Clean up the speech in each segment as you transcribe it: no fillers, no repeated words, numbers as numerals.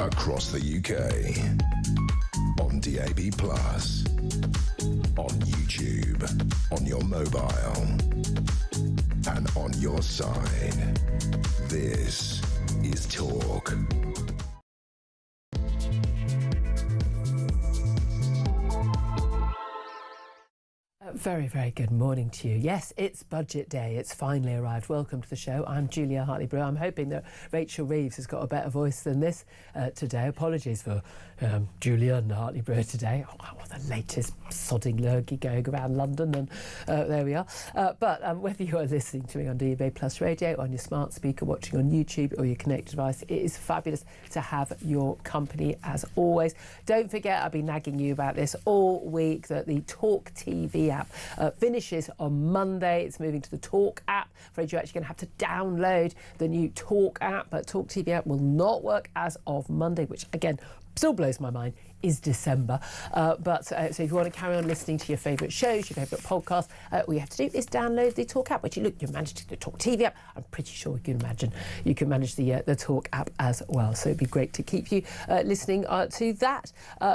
across the UK, on DAB+, on YouTube, on your mobile, and on your side. This is Talk. Very, very good morning to you. Yes, it's budget day. It's finally arrived. Welcome to the show. I'm Julia Hartley-Brewer. I'm hoping that Rachel Reeves has got a better voice than this today. Apologies for Julia Hartley-Brewer today. Oh, the latest sodding lurgy going around London, and there we are. But whether you are listening to me on DAB Plus Radio, on your smart speaker, watching on YouTube or your connected device, it is fabulous to have your company as always. Don't forget, I've been nagging you about this all week, that the Talk TV app finishes on Monday. It's moving to the Talk app. I'm afraid you're actually going to have to download the new Talk app, but Talk TV app will not work as of Monday, which again still blows my mind, is December. So if you want to carry on listening to your favourite shows, your favourite podcasts, all you have to do is download the Talk app, which you managed the Talk TV app. I'm pretty sure you can manage the Talk app as well. So it'd be great to keep you listening to that.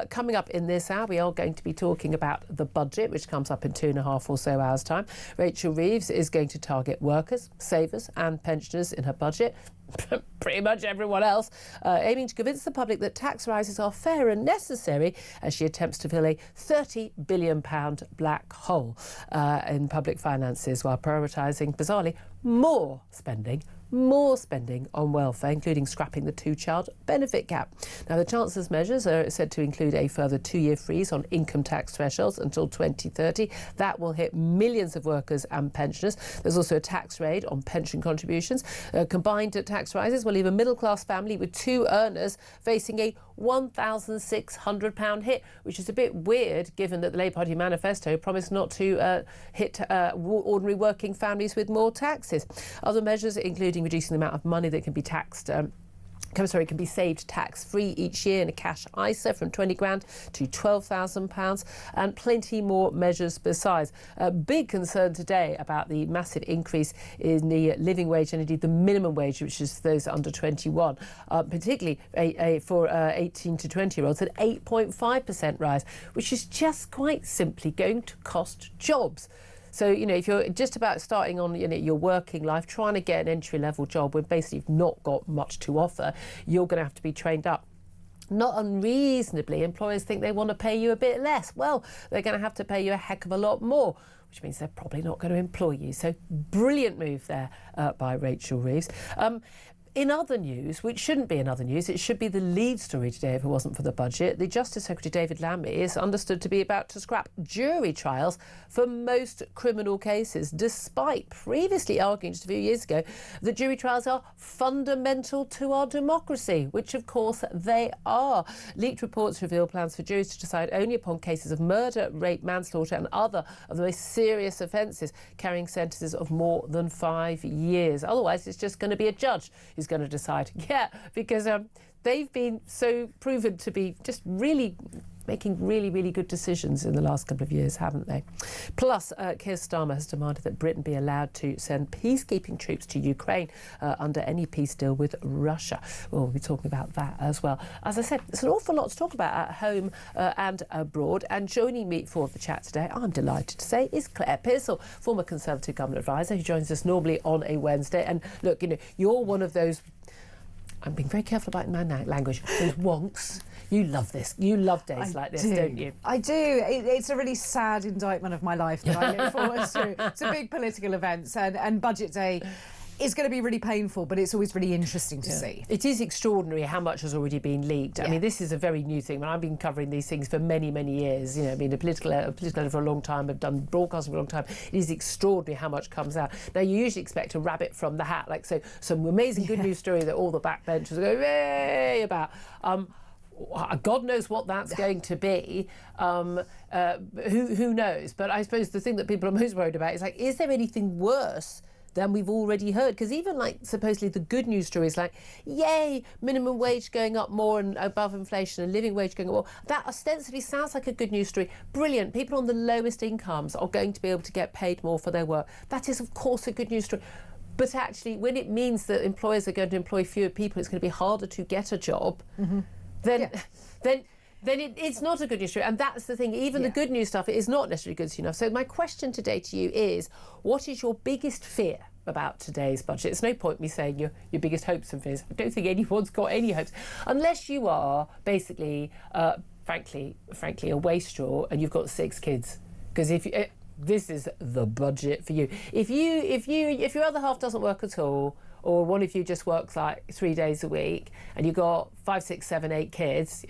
Coming up in this hour, we are going to be talking about the budget, which comes up in 2.5 or so hours' time. Rachel Reeves is going to target workers, savers and pensioners in her budget. Pretty much everyone else, aiming to convince the public that tax rises are fair and necessary as she attempts to fill a £30 billion black hole in public finances, while prioritising, bizarrely, more spending on welfare, including scrapping the two-child benefit cap. Now, the Chancellor's measures are said to include a further 2-year freeze on income tax thresholds until 2030. That will hit millions of workers and pensioners. There's also a tax raid on pension contributions. Combined tax rises will leave a middle-class family with 2 earners facing a £1,600 hit, which is a bit weird given that the Labour Party manifesto promised not to hit ordinary working families with more taxes. Other measures, including reducing the amount of money that can be taxed can be saved tax-free each year in a cash ISA from 20 grand to £12,000, and plenty more measures besides. A big concern today about the massive increase in the living wage and indeed the minimum wage, which is those under 21, particularly for 18 to 20-year-olds, an 8.5% rise, which is just quite simply going to cost jobs. So, if you're just about starting on your working life, trying to get an entry-level job when basically you've not got much to offer, you're going to have to be trained up. Not unreasonably, employers think they want to pay you a bit less. Well, they're going to have to pay you a heck of a lot more, which means they're probably not going to employ you. So, brilliant move there by Rachel Reeves. In other news, which shouldn't be in other news, it should be the lead story today if it wasn't for the budget. The Justice Secretary, David Lammy, is understood to be about to scrap jury trials for most criminal cases, despite previously arguing just a few years ago that jury trials are fundamental to our democracy, which of course they are. Leaked reports reveal plans for juries to decide only upon cases of murder, rape, manslaughter and other of the most serious offences, carrying sentences of more than 5 years. Otherwise, it's just going to be a judge who's going to decide. Yeah, because they've been so proven to be just really making really, really good decisions in the last couple of years, haven't they? Plus, Keir Starmer has demanded that Britain be allowed to send peacekeeping troops to Ukraine under any peace deal with Russia. We'll be talking about that as well. As I said, there's an awful lot to talk about at home and abroad. And joining me for the chat today, I'm delighted to say, is Claire Pearsall, former Conservative Government Advisor, who joins us normally on a Wednesday. And look, you're one of those, I'm being very careful about my language, those wonks. You love this. You love days like this, don't you? I do. It's a really sad indictment of my life that I look forward to. It's a big political event, and Budget Day is going to be really painful, but it's always really interesting to see. It is extraordinary how much has already been leaked. I mean, this is a very new thing. I've been covering these things for many, many years. I've been a political editor for a long time. I've done broadcasting for a long time. It is extraordinary how much comes out. Now, you usually expect a rabbit from the hat, like so some amazing good news story that all the backbenchers go, yay, about. God knows what that's going to be. Who knows? But I suppose the thing that people are most worried about is, is there anything worse than we've already heard? Because even supposedly the good news stories yay, minimum wage going up more and above inflation and living wage going up more, that ostensibly sounds like a good news story. Brilliant. People on the lowest incomes are going to be able to get paid more for their work. That is, of course, a good news story. But actually, when it means that employers are going to employ fewer people, it's going to be harder to get a job, then it's not a good news story. And that's the thing, even the good news stuff, it is not necessarily good enough. So my question today to you is, what is your biggest fear about today's budget? It's no point me saying your biggest hopes and fears. I don't think anyone's got any hopes, unless you are basically, frankly, a wastrel and you've got 6 kids. Because this is the budget for you. If your other half doesn't work at all, or one of you just works like 3 days a week, and you've got 5, 6, 7, 8 kids,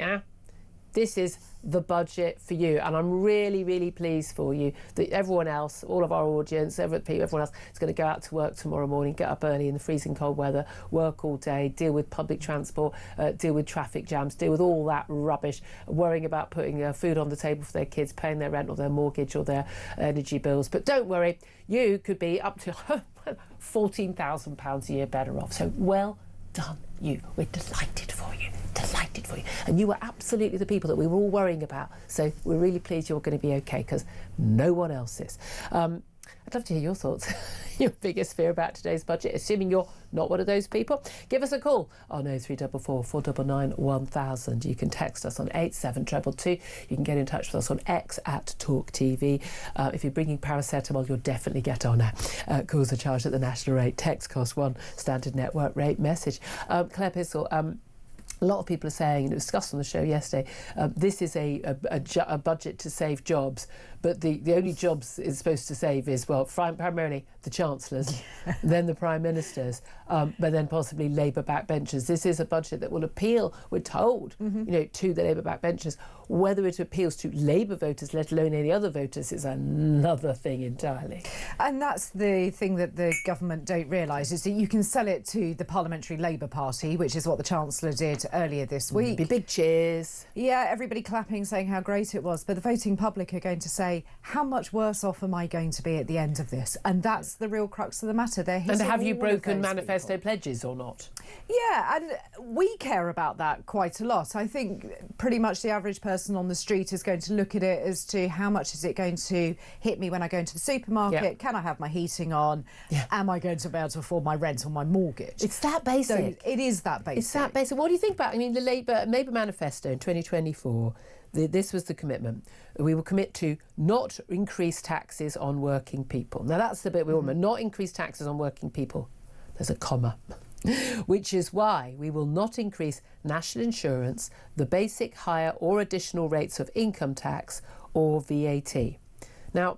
this is the budget for you. And I'm really, really pleased for you that everyone else, all of our audience, everyone else is going to go out to work tomorrow morning, get up early in the freezing cold weather, work all day, deal with public transport, deal with traffic jams, deal with all that rubbish, worrying about putting food on the table for their kids, paying their rent or their mortgage or their energy bills. But don't worry, you could be up to £14,000 a year better off. So well done you. We're delighted for you. Delighted for you. And you were absolutely the people that we were all worrying about. So we're really pleased you're going to be okay, because no one else is. I'd love to hear your thoughts. Your biggest fear about today's budget, assuming you're not one of those people. Give us a call on 0344 499 1000. You can text us on 87222. You can get in touch with us on X at Talk TV. If you're bringing paracetamol, you'll definitely get on calls are charged at the national rate. Text cost 1 standard network rate message. Claire Pistol, a lot of people are saying, and it was discussed on the show yesterday, this is a budget to save jobs, but the only jobs it's supposed to save is, well, primarily the chancellors, then the prime ministers, but then possibly Labour backbenchers. This is a budget that will appeal, we're told, to the Labour backbenchers. Whether it appeals to Labour voters, let alone any other voters, is another thing entirely. And that's the thing that the government don't realise, is that you can sell it to the Parliamentary Labour Party, which is what the Chancellor did earlier this week. Be big cheers. Yeah, everybody clapping, saying how great it was. But the voting public are going to say, how much worse off am I going to be at the end of this? And that's the real crux of the matter. And have you broken manifesto pledges or not? Yeah, and we care about that quite a lot. I think pretty much the average person on the street is going to look at it as to how much is it going to hit me when I go into the supermarket? Yeah. Can I have my heating on? Yeah. Am I going to be able to afford my rent or my mortgage? It's that basic. So it is that basic. It's that basic. What do you think about, the Labour manifesto in 2024? This was the commitment. We will commit to not increase taxes on working people. Now, that's the bit we want, not increase taxes on working people. There's a comma. Which is why we will not increase national insurance, the basic, higher or additional rates of income tax or VAT. Now,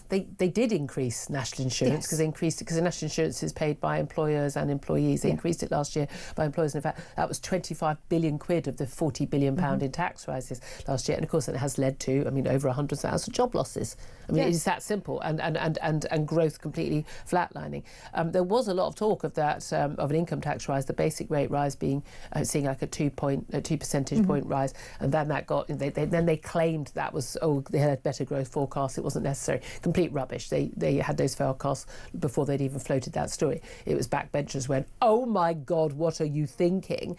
they did increase national insurance, because they increased it, because the national insurance is paid by employers and employees. They increased it last year by employers, and in fact that was 25 billion quid of the 40 billion pound in tax rises last year, and of course it has led to over 100,000 job losses. It's that simple, and growth completely flatlining. There was a lot of talk of that, of an income tax rise, the basic rate rise being seeing like a 2 percentage point rise, and then that got they claimed that was they had a better growth forecast. It wasn't necessary. Complete rubbish. They had those forecasts before they'd even floated that story. It was backbenchers went, oh my God, what are you thinking?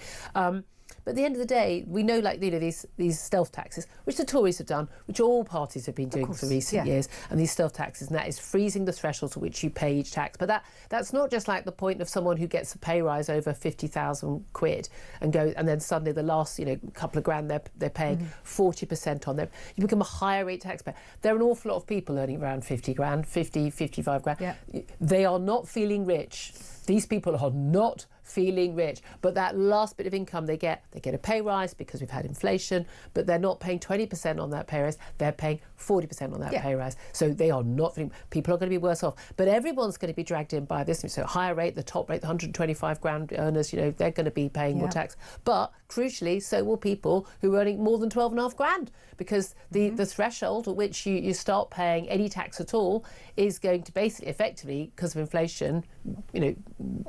But at the end of the day, we know, these stealth taxes, which the Tories have done, which all parties have been doing for recent years, and these stealth taxes, and that is freezing the threshold to which you pay each tax. But that's not just like the point of someone who gets a pay rise over 50,000 quid and then suddenly the last couple of grand they're paying 40% on them. You become a higher rate taxpayer. There are an awful lot of people earning around 50 grand, 50, 55 grand. Yeah. They are not feeling rich. These people are not feeling rich, but that last bit of income they get a pay rise because we've had inflation, but they're not paying 20% on that pay rise, they're paying 40% on that pay rise. So they are not feeling, people are going to be worse off, but everyone's going to be dragged in by this. So higher rate, the top rate, the 125 grand earners, they're going to be paying more tax, but crucially so will people who are earning more than 12.5 grand, because the threshold at which you start paying any tax at all is going to basically effectively, because of inflation,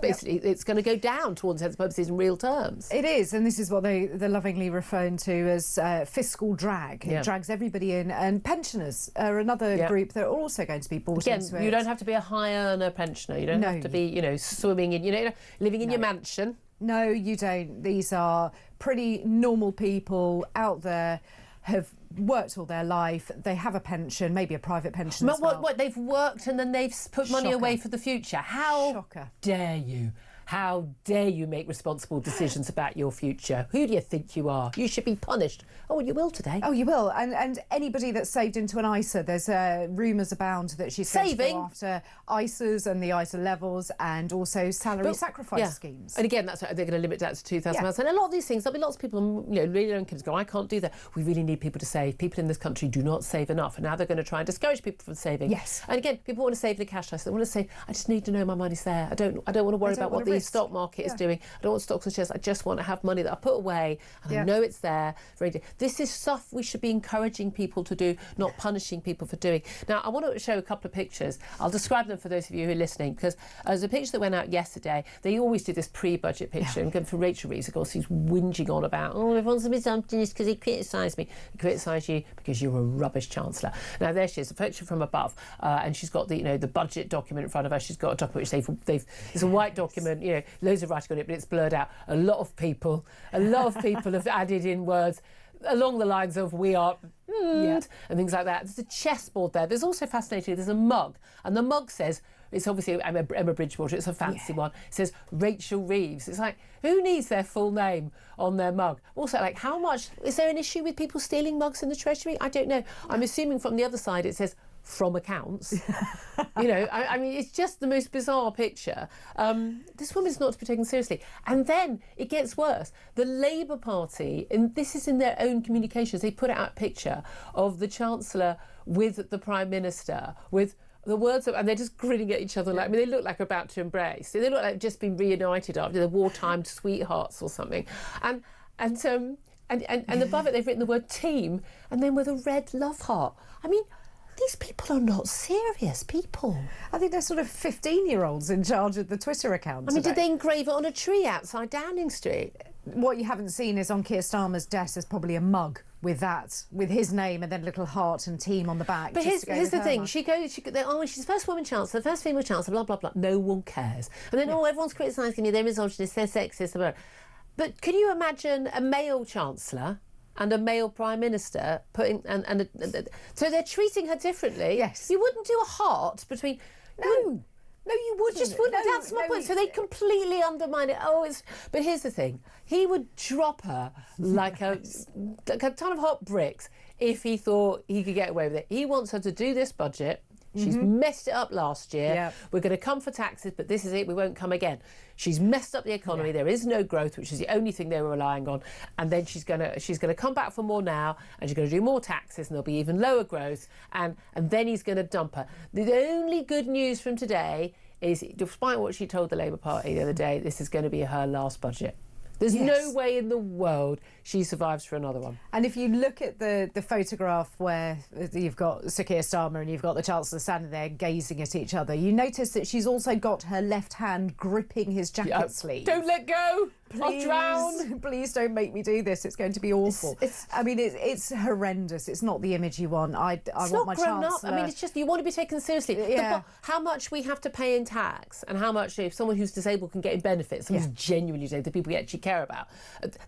basically it's going to go down to all intents and purposes in real terms. It is, and this is what they're lovingly referring to as fiscal drag. It drags everybody in, and pensioners are another group that are also going to be brought into it. You don't have to be a high earner pensioner. You don't have to be, swimming in, living in your mansion. No, you don't. These are pretty normal people out there have worked all their life, they have a pension, maybe a private pension as well. What, they've worked and then they've put money away for the future. How dare you? How dare you make responsible decisions about your future? Who do you think you are? You should be punished. Oh, well, you will today. Oh, you will. And anybody that's saved into an ISA, there's rumours abound that she's going to go after ISAs and the ISA levels and also salary sacrifice schemes. And again, they're going to limit that to £2,000. And a lot of these things, there'll be lots of people, really low incomes go, I can't do that. We really need people to save. People in this country do not save enough. And now they're going to try and discourage people from saving. Yes. And again, people want to save the cash. They want to say, I just need to know my money's there. I don't want to worry about what the stock market is doing. I don't want stocks and shares. I just want to have money that I put away and I know it's there. This is stuff we should be encouraging people to do, not punishing people for doing. Now, I want to show a couple of pictures. I'll describe them for those of you who are listening, because there's a picture that went out yesterday. They always do this pre-budget picture. And for Rachel Reeves, of course, who's whinging on about, everyone's a misogynist because he criticised me. He criticised you because you're a rubbish Chancellor. Now, there she is, a picture from above, and she's got the, the budget document in front of her. She's got a document which it's a white document, loads of writing on it, but it's blurred out. A lot of people have added in words along the lines of "we are" and things like that. There's a chessboard there. There's also fascinating. There's a mug, and the mug says, it's obviously Emma Bridgewater. It's a fancy one. It says Rachel Reeves. It's like, who needs their full name on their mug? Also, like, how much is there an issue with people stealing mugs in the Treasury? I don't know. I'm assuming from the other side it says from accounts. I mean, it's just the most bizarre picture. This woman's not to be taken seriously. And then it gets worse. The Labour Party, and this is in their own communications, they put out a picture of the Chancellor with the Prime Minister, with the words of, and they're just grinning at each other. Like, I mean, they look like about to embrace. They look like they've just been reunited after their wartime sweethearts or something. And above it, they've written the word team, and then with a red love heart. I mean, these people are not serious people. I think they're sort of 15-year-olds in charge of the Twitter account. I mean, did they engrave it on a tree outside Downing Street? What you haven't seen is on Keir Starmer's desk there's probably a mug with his name and then a little heart and team on the back. But here's the thing, she's the first woman chancellor, the first female chancellor, blah, blah, blah. No one cares. And then, everyone's criticising you, they're misogynist, they're sexist, blah, blah. But can you imagine a male chancellor and a male prime minister so they're treating her differently? Yes. You wouldn't do a heart between... No, you wouldn't. Just wouldn't. That's my point. So they completely undermine it. But here's the thing. He would drop her like a ton of hot bricks if he thought he could get away with it. He wants her to do this budget. She's messed it up last year. Yep. We're going to come for taxes, but this is it. We won't come again. She's messed up the economy. Yeah. There is no growth, which is the only thing they were relying on. And then she's going to come back for more now, and she's going to do more taxes, and there'll be even lower growth. And then he's going to dump her. The only good news from today is, despite what she told the Labour Party the other day, this is going to be her last budget. There's no way in the world she survives for another one. And if you look at the photograph where you've got Sir Keir Starmer and you've got the Chancellor standing there gazing at each other, you notice that she's also got her left hand gripping his jacket sleeve. Don't let go! Please, I'll drown! Please don't make me do this. It's going to be awful. It's horrendous. It's not the image you want. I want my Chancellor... Up. I mean, it's just, you want to be taken seriously. Yeah. How much we have to pay in tax and how much, if someone who's disabled can get in benefits, someone who's genuinely disabled, the people we actually care about,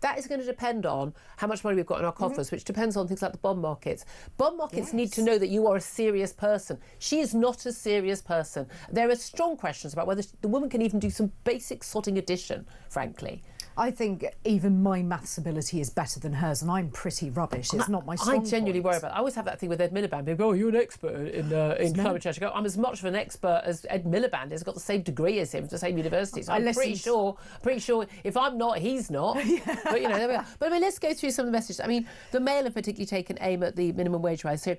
that is going to depend on how much money we've got in our coffers, which depends on things like the bond markets. Bond markets need to know that you are a serious person. She is not a serious person. There are strong questions about whether the woman can even do some basic sorting addition, frankly. I think even my maths ability is better than hers, and I'm pretty rubbish. It's not my strong point. I genuinely worry about it. I always have that thing with Ed Miliband. People go, you're an expert in climate change. I go, I'm as much of an expert as Ed Miliband is. I've got the same degree as him, the same university. So I'm pretty sure if I'm not, he's not. But, there we are. But I mean, let's go through some of the messages. I mean, the Mail have particularly taken aim at the minimum wage rise. So,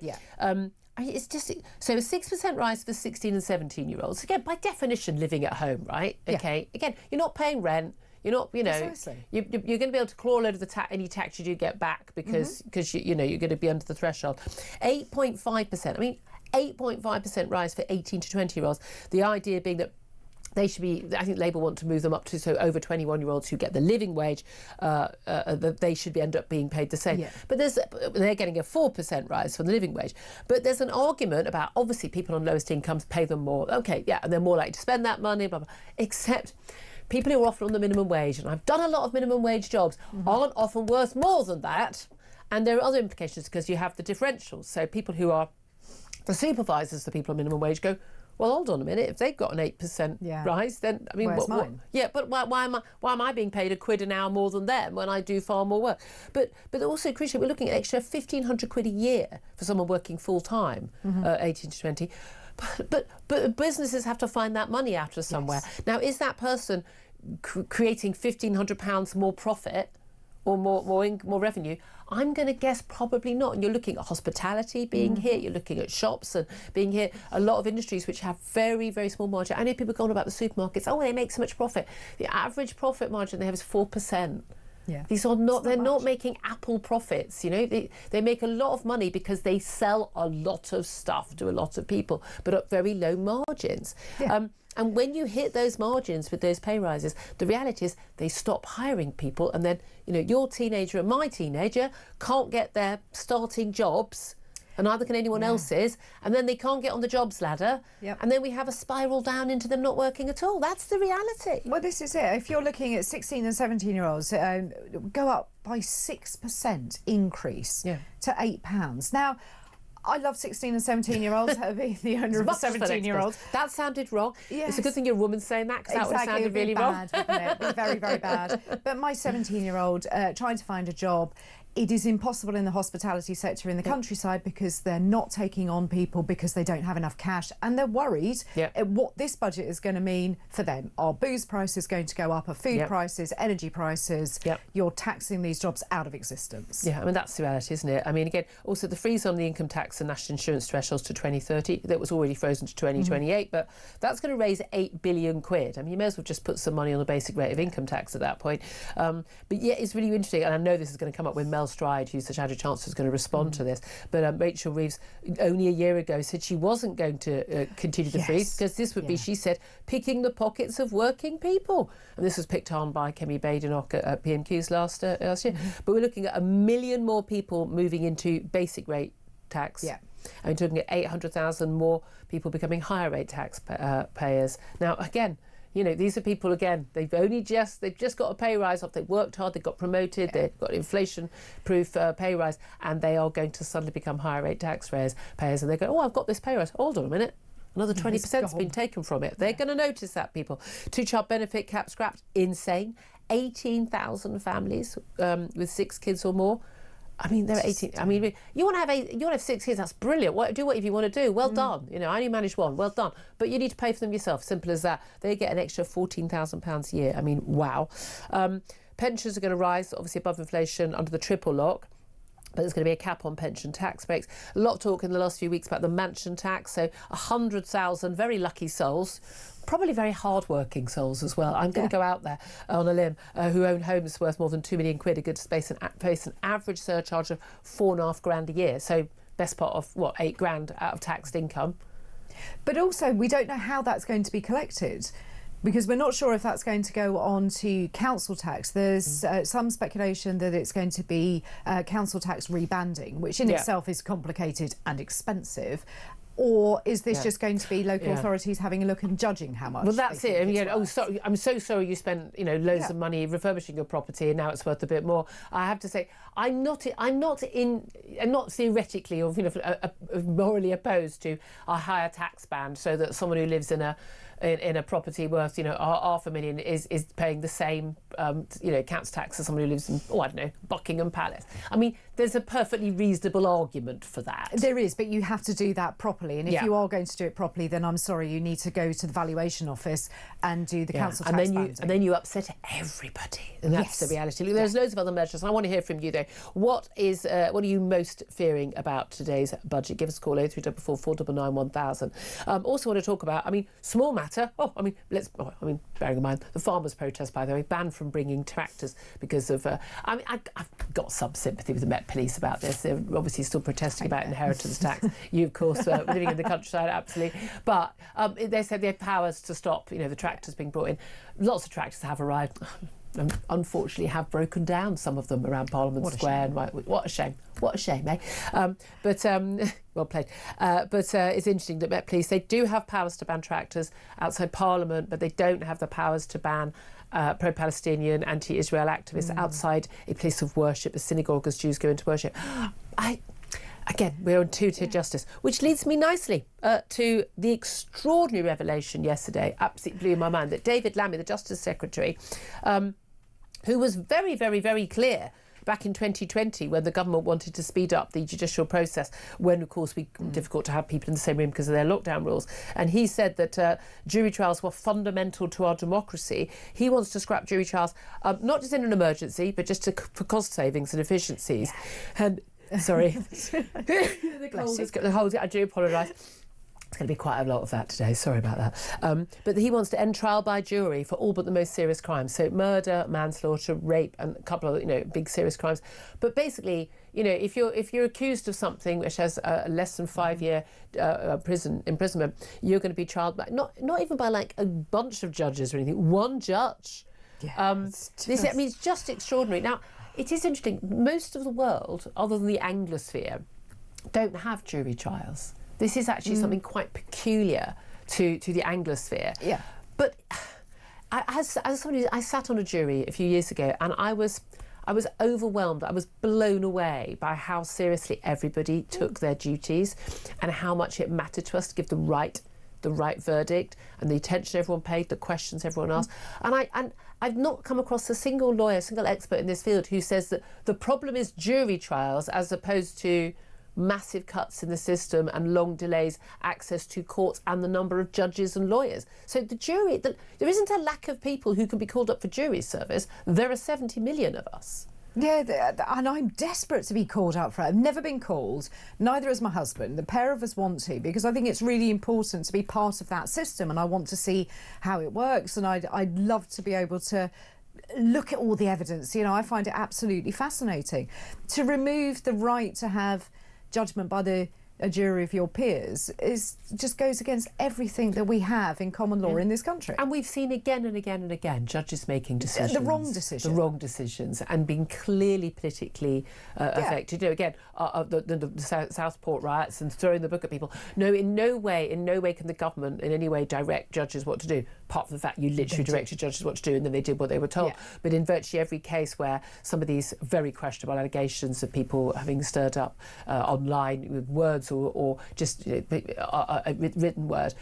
it's just a 6% rise for 16 and 17-year-olds. Again, by definition, living at home, right? Okay. Again, you're not paying rent. You're not, you're going to be able to claw a load of any tax you do get back because you're going to be under the threshold. 8.5%. I mean, 8.5% rise for 18 to 20-year-olds. The idea being that they should be, I think Labour want to move them up to, so over 21-year-olds who get the living wage, they should end up being paid the same. Yeah. But they're getting a 4% rise for the living wage. But there's an argument about, obviously, people on lowest incomes pay them more. OK, and they're more likely to spend that money, blah, blah, except people who are often on the minimum wage, and I've done a lot of minimum wage jobs, aren't often worth more than that. And there are other implications because you have the differentials. So people who are the supervisors, the people on minimum wage go, well, hold on a minute. If they've got an 8% rise, then I mean, where's mine? Yeah, but why am I being paid £1 an hour more than them when I do far more work? But also crucially, we're looking at extra £1,500 a year for someone working full time, 18 to 20. But businesses have to find that money out of somewhere. Yes. Now, is that person creating £1,500 more profit or more revenue? I'm going to guess probably not. And you're looking at hospitality being hit, you're looking at shops and being hit, a lot of industries which have very, very small margin. I know people go on about the supermarkets, oh, they make so much profit. The average profit margin they have is 4%. Yeah. These are not, they're not making Apple profits, you know. They make a lot of money because they sell a lot of stuff to a lot of people, but at very low margins. Yeah. And when you hit those margins with those pay rises, the reality is they stop hiring people. And then, you know, your teenager and my teenager can't get their starting jobs, and neither can anyone else's. And then they can't get on the jobs ladder. Yep. And then we have a spiral down into them not working at all. That's the reality. Well, this is it. If you're looking at 16 and 17-year-olds, go up by 6% increase to £8. Now, I love 16 and 17-year-olds, being the owner of a 17-year-old. That sounded wrong. Yes. It's a good thing you're a woman saying that, because that would have sounded really wrong. Wouldn't it? It'd be very, very bad. But my 17-year-old trying to find a job, it is impossible in the hospitality sector in the countryside because they're not taking on people because they don't have enough cash, and they're worried what this budget is going to mean for them. Are booze prices going to go up? Are food prices, energy prices? You're taxing these jobs out of existence. Yeah, I mean, that's the reality, isn't it? I mean, again, also the freeze on the income tax and national insurance thresholds to 2030, that was already frozen to 2028, but that's going to raise £8 billion. I mean, you may as well just put some money on the basic rate of income tax at that point. But yeah, it's really interesting, and I know this is going to come up with Mel Stride, who's the Shadow Chancellor, is going to respond to this. But Rachel Reeves, only a year ago, said she wasn't going to continue the freeze because this would be, she said, picking the pockets of working people. And this was picked on by Kemi Badenoch at PMQs last year. But we're looking at 1 million more people moving into basic rate tax. And we're talking at 800,000 more people becoming higher rate tax payers. Now, again, you know, these are people, again, they've just got a pay rise off, they've worked hard, they've got promoted, they've got inflation-proof pay rise, and they are going to suddenly become higher rate tax payers, and they go, oh, I've got this pay rise, hold on a minute. Another 20% has been taken from it. They're going to notice that, people. Two-child benefit cap scrapped, insane. 18,000 families with 6 kids or more. I mean, they're 18. I mean, you want to have 6 kids. That's brilliant. Do whatever you want to do. Well done. You know, I only managed 1. Well done. But you need to pay for them yourself. Simple as that. They get an extra £14,000 a year. I mean, wow. Pensions are going to rise, obviously above inflation under the triple lock. But there's going to be a cap on pension tax breaks. A lot of talk in the last few weeks about the mansion tax. So 100,000 very lucky souls, probably very hard-working souls as well. I'm going to go out there on a limb, who own homes worth more than £2 million, are good to face an average surcharge of £4,500 a year. So best part of, what, £8,000 out of taxed income. But also, we don't know how that's going to be collected, because we're not sure if that's going to go on to council tax. There's some speculation that it's going to be council tax rebanding, which in itself is complicated and expensive. Or is this just going to be local authorities having a look and judging how much? Well, that's it. Sorry, I'm so sorry you spent loads of money refurbishing your property and now it's worth a bit more. I have to say, I'm not theoretically or morally opposed to a higher tax band, so that someone who lives in a property worth £500,000 is paying the same council tax as someone who lives in Buckingham Palace. I mean, there's a perfectly reasonable argument for that. There is, but you have to do that properly. And if you are going to do it properly, then I'm sorry, you need to go to the valuation office and do the council tax banding. And then you upset everybody, and that's the reality. Look, there's loads of other measures. I want to hear from you though. What are you most fearing about today's budget? Give us a call 0344 499 1000. Also want to talk about, small matter. Bearing in mind the farmers' protest, by the way, banned from bringing tractors because of. I've got some sympathy with the Met Police about this. They're obviously still protesting about inheritance tax. You, of course, living in the countryside, absolutely. But they said they have powers to stop, the tractors being brought in. Lots of tractors have arrived. And unfortunately have broken down, some of them around Parliament Square. What a shame. What a shame, eh? Well played. It's interesting that Met Police, they do have powers to ban tractors outside Parliament, but they don't have the powers to ban pro-Palestinian, anti-Israel activists outside a place of worship, a synagogue, as Jews go into worship. Again, we're on two-tier justice, which leads me nicely to the extraordinary revelation yesterday, absolutely blew my mind, that David Lammy, the Justice Secretary, who was very, very, very clear back in 2020 when the government wanted to speed up the judicial process, when, of course, it was difficult to have people in the same room because of their lockdown rules. And he said that jury trials were fundamental to our democracy. He wants to scrap jury trials, not just in an emergency, but just for cost savings and efficiencies. And sorry, the cold, I do apologise. It's going to be quite a lot of that today, sorry about that. But he wants to end trial by jury for all but the most serious crimes. So murder, manslaughter, rape, and a couple of big serious crimes. But basically, if you're accused of something which has a less than 5-year imprisonment, you're going to be trialed by not even by like a bunch of judges or anything, one judge. Yeah, it's just extraordinary. Now, it is interesting. Most of the world, other than the Anglosphere, don't have jury trials. This is actually something quite peculiar to the Anglosphere. Yeah. But as somebody, I sat on a jury a few years ago, and I was overwhelmed. I was blown away by how seriously everybody took their duties, and how much it mattered to us to give the right verdict, and the attention everyone paid, the questions everyone asked. And I've not come across a single lawyer, single expert in this field who says that the problem is jury trials as opposed to massive cuts in the system and long delays, access to courts, and the number of judges and lawyers. So the jury, there isn't a lack of people who can be called up for jury service. There are 70 million of us. Yeah, and I'm desperate to be called up for it. I've never been called, neither has my husband. The pair of us want to, because I think it's really important to be part of that system, and I want to see how it works, and I'd love to be able to look at all the evidence. I find it absolutely fascinating. To remove the right to have judgment by a jury of your peers just goes against everything that we have in common law in this country. And we've seen again and again and again judges making decisions. The wrong decisions. And being clearly politically affected. Again, the Southport riots and throwing the book at people. No, in no way can the government in any way direct judges what to do, apart from the fact you literally directed judges what to do, and then they did what they were told. Yeah. But in virtually every case where some of these very questionable allegations of people having stirred up online with words or just a written word,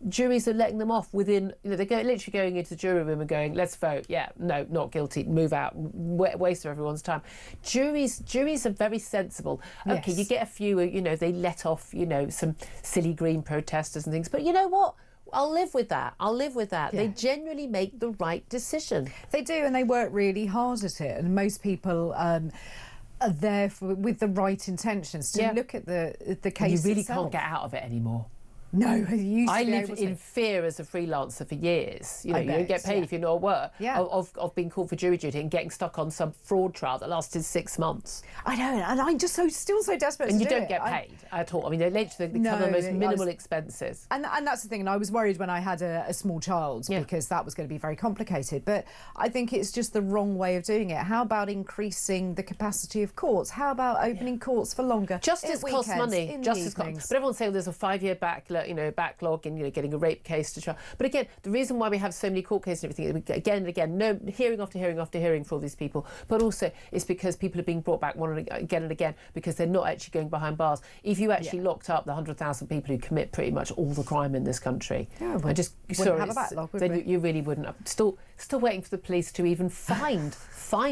juries are letting them off within, they're literally going into the jury room and going, let's vote, yeah, no, not guilty, move out, waste of everyone's time. Juries are very sensible. Okay, you get a few, they let off, some silly green protesters and things, but you know what? I'll live with that. Yeah. They genuinely make the right decision. They do, and they work really hard at it, and most people are there with the right intentions to look at the case. You really itself. can't get out of it anymore. No, I lived in fear as a freelancer for years. You don't get paid if you're not at work. Yeah. Of being called for jury duty and getting stuck on some fraud trial that lasted 6 months. I know, and I'm just still so desperate. And you don't it. get paid at all. I mean, they cover the most minimal expenses. And that's the thing. And I was worried when I had a small child because that was going to be very complicated. But I think it's just the wrong way of doing it. How about increasing the capacity of courts? How about opening courts for longer? Justice costs money. Justice costs. But everyone's saying there's a 5-year backlog in getting a rape case to trial. But again, the reason why we have so many court cases and everything, again and again, no hearing after hearing after hearing for all these people, but also it's because people are being brought back again and again because they're not actually going behind bars. If you actually locked up the 100,000 people who commit pretty much all the crime in this country, have a backlog, would we? You really wouldn't. Still waiting for the police to even find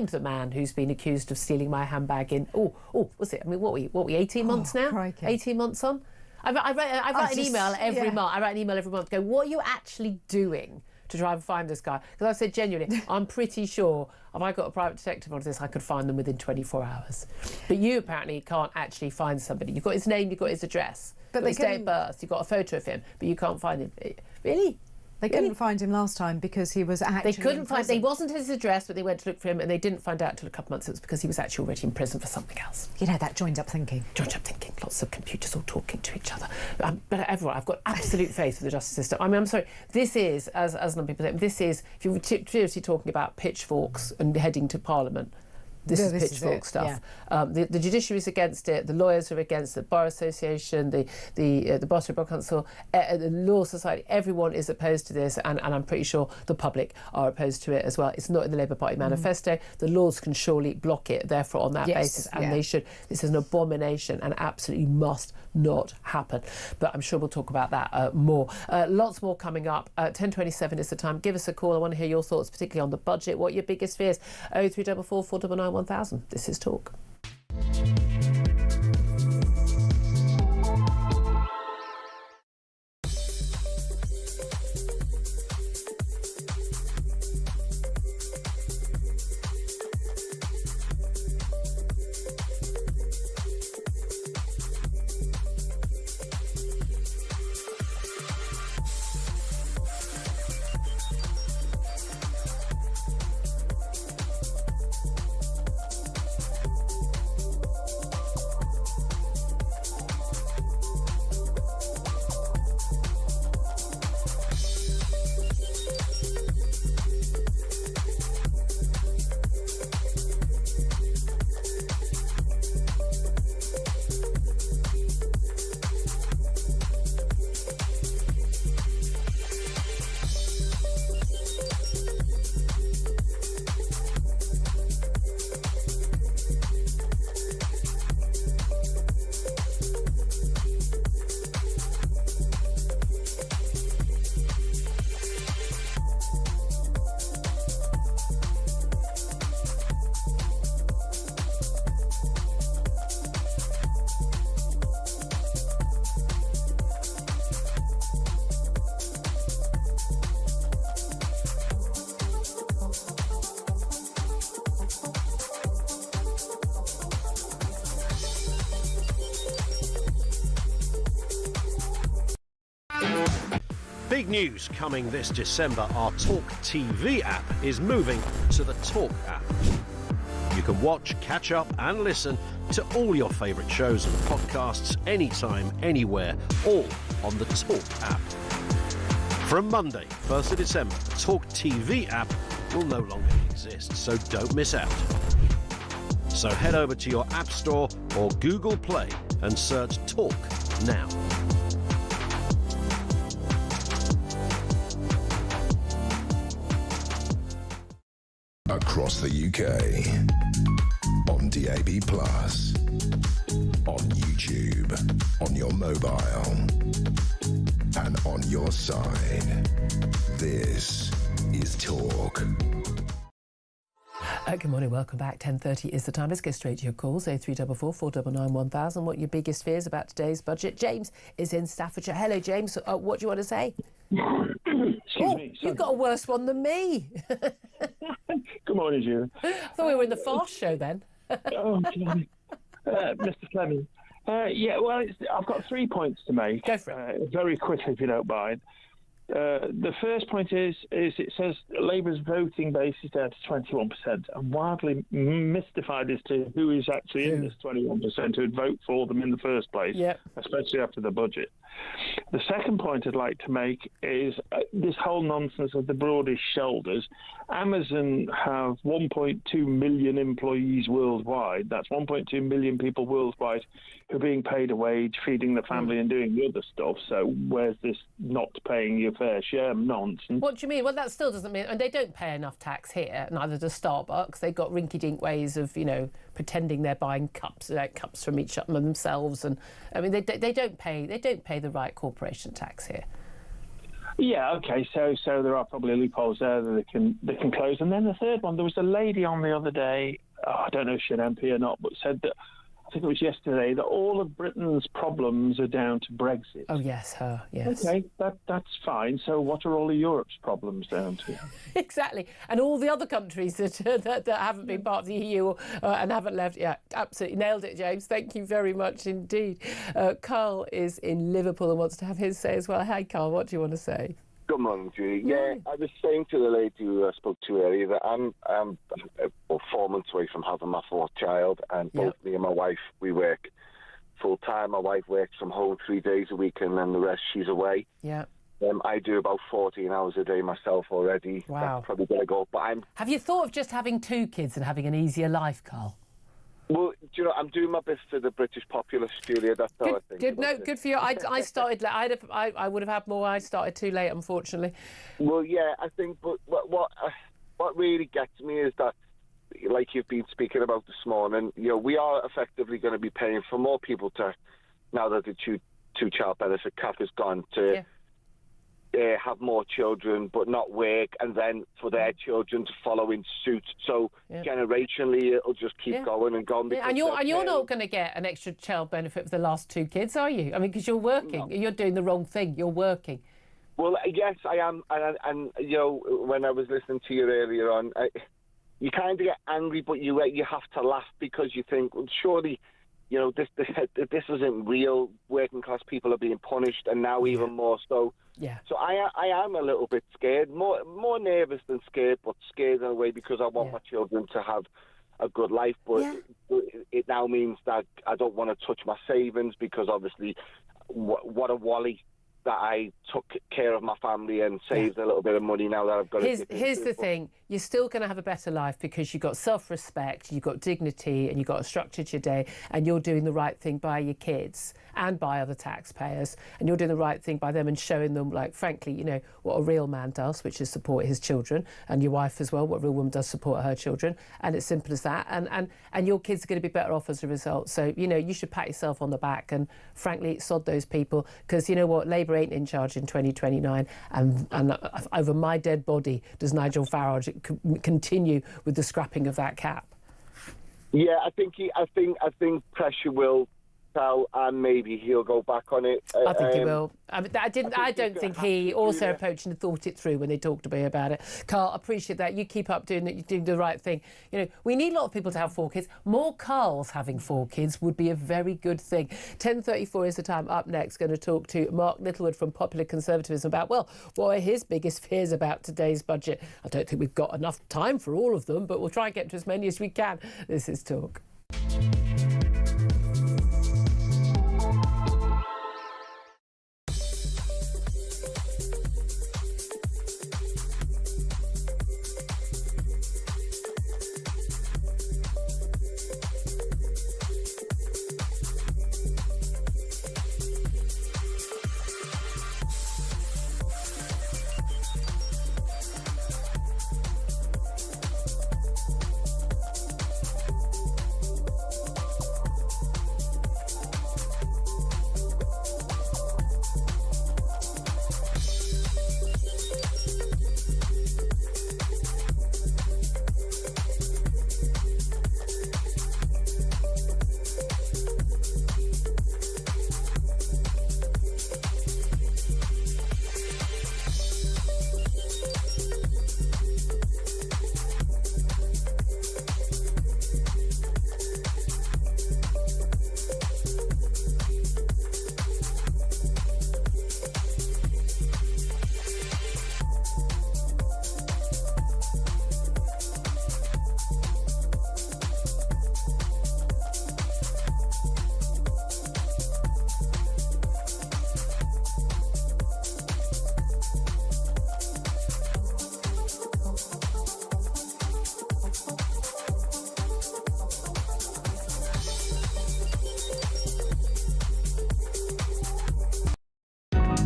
the man who's been accused of stealing my handbag in what's it? I mean, what we 18 months now? Crikey. 18 months on. I write an email every month. I write an email every month. Go, what are you actually doing to try and find this guy? Because I said genuinely, I'm pretty sure if I got a private detective onto this, I could find them within 24 hours. But you apparently can't actually find somebody. You've got his name, you've got his address, you've got his date of birth, you've got a photo of him, but you can't find him. Really? They couldn't find him last time because he was actually They wasn't his address, but they went to look for him, and they didn't find out until a couple of months. It was because he was actually already in prison for something else. That joined up thinking. Lots of computers all talking to each other. But everyone, I've got absolute faith in the justice system. I mean, I'm sorry. This is, as some people say, if you're seriously talking about pitchforks and heading to Parliament, This Yeah, is this pitchfork it, stuff. yeah. The judiciary is against it. The lawyers are against it. The Bar Association, the Botany Bar Council, the Law Society. Everyone is opposed to this, and I'm pretty sure the public are opposed to it as well. It's not in the Labour Party manifesto. The Lords can surely block it. Therefore, on that basis, and they should. This is an abomination and absolutely must not happen. But I'm sure we'll talk about that more. Lots more coming up. 10:27 is the time. Give us a call. I want to hear your thoughts, particularly on the budget. What are your biggest fears? 0344 499 1000. This is Talk. Big news coming this December. Our Talk TV app is moving to the Talk app. You can watch, catch up and listen to all your favourite shows and podcasts anytime, anywhere, all on the Talk app. From Monday, 1st of December, the Talk TV app will no longer exist, so don't miss out. So head over to your App Store or Google Play and search Talk now. Across the UK, on DAB+, on YouTube, on your mobile, and on your side. This is Talk. Good morning, welcome back. 10:30 is the time. Let's go straight to your calls. 0344 499 1000. What are your biggest fears about today's budget? James is in Staffordshire. Hello, James. What do you want to say? Excuse me. You've got a worse one than me. Good morning, Julia. I thought we were in the fast show then. Oh, Mr. Fleming. I've got 3 points to make. Go for it. Very quickly, if you don't mind. The first point is it says Labour's voting base is down to 21%. I'm wildly mystified as to who is actually in this 21% who would vote for them in the first place, especially after the budget. The second point I'd like to make is this whole nonsense of the broadest shoulders. Amazon have 1.2 million employees worldwide. That's 1.2 million people worldwide who are being paid a wage, feeding the family and doing the other stuff. So where's this not paying your fair share nonsense? What do you mean? Well, that still doesn't mean... And they don't pay enough tax here, neither does Starbucks. They've got rinky-dink ways of, pretending they're buying cups from each of themselves. And I mean, they don't pay the right corporation tax here. Yeah, okay, so there are probably loopholes there that they can close. And then the third one, there was a lady on the other day, I don't know if she's an MP or not, but said that, I think it was yesterday, that all of Britain's problems are down to Brexit. Oh, yes, her, yes. Okay, that's fine. So what are all of Europe's problems down to? Exactly. And all the other countries that haven't been part of the EU and haven't left. Yeah, absolutely. Nailed it, James. Thank you very much indeed. Carl is in Liverpool and wants to have his say as well. Hi, Carl. What do you want to say? Good morning, Julie. Yeah, I was saying to the lady who I spoke to earlier that I'm 4 months away from having my fourth child, and both me and my wife, we work full time. My wife works from home 3 days a week, and then the rest she's away. Yeah. I do about 14 hours a day myself already. Wow. That's probably going to go. But Have you thought of just having 2 kids and having an easier life, Carl? Well, do you know, I'm doing my best for the British populace, Julia. That's how I think. Good for you. I started. I would have had more. I started too late, unfortunately. Well, yeah, I think. But what really gets me is that, like you've been speaking about this morning, we are effectively going to be paying for more people to, now that the two-child benefit cap is gone, to have more children but not work, and then for their children to follow in suit. So generationally, it'll just keep going and going. Yeah, and you're not going to get an extra child benefit for the last 2 kids, are you? I mean, because you're working. No. You're doing the wrong thing. You're working. Well, yes, I am. And when I was listening to you earlier on, you kind of get angry, but you have to laugh because you think, well, surely, this isn't real. Working class people are being punished, and now even more so. Yeah. So I am a little bit scared, more nervous than scared, but scared in a way because I want my children to have a good life. But it now means that I don't want to touch my savings because obviously, what a wally that I took care of my family and saved a little bit of money now that I've got it. Here's the thing. You're still going to have a better life because you've got self-respect, you've got dignity, and you've got a structure to your day, and you're doing the right thing by your kids and by other taxpayers, and you're doing the right thing by them and showing them, like, frankly, what a real man does, which is support his children, and your wife as well, what a real woman does, support her children, and it's simple as that, and your kids are going to be better off as a result. So, you should pat yourself on the back and, frankly, sod those people, because you know what, Labour ain't in charge in 2029, and over my dead body does Nigel Farage continue with the scrapping of that cap. Yeah, I think pressure will tell, and maybe he'll go back on it. I think he will. I don't think he or Sarah Poachin thought it through when they talked to me about it. Carl, appreciate that. You keep up doing it. You're doing the right thing. We need a lot of people to have 4 kids. More Carls having 4 kids would be a very good thing. 10:34 is the time. Up next, going to talk to Mark Littlewood from Popular Conservatism about, what are his biggest fears about today's budget. I don't think we've got enough time for all of them, but we'll try and get to as many as we can. This is Talk.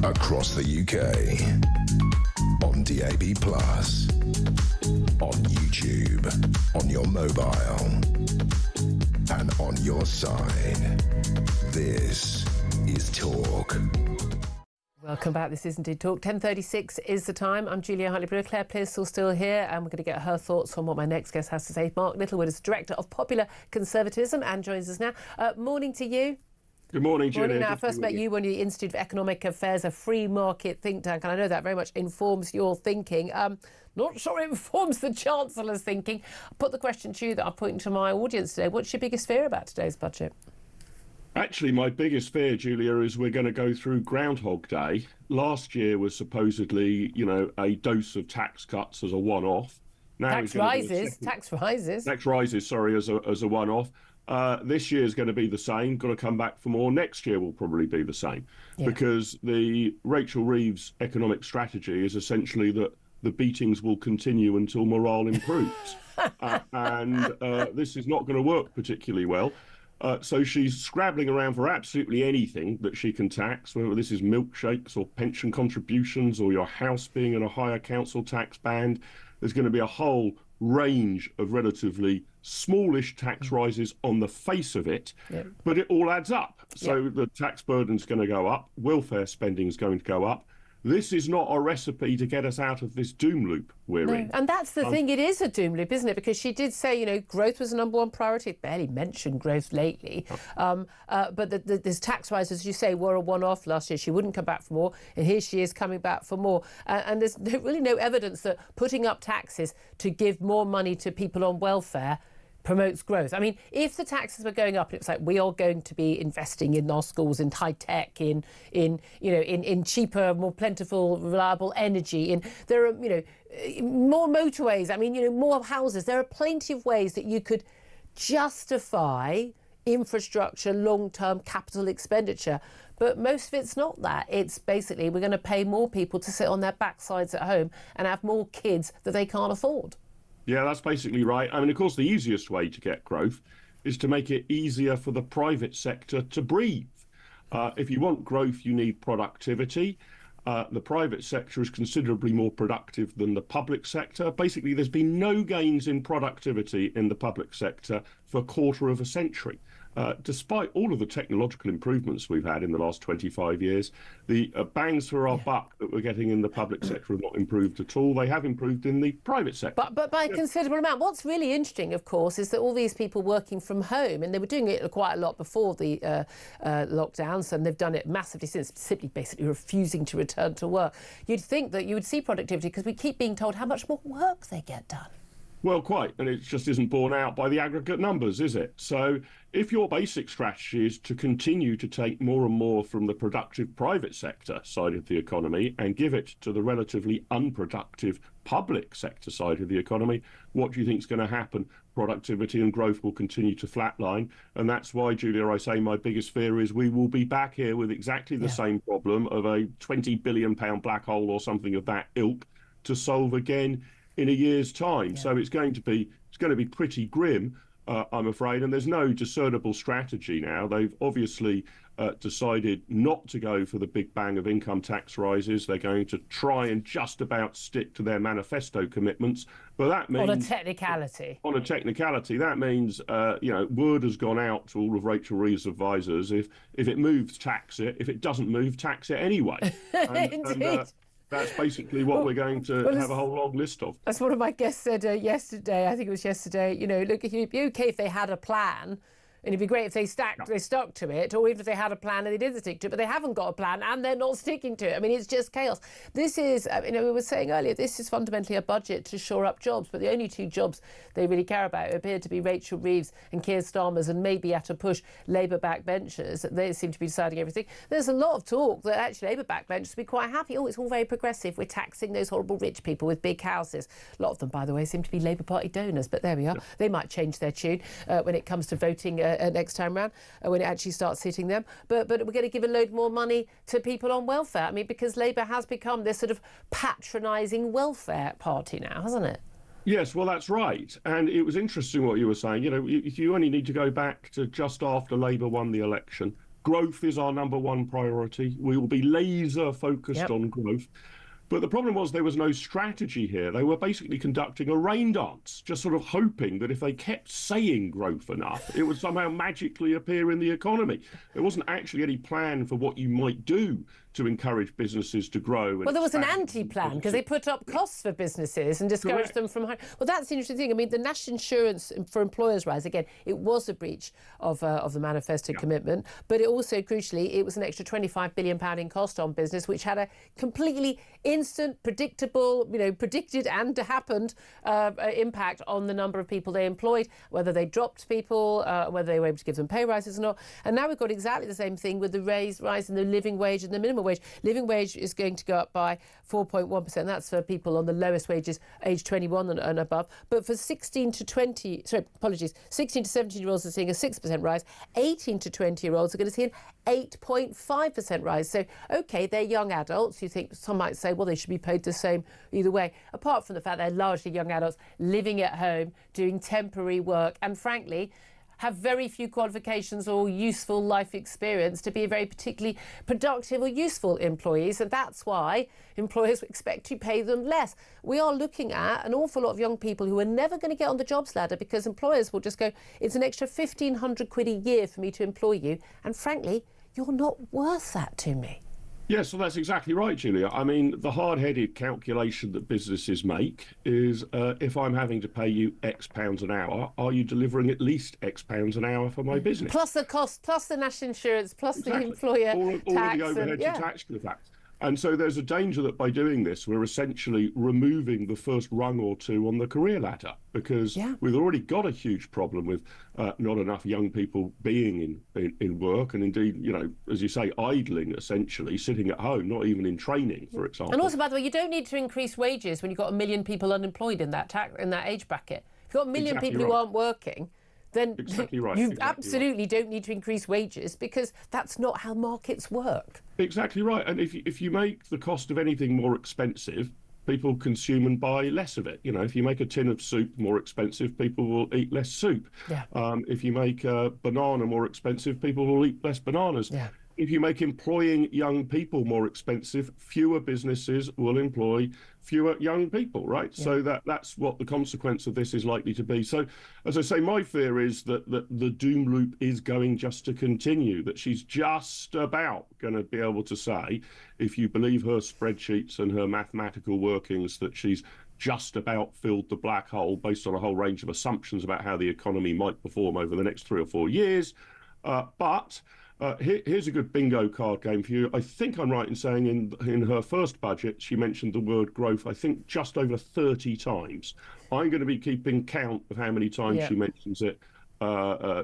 Across the UK, on DAB+, on YouTube, on your mobile, and on your side. This is Talk. Welcome back. This is indeed Talk. 10:36 is the time. I'm Julia Hartley-Brewer. Claire Pearsall still here, and we're going to get her thoughts on what my next guest has to say. Mark Littlewood is Director of Popular Conservatism and joins us now. Morning to you. Good morning, Julia. Now, I first met you when you were the Institute of Economic Affairs, a free market think tank, and I know that very much informs your thinking. Not sure it informs the Chancellor's thinking. I put the question to you that I'm putting to my audience today. What's your biggest fear about today's budget? Actually, my biggest fear, Julia, is we're going to go through Groundhog Day. Last year was supposedly, a dose of tax cuts as a one-off. Now tax rises, sorry, as a one-off. This year is going to be the same, got to come back for more. Next year will probably be the same, because the Rachel Reeves economic strategy is essentially that the beatings will continue until morale improves. And this is not going to work particularly well. So she's scrabbling around for absolutely anything that she can tax, whether this is milkshakes or pension contributions or your house being in a higher council tax band. There's going to be a whole range of relatively smallish tax rises on the face of it, but it all adds up. So the tax burden's going to go up, welfare spending is going to go up. This is not a recipe to get us out of this doom loop we're in. And that's the thing, it is a doom loop, isn't it? Because she did say, you know, growth was the number one priority. Barely mentioned growth lately. But this tax rise, as you say, were a one-off last year. She wouldn't come back for more. And here she is coming back for more. And there's really no evidence that putting up taxes to give more money to people on welfare promotes growth. I mean, if the taxes were going up and it was like, we are going to be investing in our schools, in high tech, in cheaper, more plentiful, reliable energy, and there are, you know, more motorways, I mean, you know, more houses. There are plenty of ways that you could justify infrastructure, long-term capital expenditure. But most of it's not that. It's basically we're going to pay more people to sit on their backsides at home and have more kids that they can't afford. Yeah, that's basically right. I mean, of course, the easiest way to get growth is to make it easier for the private sector to breathe. If you want growth, you need productivity. The private sector is considerably more productive than the public sector. Basically, there's been no gains in productivity in the public sector for a quarter of a century. Despite all of the technological improvements we've had in the last 25 years, the bangs for our buck that we're getting in the public sector have not improved at all. They have improved in the private sector. But by a considerable amount. What's really interesting, of course, is that all these people working from home, and they were doing it quite a lot before the lockdowns, and they've done it massively since, simply basically refusing to return to work. You'd think that you would see productivity because we keep being told how much more work they get done. Well, quite, and it just isn't borne out by the aggregate numbers, is it? So if your basic strategy is to continue to take more and more from the productive private sector side of the economy and give it to the relatively unproductive public sector side of the economy, what do you think is going to happen? Productivity and growth will continue to flatline. And that's why, Julia, I say my biggest fear is we will be back here with exactly the same problem of a £20 billion black hole or something of that ilk to solve again in a year's time. So it's going to be pretty grim, I'm afraid, and there's no discernible strategy now. They've obviously decided not to go for the big bang of income tax rises. They're going to try and just about stick to their manifesto commitments, but that means on a technicality. That means word has gone out to all of Rachel Reeves' advisors: if it moves, tax it. If it doesn't move, tax it anyway. Indeed. That's basically what we're going to have a whole long list of. That's what one of my guests said yesterday. I think it was yesterday. You know, look, it'd be okay if they had a plan, and it'd be great if they stuck to it, or even if they had a plan and they didn't stick to it, but they haven't got a plan and they're not sticking to it. I mean, it's just chaos. This is, we were saying earlier, this is fundamentally a budget to shore up jobs, but the only two jobs they really care about appear to be Rachel Reeves and Keir Starmer's, and maybe at a push, Labour backbenchers. They seem to be deciding everything. There's a lot of talk that actually Labour backbenchers would be quite happy. Oh, it's all very progressive. We're taxing those horrible rich people with big houses. A lot of them, by the way, seem to be Labour Party donors, but there we are. They might change their tune when it comes to voting next time round, when it actually starts hitting them. But we're going to give a load more money to people on welfare. I mean, because Labour has become this sort of patronising welfare party now, hasn't it? Yes, well, that's right. And it was interesting what you were saying. You know, you only need to go back to just after Labour won the election. Growth is our number one priority. We will be laser focused on growth. But the problem was there was no strategy here. They were basically conducting a rain dance, just sort of hoping that if they kept saying growth enough, it would somehow magically appear in the economy. There wasn't actually any plan for what you might do to encourage businesses to grow. Well, there was an anti-plan because they put up costs for businesses and discouraged them from hiring. Well, that's the interesting thing. I mean, the national insurance for employers rise, again, it was a breach of the manifesto commitment, but it also, crucially, it was an extra £25 billion in cost on business, which had a completely instant, predictable, predicted and happened impact on the number of people they employed, whether they dropped people, whether they were able to give them pay rises or not. And now we've got exactly the same thing with the rise in the living wage and the minimum minimum wage. Living wage is going to go up by 4.1%. That's for people on the lowest wages, age 21 and above. But for 16 to 17-year-olds are seeing a 6% rise. 18 to 20-year-olds are going to see an 8.5% rise. So, OK, they're young adults. You think some might say, well, they should be paid the same either way. Apart from the fact they're largely young adults living at home, doing temporary work, and frankly, have very few qualifications or useful life experience to be very particularly productive or useful employees. And that's why employers expect to pay them less. We are looking at an awful lot of young people who are never going to get on the jobs ladder because employers will just go, it's an extra 1,500 quid a year for me to employ you. And frankly, you're not worth that to me. Yes, well, that's exactly right, Julia. I mean, the hard-headed calculation that businesses make is if I'm having to pay you X pounds an hour, are you delivering at least X pounds an hour for my business? Plus the cost, plus the national insurance, plus exactly. the employer all tax. Of the overheads and tax to the fact. And so there's a danger that by doing this, we're essentially removing the first rung or two on the career ladder, because we've already got a huge problem with not enough young people being in work, and indeed, you know, as you say, idling, essentially, sitting at home, not even in training, for example. And also, by the way, you don't need to increase wages when you've got 1 million people unemployed in that age bracket. If you've got 1 million people who aren't working, then you absolutely don't need to increase wages, because that's not how markets work. Exactly right. And if you make the cost of anything more expensive, people consume and buy less of it. You know, if you make a tin of soup more expensive, people will eat less soup. Yeah. If you make a banana more expensive, people will eat less bananas. Yeah. If you make employing young people more expensive, fewer businesses will employ fewer young people, right? Yeah. So that's what the consequence of this is likely to be. So, as I say, my fear is that the doom loop is going just to continue, that she's just about going to be able to say, if you believe her spreadsheets and her mathematical workings, that she's just about filled the black hole based on a whole range of assumptions about how the economy might perform over the next 3 or 4 years. But here's a good bingo card game for you. I think I'm right in saying in her first budget, she mentioned the word growth, I think, just over 30 times. I'm going to be keeping count of how many times she mentions it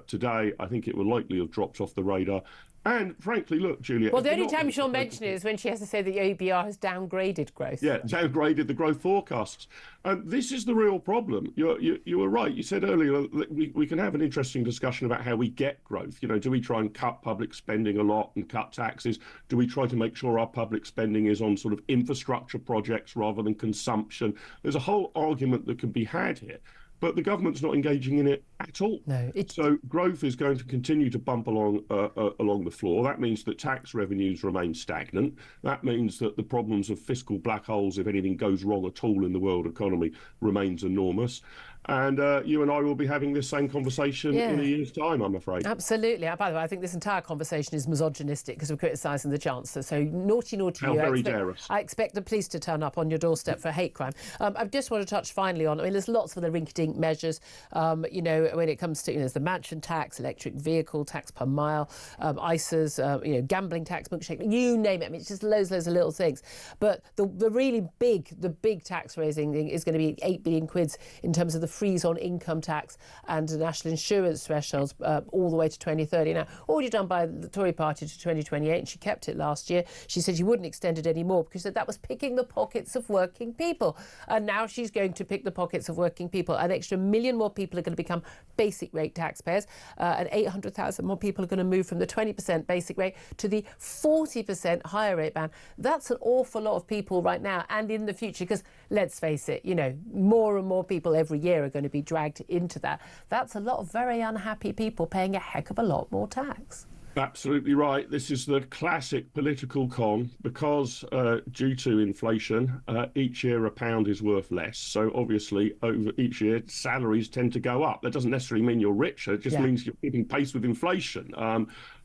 today. I think it will likely have dropped off the radar. And frankly, look, Julia... Well, the only time she'll mention it is when she has to say that the OBR has downgraded growth. Yeah, downgraded the growth forecasts. And this is the real problem. You were right. You said earlier that we can have an interesting discussion about how we get growth. You know, do we try and cut public spending a lot and cut taxes? Do we try to make sure our public spending is on sort of infrastructure projects rather than consumption? There's a whole argument that can be had here. But the government's not engaging in it at all. No, so growth is going to continue to bump along the floor. That means that tax revenues remain stagnant. That means that the problems of fiscal black holes, if anything goes wrong at all in the world economy, remains enormous. And you and I will be having this same conversation in a year's time, I'm afraid. Absolutely. By the way, I think this entire conversation is misogynistic because we're criticising the Chancellor. So naughty How you. Very dare us. I expect the police to turn up on your doorstep for hate crime. I just want to touch finally on, I mean, there's lots of the rinky-dink measures, you know, when it comes to, you know, there's the mansion tax, electric vehicle tax per mile, ISAs, you know, gambling tax, milkshake, you name it. I mean, it's just loads of little things. But the really big tax raising thing is going to be 8 billion quids in terms of the freeze on income tax and the national insurance thresholds all the way to 2030. Now, already done by the Tory party to 2028, and she kept it last year. She said she wouldn't extend it anymore because that was picking the pockets of working people. And now she's going to pick the pockets of working people. An extra 1 million more people are going to become basic rate taxpayers, and 800,000 more people are going to move from the 20% basic rate to the 40% higher rate band. That's an awful lot of people right now and in the future, because let's face it, you know, more and more people every year are going to be dragged into that. That's a lot of very unhappy people paying a heck of a lot more tax. Absolutely right. This is the classic political con, because due to inflation, each year a pound is worth less. So obviously, over each year, salaries tend to go up. That doesn't necessarily mean you're richer. It just means you're keeping pace with inflation.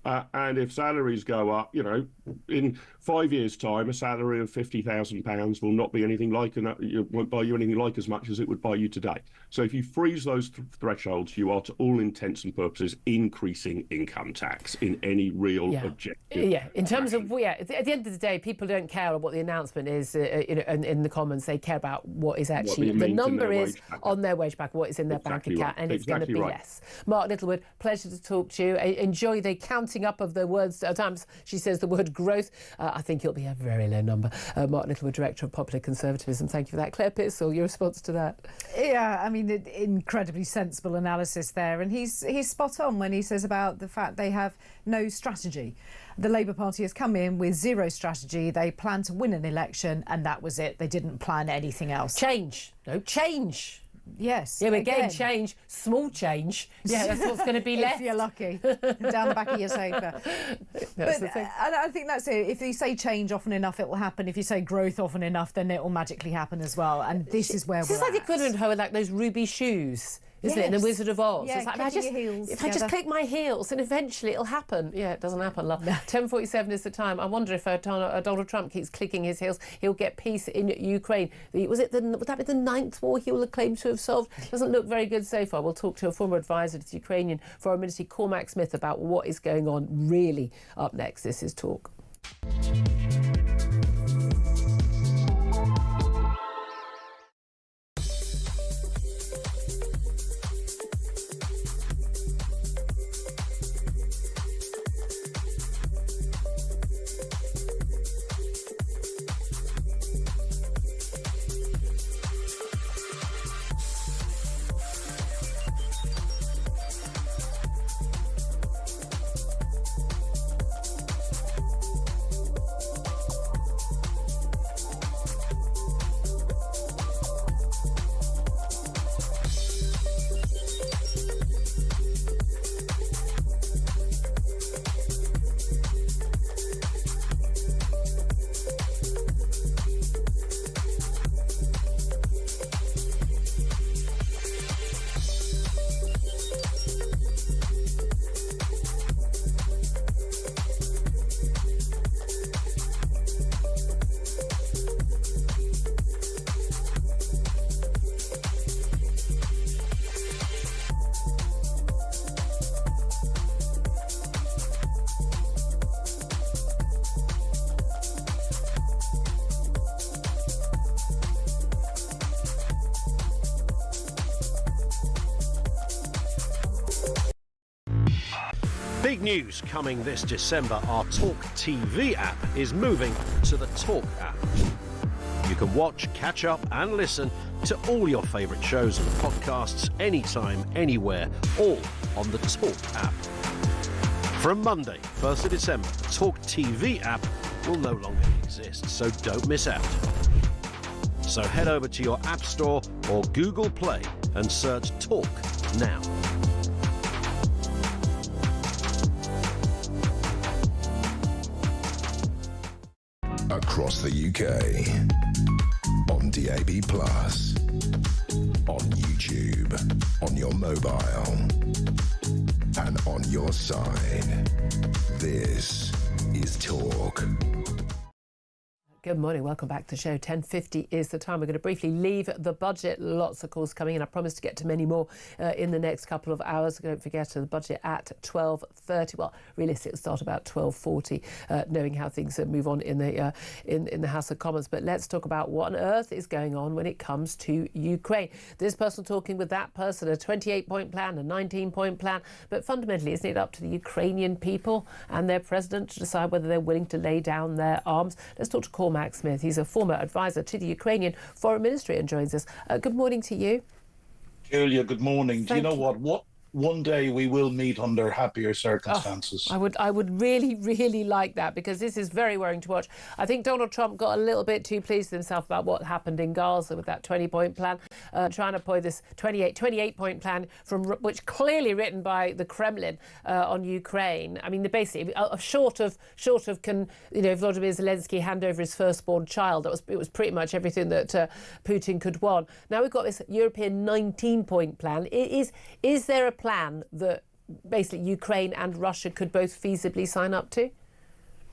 And if salaries go up, you know, in 5 years' time, a salary of £50,000 will not be anything like, and it won't buy you anything like as much as it would buy you today. So if you freeze those thresholds, you are, to all intents and purposes, increasing income tax in any real objective. Yeah, in terms of, at the end of the day, people don't care what the announcement is in the Commons. They care about what is actually, the number is on their wage back, what is in their bank account, and it's going to be less. Mark Littlewood, pleasure to talk to you. Enjoy the counter counting up of the words. At times she says the word growth. I think it'll be a very low number. Mark Littlewood, Director of Popular Conservatism. Thank you for that. Claire Pitzel, your response to that? Yeah, I mean, incredibly sensible analysis there. And he's spot on when he says about the fact they have no strategy. The Labour Party has come in with zero strategy. They planned to win an election and that was it. They didn't plan anything else. Change. No change. Yes. Yeah, we're getting change, small change. Yeah, that's what's going to be left. If you're lucky, down the back of your sofa. That's the thing. I think that's it. If you say change often enough, it will happen. If you say growth often enough, then it will magically happen as well. And this is where we're at. It's like the equivalent of like those ruby shoes. Isn't it? In The Wizard of Oz. Yeah, it's like, if I just click my heels, and eventually it'll happen. Yeah, it doesn't happen, love. 10:47 is the time. I wonder if Donald Trump keeps clicking his heels, he'll get peace in Ukraine. Would that be the 9th war he will claim to have solved? Doesn't look very good so far. We'll talk to a former advisor to the Ukrainian Foreign Ministry, Cormac Smith, about what is going on really up next. This is Talk. Big news coming this December. Our Talk TV app is moving to the Talk app. You can watch, catch up and listen to all your favourite shows and podcasts anytime, anywhere, all on the Talk app. From Monday, 1st of December, the Talk TV app will no longer exist, so don't miss out. So head over to your App Store or Google Play and search Talk now. Across the UK, on DAB+, on YouTube, on your mobile, and on your side. This is Talk. Good morning, welcome back to the show. 10:50 is the time. We're going to briefly leave the budget. Lots of calls coming in. I promise to get to many more in the next couple of hours. Don't forget the budget at 12:30. Well, realistically, it'll start about 12:40, knowing how things move on in the House of Commons. But let's talk about what on earth is going on when it comes to Ukraine. This person talking with that person, a 28-point plan, a 19-point plan. But fundamentally, isn't it up to the Ukrainian people and their president to decide whether they're willing to lay down their arms? Let's talk to Cormac Smith. He's a former advisor to the Ukrainian Foreign Ministry and joins us. Good morning to you. Julia, good morning. Do you know what? One day we will meet under happier circumstances. I would really, really like that, because this is very worrying to watch. I think Donald Trump got a little bit too pleased with himself about what happened in Gaza with that 20-point plan, trying to apply this 28-point plan which clearly written by the Kremlin on Ukraine. I mean, basically, short of can Volodymyr Zelensky hand over his firstborn child? It was pretty much everything that Putin could want. Now we've got this European 19-point plan. Is there a plan that basically Ukraine and Russia could both feasibly sign up to?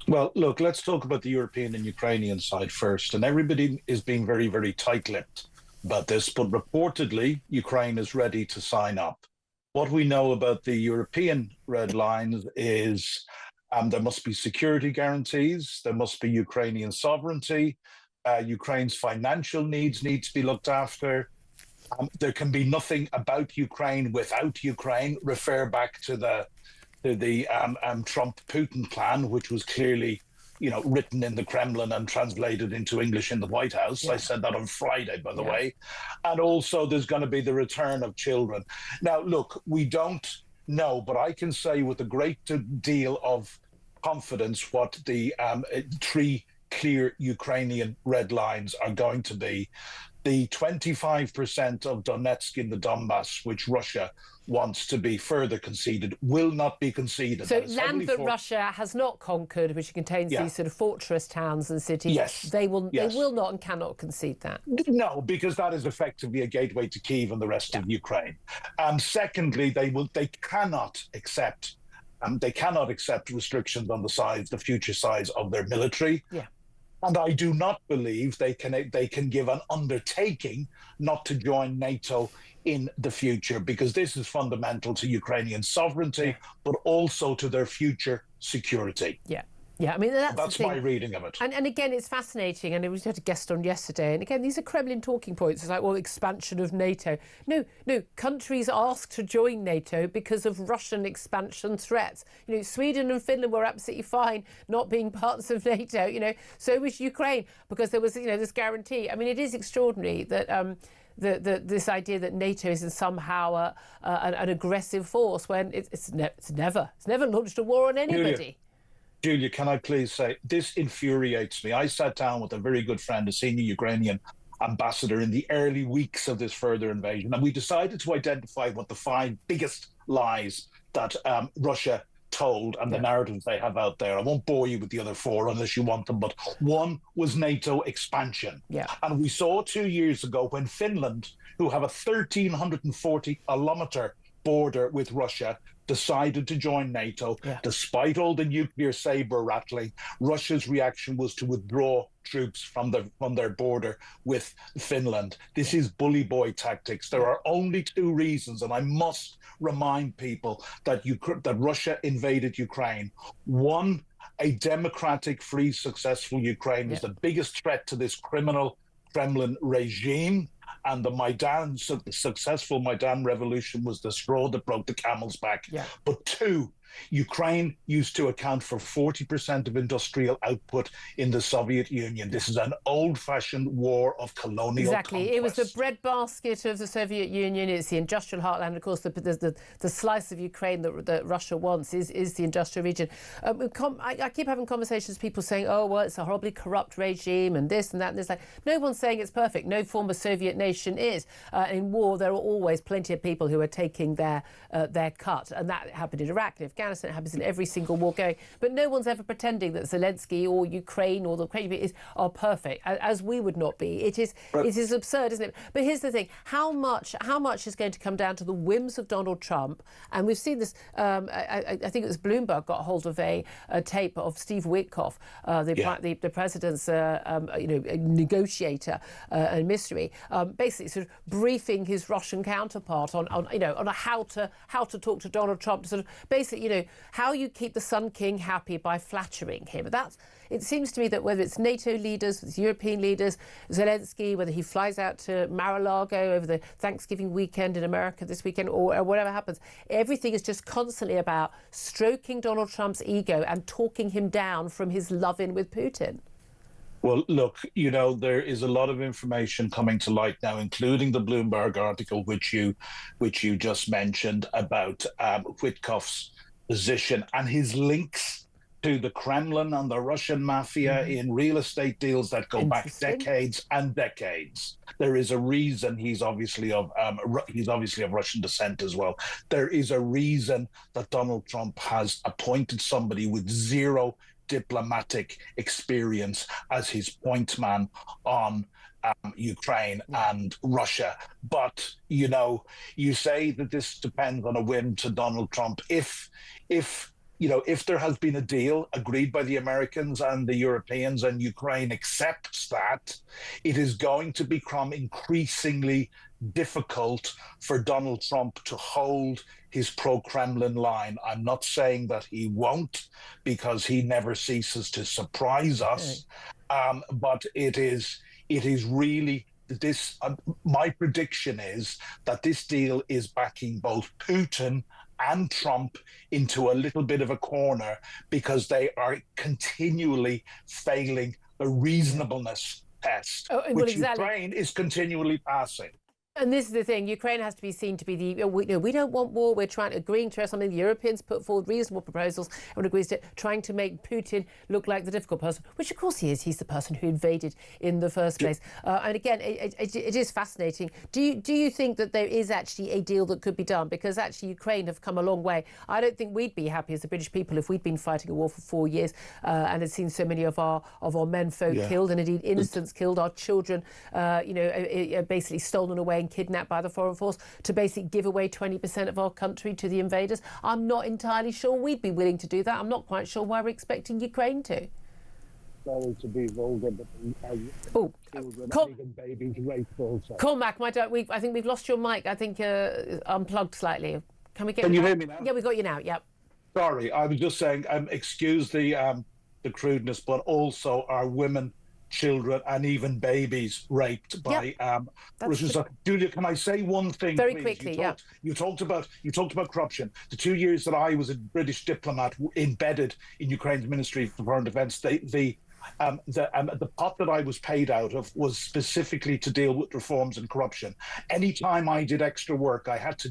Well, look, let's talk about the European and Ukrainian side first. And everybody is being very, very tight-lipped about this, but reportedly, Ukraine is ready to sign up. What we know about the European red lines is there must be security guarantees, there must be Ukrainian sovereignty, Ukraine's financial needs need to be looked after. There can be nothing about Ukraine without Ukraine. Refer back to the Trump-Putin plan, which was clearly, written in the Kremlin and translated into English in the White House. Yeah. I said that on Friday, by the way. And also there's going to be the return of children. Now, look, we don't know, but I can say with a great deal of confidence what the 3 clear Ukrainian red lines are going to be. The 25% of Donetsk in the Donbass, which Russia wants to be further conceded, will not be conceded. So land that Russia has not conquered, which contains these sort of fortress towns and cities, they will not and cannot concede that. No, because that is effectively a gateway to Kyiv and the rest of Ukraine. Secondly, they cannot accept restrictions on the future size of their military. Yeah. And I do not believe they can give an undertaking not to join NATO in the future, because this is fundamental to Ukrainian sovereignty, but also to their future security. Yeah. Yeah, I mean, that's my reading of it. And again, it's fascinating. And we had a guest on yesterday. And again, these are Kremlin talking points. It's like, well, expansion of NATO. No, countries asked to join NATO because of Russian expansion threats. Sweden and Finland were absolutely fine not being parts of NATO. So was Ukraine, because there was, this guarantee. I mean, it is extraordinary that this idea that NATO is somehow an aggressive force when it's never launched a war on anybody. Julia, can I please say, this infuriates me. I sat down with a very good friend, a senior Ukrainian ambassador, in the early weeks of this further invasion, and we decided to identify what the 5 biggest lies that Russia told and the narratives they have out there. I won't bore you with the other 4 unless you want them, but one was NATO expansion. Yeah. And we saw 2 years ago when Finland, who have a 1,340-kilometre border with Russia, decided to join NATO. Despite all the nuclear saber rattling, Russia's reaction was to withdraw troops from their border with Finland. This is bully boy tactics. There are only 2 reasons, and I must remind people that Russia invaded Ukraine. One, a democratic, free, successful Ukraine is the biggest threat to this criminal Kremlin regime. And the successful Maidan revolution was the straw that broke the camel's back. Yeah. But 2, Ukraine used to account for 40% of industrial output in the Soviet Union. This is an old-fashioned war of colonial conquest. It was the breadbasket of the Soviet Union. It's the industrial heartland. Of course, the slice of Ukraine that Russia wants is the industrial region. I keep having conversations with people saying, oh, well, it's a horribly corrupt regime and this and that. And it's like, no one's saying it's perfect. No former Soviet nation is. In war, there are always plenty of people who are taking their cut. And that happened in Iraq and Afghanistan. It happens in every single war going. But no one's ever pretending that Zelensky or Ukraine or the Ukraine are perfect, as we would not be. It is absurd, isn't it? But here's the thing: how much is going to come down to the whims of Donald Trump? And we've seen this. I think it was Bloomberg got hold of a tape of Steve Witkoff, the president's negotiator and mystery, basically sort of briefing his Russian counterpart on how to talk to Donald Trump, to sort of basically how you keep the Sun King happy by flattering him. It seems to me that whether it's NATO leaders, it's European leaders, Zelensky, whether he flies out to Mar-a-Lago over the Thanksgiving weekend in America this weekend, or whatever happens, everything is just constantly about stroking Donald Trump's ego and talking him down from his love-in with Putin. Well, look, there is a lot of information coming to light now, including the Bloomberg article, which you just mentioned, about Witkoff's position and his links to the Kremlin and the Russian mafia in real estate deals that go back decades and decades. There is a reason he's obviously of Russian descent as well. There is a reason that Donald Trump has appointed somebody with 0 diplomatic experience as his point man on Ukraine and Russia. But you say that this depends on a whim to Donald Trump. If there has been a deal agreed by the Americans and the Europeans and Ukraine accepts that, it is going to become increasingly difficult for Donald Trump to hold his pro-Kremlin line. I'm not saying that he won't, because he never ceases to surprise us. But it is really this. My prediction is that this deal is backing both Putin and Trump into a little bit of a corner because they are continually failing the reasonableness test, which Ukraine is continually passing. And this is the thing, Ukraine has to be seen to be we don't want war, we're agreeing to something. The Europeans put forward reasonable proposals and agrees to trying to make Putin look like the difficult person, which of course he is. He's the person who invaded in the first place. And again, it is fascinating. Do you think that there is actually a deal that could be done? Because actually Ukraine have come a long way. I don't think we'd be happy as the British people if we'd been fighting a war for 4 years and had seen so many of our menfolk killed, and indeed innocents killed, our children, basically stolen away and kidnapped by the foreign force, to basically give away 20% of our country to the invaders. I'm not entirely sure we'd be willing to do that. I'm not quite sure why we're expecting Ukraine to. Sorry to be vulgar, but babies raped also. Cormac, I think we've lost your mic. I think unplugged slightly. Can you hear me now? Yeah, we got you now. Yep. Sorry, I was just saying, excuse the crudeness, but also our women, children, and even babies raped by Russians. Julia, can I say one thing, very please? Quickly? You talked about corruption. The 2 years that I was a British diplomat embedded in Ukraine's Ministry for Foreign Defence, the pot that I was paid out of was specifically to deal with reforms and corruption. Anytime I did extra work, I had to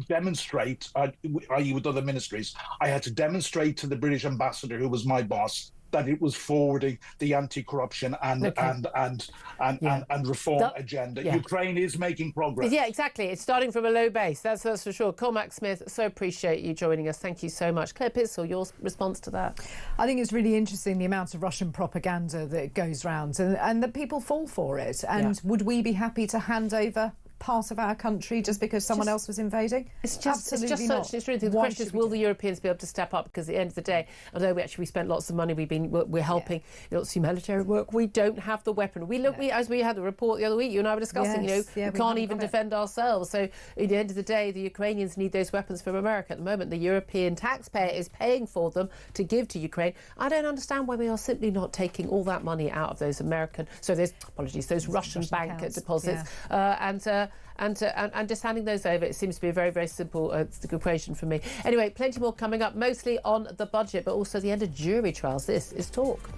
demonstrate, i.e. with other ministries, I had to demonstrate to the British ambassador, who was my boss, that it was forwarding the anti-corruption and reform agenda. Ukraine is making progress. Yeah, exactly. It's starting from a low base. That's for sure. Cormac Smith, so appreciate you joining us. Thank you so much. Claire Pissell, your response to that? I think it's really interesting, the amount of Russian propaganda that goes round and that people fall for it. And would we be happy to hand over part of our country just because someone else was invading? It's just such an extreme thing. The question is, will the Europeans be able to step up? Because at the end of the day, although we spent lots of money, we're helping lots of humanitarian work, we don't have the weapon. As we had the report the other week, you and I were discussing, we can't even defend ourselves. So at the end of the day, the Ukrainians need those weapons from America. At the moment, the European taxpayer is paying for them to give to Ukraine. I don't understand why we are simply not taking all that money out of those those Russian bank deposits and just handing those over. It seems to be a very, very simple equation for me. Anyway, plenty more coming up, mostly on the budget, but also the end of jury trials. This is Talk.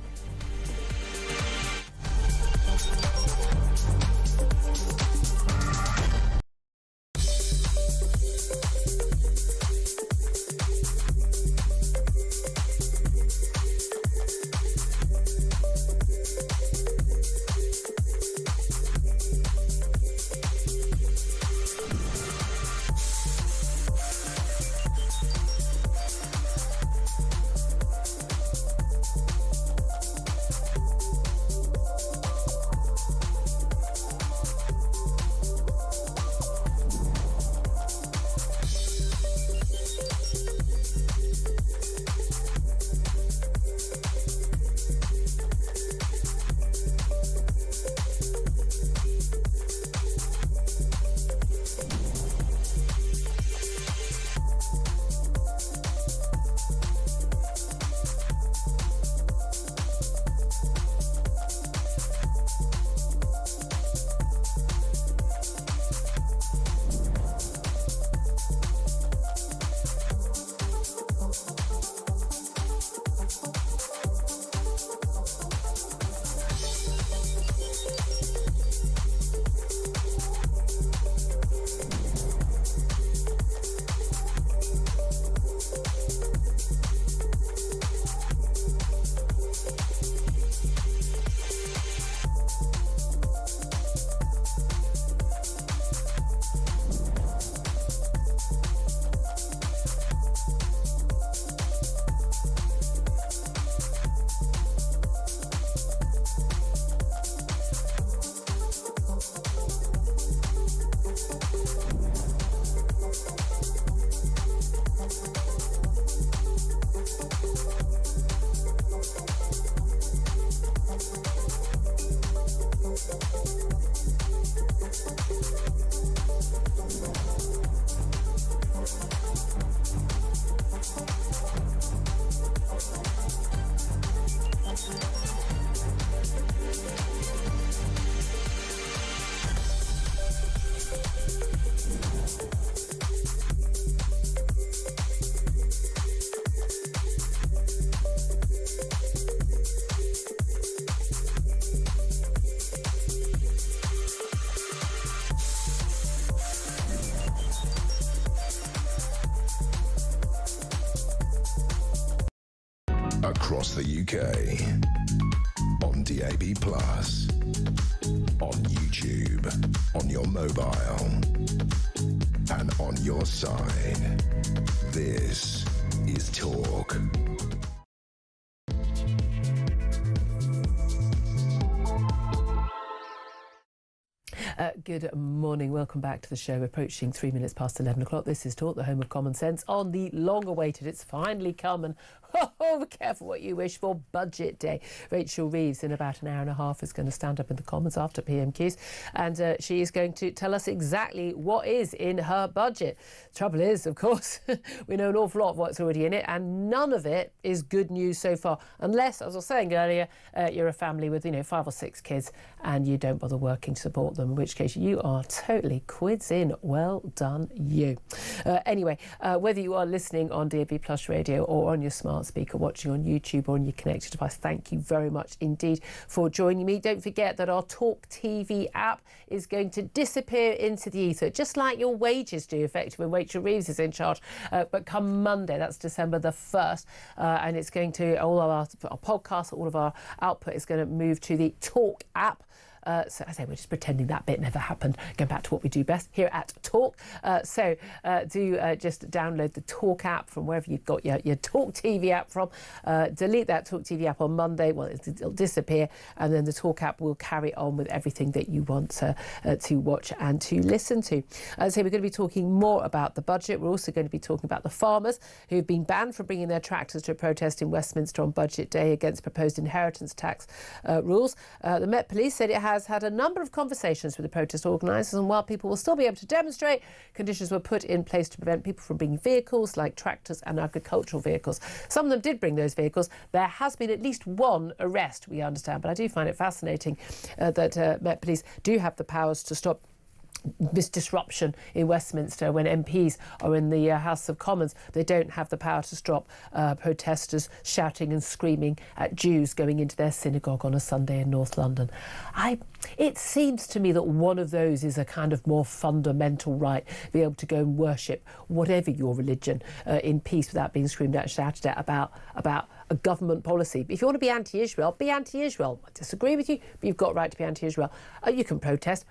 across the UK, on DAB+, on YouTube, on your mobile, and on your side. This is Talk. Good morning. Welcome back to the show. Approaching 3 minutes past 11 o'clock. This is Talk, the home of common sense on the long-awaited. It's finally come, and be careful what you wish for. Budget day. Rachel Reeves, in about an hour and a half, is going to stand up in the Commons after PMQs, and she is going to tell us exactly what is in her budget. The trouble is, of course, we know an awful lot of what's already in it, and none of it is good news so far, unless, as I was saying earlier, you're a family with 5 or 6 kids and you don't bother working to support them, in which case you are totally quids in. Well done you. Anyway, whether you are listening on DAB Plus radio or on your smart speaker, watching on YouTube or on your connected device, thank you very much indeed for joining me. Don't forget that our Talk TV app is going to disappear into the ether, just like your wages do, effectively, when Rachel Reeves is in charge. But come Monday, that's December the 1st, and it's going to, all of our podcasts, all of our output is going to move to the Talk app. So I say we're just pretending that bit never happened, going back to what we do best here at Talk. So do just download the Talk app from wherever you've got your Talk TV app from. Delete that Talk TV app on Monday. Well, it'll disappear, and then the Talk app will carry on with everything that you want to watch and to listen to. So we're going to be talking more about the budget. We're also going to be talking about the farmers who've been banned from bringing their tractors to a protest in Westminster on Budget Day against proposed inheritance tax rules. The Met Police said it has had a number of conversations with the protest organisers, and while people will still be able to demonstrate, conditions were put in place to prevent people from bringing vehicles like tractors and agricultural vehicles. Some of them did bring those vehicles. There has been at least one arrest, we understand, but I do find it fascinating that Met Police do have the powers to stop this disruption in Westminster when MPs are in the House of Commons. They don't have the power to stop protesters shouting and screaming at Jews going into their synagogue on a Sunday in North London. It seems to me that one of those is a kind of more fundamental right, be able to go and worship whatever your religion in peace without being screamed at, shouted at about a government policy. If you want to be anti-Israel, be anti-Israel. I disagree with you, but you've got a right to be anti-Israel. You can protest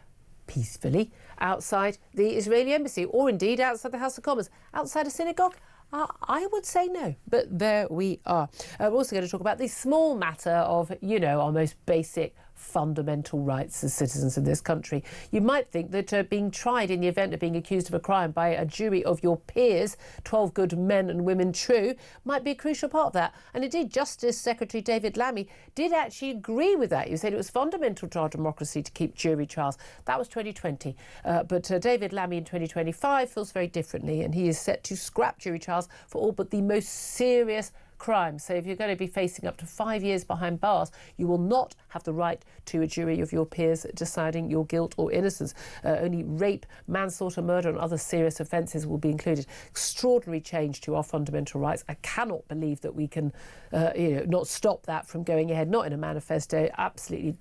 peacefully outside the Israeli embassy, or indeed outside the House of Commons. Outside a synagogue? I would say no, but there we are. We're also going to talk about the small matter of, our most basic fundamental rights as citizens in this country. You might think that being tried in the event of being accused of a crime by a jury of your peers, 12 good men and women true, might be a crucial part of that. And indeed, Justice Secretary David Lammy did actually agree with that. He said it was fundamental to our democracy to keep jury trials. That was 2020. But David Lammy in 2025 feels very differently, and he is set to scrap jury trials for all but the most serious crimes. So if you're going to be facing up to 5 years behind bars, you will not have the right to a jury of your peers deciding your guilt or innocence. Only rape, manslaughter, murder and other serious offences will be included. Extraordinary change to our fundamental rights. I cannot believe that we can not stop that from going ahead, not in a manifesto. Absolutely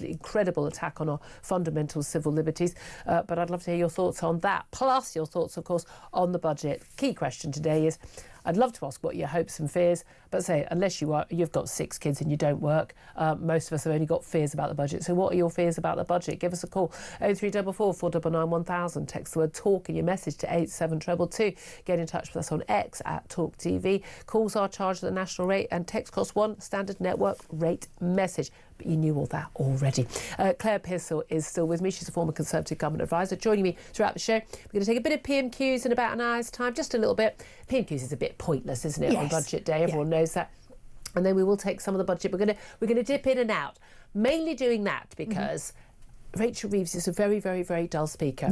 incredible attack on our fundamental civil liberties. But I'd love to hear your thoughts on that, plus your thoughts, of course, on the budget. Key question today is, I'd love to ask what your hopes and fears, but say, unless you've got 6 kids and you don't work, most of us have only got fears about the budget. So what are your fears about the budget? Give us a call, 0344 499 1000. Text the word TALK in your message to 87222. Get in touch with us on X at Talk TV. Calls are charged at the national rate and text costs 1 standard network rate message. But you knew all that already. Claire Pearsall is still with me. She's a former Conservative government advisor, joining me throughout the show. We're going to take a bit of PMQs in about an hour's time, just a little bit. PMQs is a bit pointless, isn't it, on Budget Day? Everyone knows that. And then we will take some of the budget. We're going to dip in and out, mainly doing that because Rachel Reeves is a very, very, very dull speaker.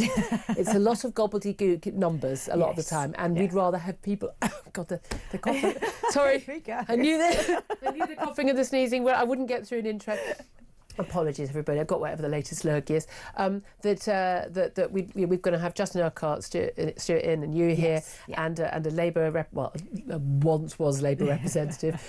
It's a lot of gobbledygook numbers a lot of the time, and we'd rather have people... Oh, God, the coughing. Sorry, I knew the coughing and the sneezing. Well, I wouldn't get through an intro. Apologies, everybody. I've got whatever the latest lurg is. That we're going to have Justin Urquhart, Stuart in, and you here, and a Labour once was Labour representative,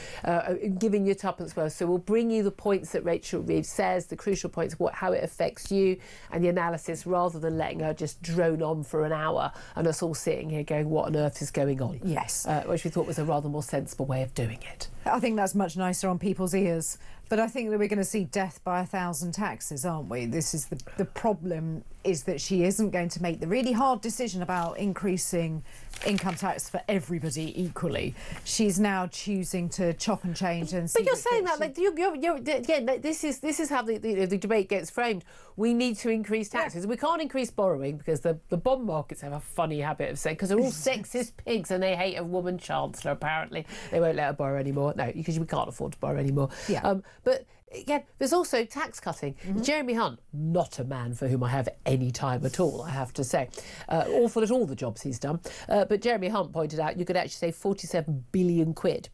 giving you tuppence worth. So we'll bring you the points that Rachel Reeves says, the crucial points, how it affects you, and the analysis, rather than letting her just drone on for an hour and us all sitting here going, "What on earth is going on?" Yes, which we thought was a rather more sensible way of doing it. I think that's much nicer on people's ears. But I think that we're going to see death by 1,000 taxes, aren't we? This is the problem, is that she isn't going to make the really hard decision about increasing income tax for everybody equally. She's now choosing to chop and change and see. But you're saying that, like, this is how the debate gets framed. We need to increase taxes. We can't increase borrowing because the bond markets have a funny habit of saying, because they're all sexist pigs and they hate a woman chancellor, apparently. They won't let her borrow anymore. No, because we can't afford to borrow anymore. Yeah. But again, there's also tax cutting. Jeremy Hunt, not a man for whom I have any time at all, I have to say. Awful at all the jobs he's done. But Jeremy Hunt pointed out you could actually save 47 billion quid.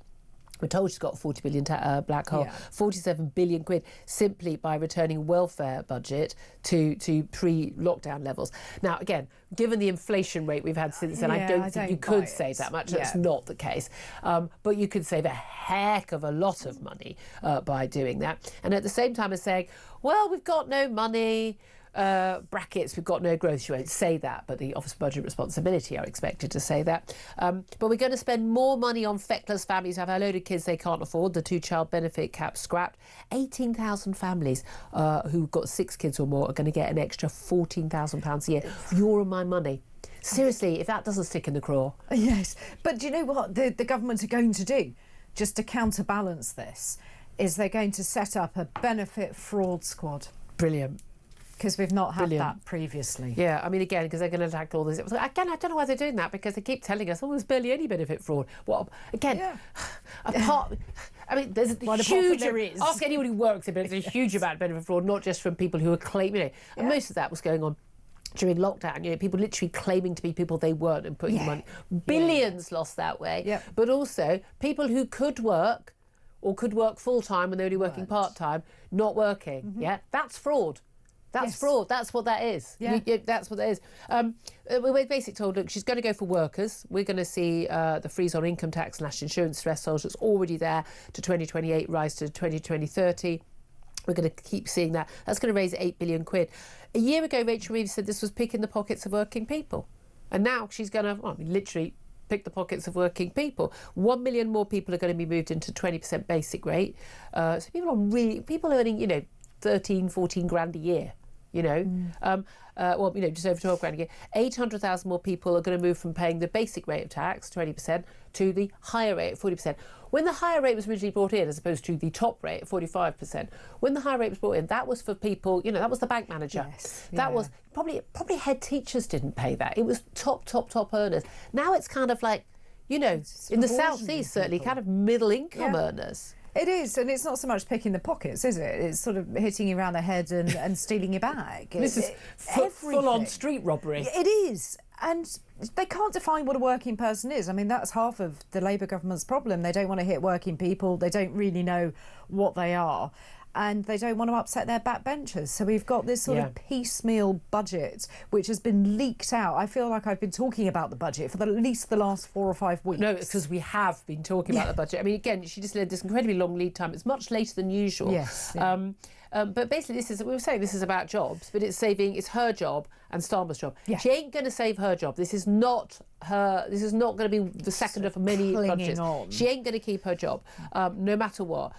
We're told she's got a 40 billion black hole. 47 billion quid simply by returning welfare budget to pre-lockdown levels. Now, again, given the inflation rate we've had since then, I don't think you could save that much. That's not the case. But you could save a heck of a lot of money by doing that. And at the same time as saying, well, we've got no money, brackets, we've got no growth. She won't say that, but the Office of Budget Responsibility are expected to say that. But we're going to spend more money on feckless families who have a load of kids they can't afford. The 2-child benefit cap scrapped. 18,000 families who've got 6 kids or more are going to get an extra £14,000 a year. Your and my money. Seriously, if that doesn't stick in the craw. Yes, but do you know what the government are going to do, just to counterbalance this, is they're going to set up a benefit fraud squad. Brilliant. Because we've not had that previously. Yeah, I mean, again, because they're going to tackle all this. Again, I don't know why they're doing that, because they keep telling us, there's barely any benefit fraud. Well, again, apart... I mean, there's a huge... Ask anyone who works in it, there's a huge amount of benefit fraud, not just from people who are claiming, and most of that was going on during lockdown, people literally claiming to be people they weren't and putting money. Billions lost that way. But also, people who could work or could work full-time when they're only working part-time, not working. That's fraud. That's fraud. That's what that is. That's what that is. We're basically told, look, she's going to go for workers. We're going to see the freeze on income tax and national insurance thresholds that's already there to 2028 rise to 2030. We're going to keep seeing that. That's going to raise 8 billion quid. A year ago, Rachel Reeves said this was picking the pockets of working people. And now she's going to, literally pick the pockets of working people. 1 million more people are going to be moved into 20% basic rate. So people earning, 13, 14 grand a year. Just over 12 grand a year. 800,000 more people are going to move from paying the basic rate of tax, 20%, to the higher rate, 40%. When the higher rate was originally brought in, as opposed to the top rate, 45%, when the higher rate was brought in, that was for people, that was the bank manager. That was probably head teachers didn't pay that. It was top earners. Now it's kind of like, in the South East, certainly, kind of middle income earners. It is, and it's not so much picking the pockets, is it? It's sort of hitting you around the head and stealing your bag. This is full-on street robbery. It is, and they can't define what a working person is. I mean, that's half of the Labour government's problem. They don't want to hit working people. They don't really know what they are. And they don't want to upset their backbenchers. So we've got this sort of piecemeal budget, which has been leaked out. I feel like I've been talking about the budget for at least the last 4 or 5 weeks. No, it's because we have been talking about the budget. I mean, again, she just led this incredibly long lead time. It's much later than usual. Yes. But basically, we were saying this is about jobs, but it's her job and Starmer's job. She ain't going to save her job. This is not going to be the second of many budgets. She ain't going to keep her job, no matter what.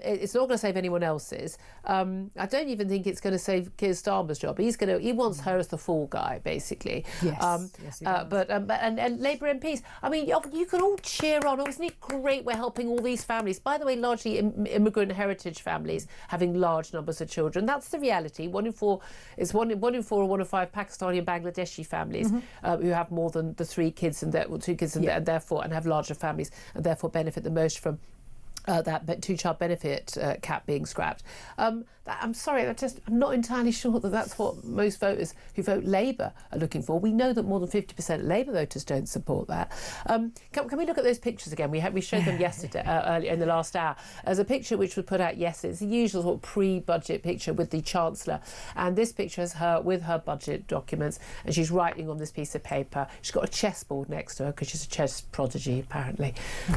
It's not going to save anyone else's. I don't even think it's going to save Keir Starmer's job. He wants her as the fall guy, basically. Yes. But Labour MPs. I mean, you can all cheer on. Oh, isn't it great? We're helping all these families. By the way, largely immigrant heritage families having large numbers of children. That's the reality. 1 in 4 or 1 in 5 Pakistani and Bangladeshi families who have more than the 3 kids and 2 kids and therefore have larger families and therefore benefit the most from that two-child benefit cap being scrapped. I'm sorry, I'm not entirely sure that that's what most voters who vote Labour are looking for. We know that more than 50% of Labour voters don't support that. Can we look at those pictures again? We showed them yesterday, earlier in the last hour. There's a picture which was put out yesterday. It's the usual sort of pre-budget picture with the Chancellor. And this picture is her with her budget documents, and she's writing on this piece of paper. She's got a chessboard next to her because she's a chess prodigy, apparently.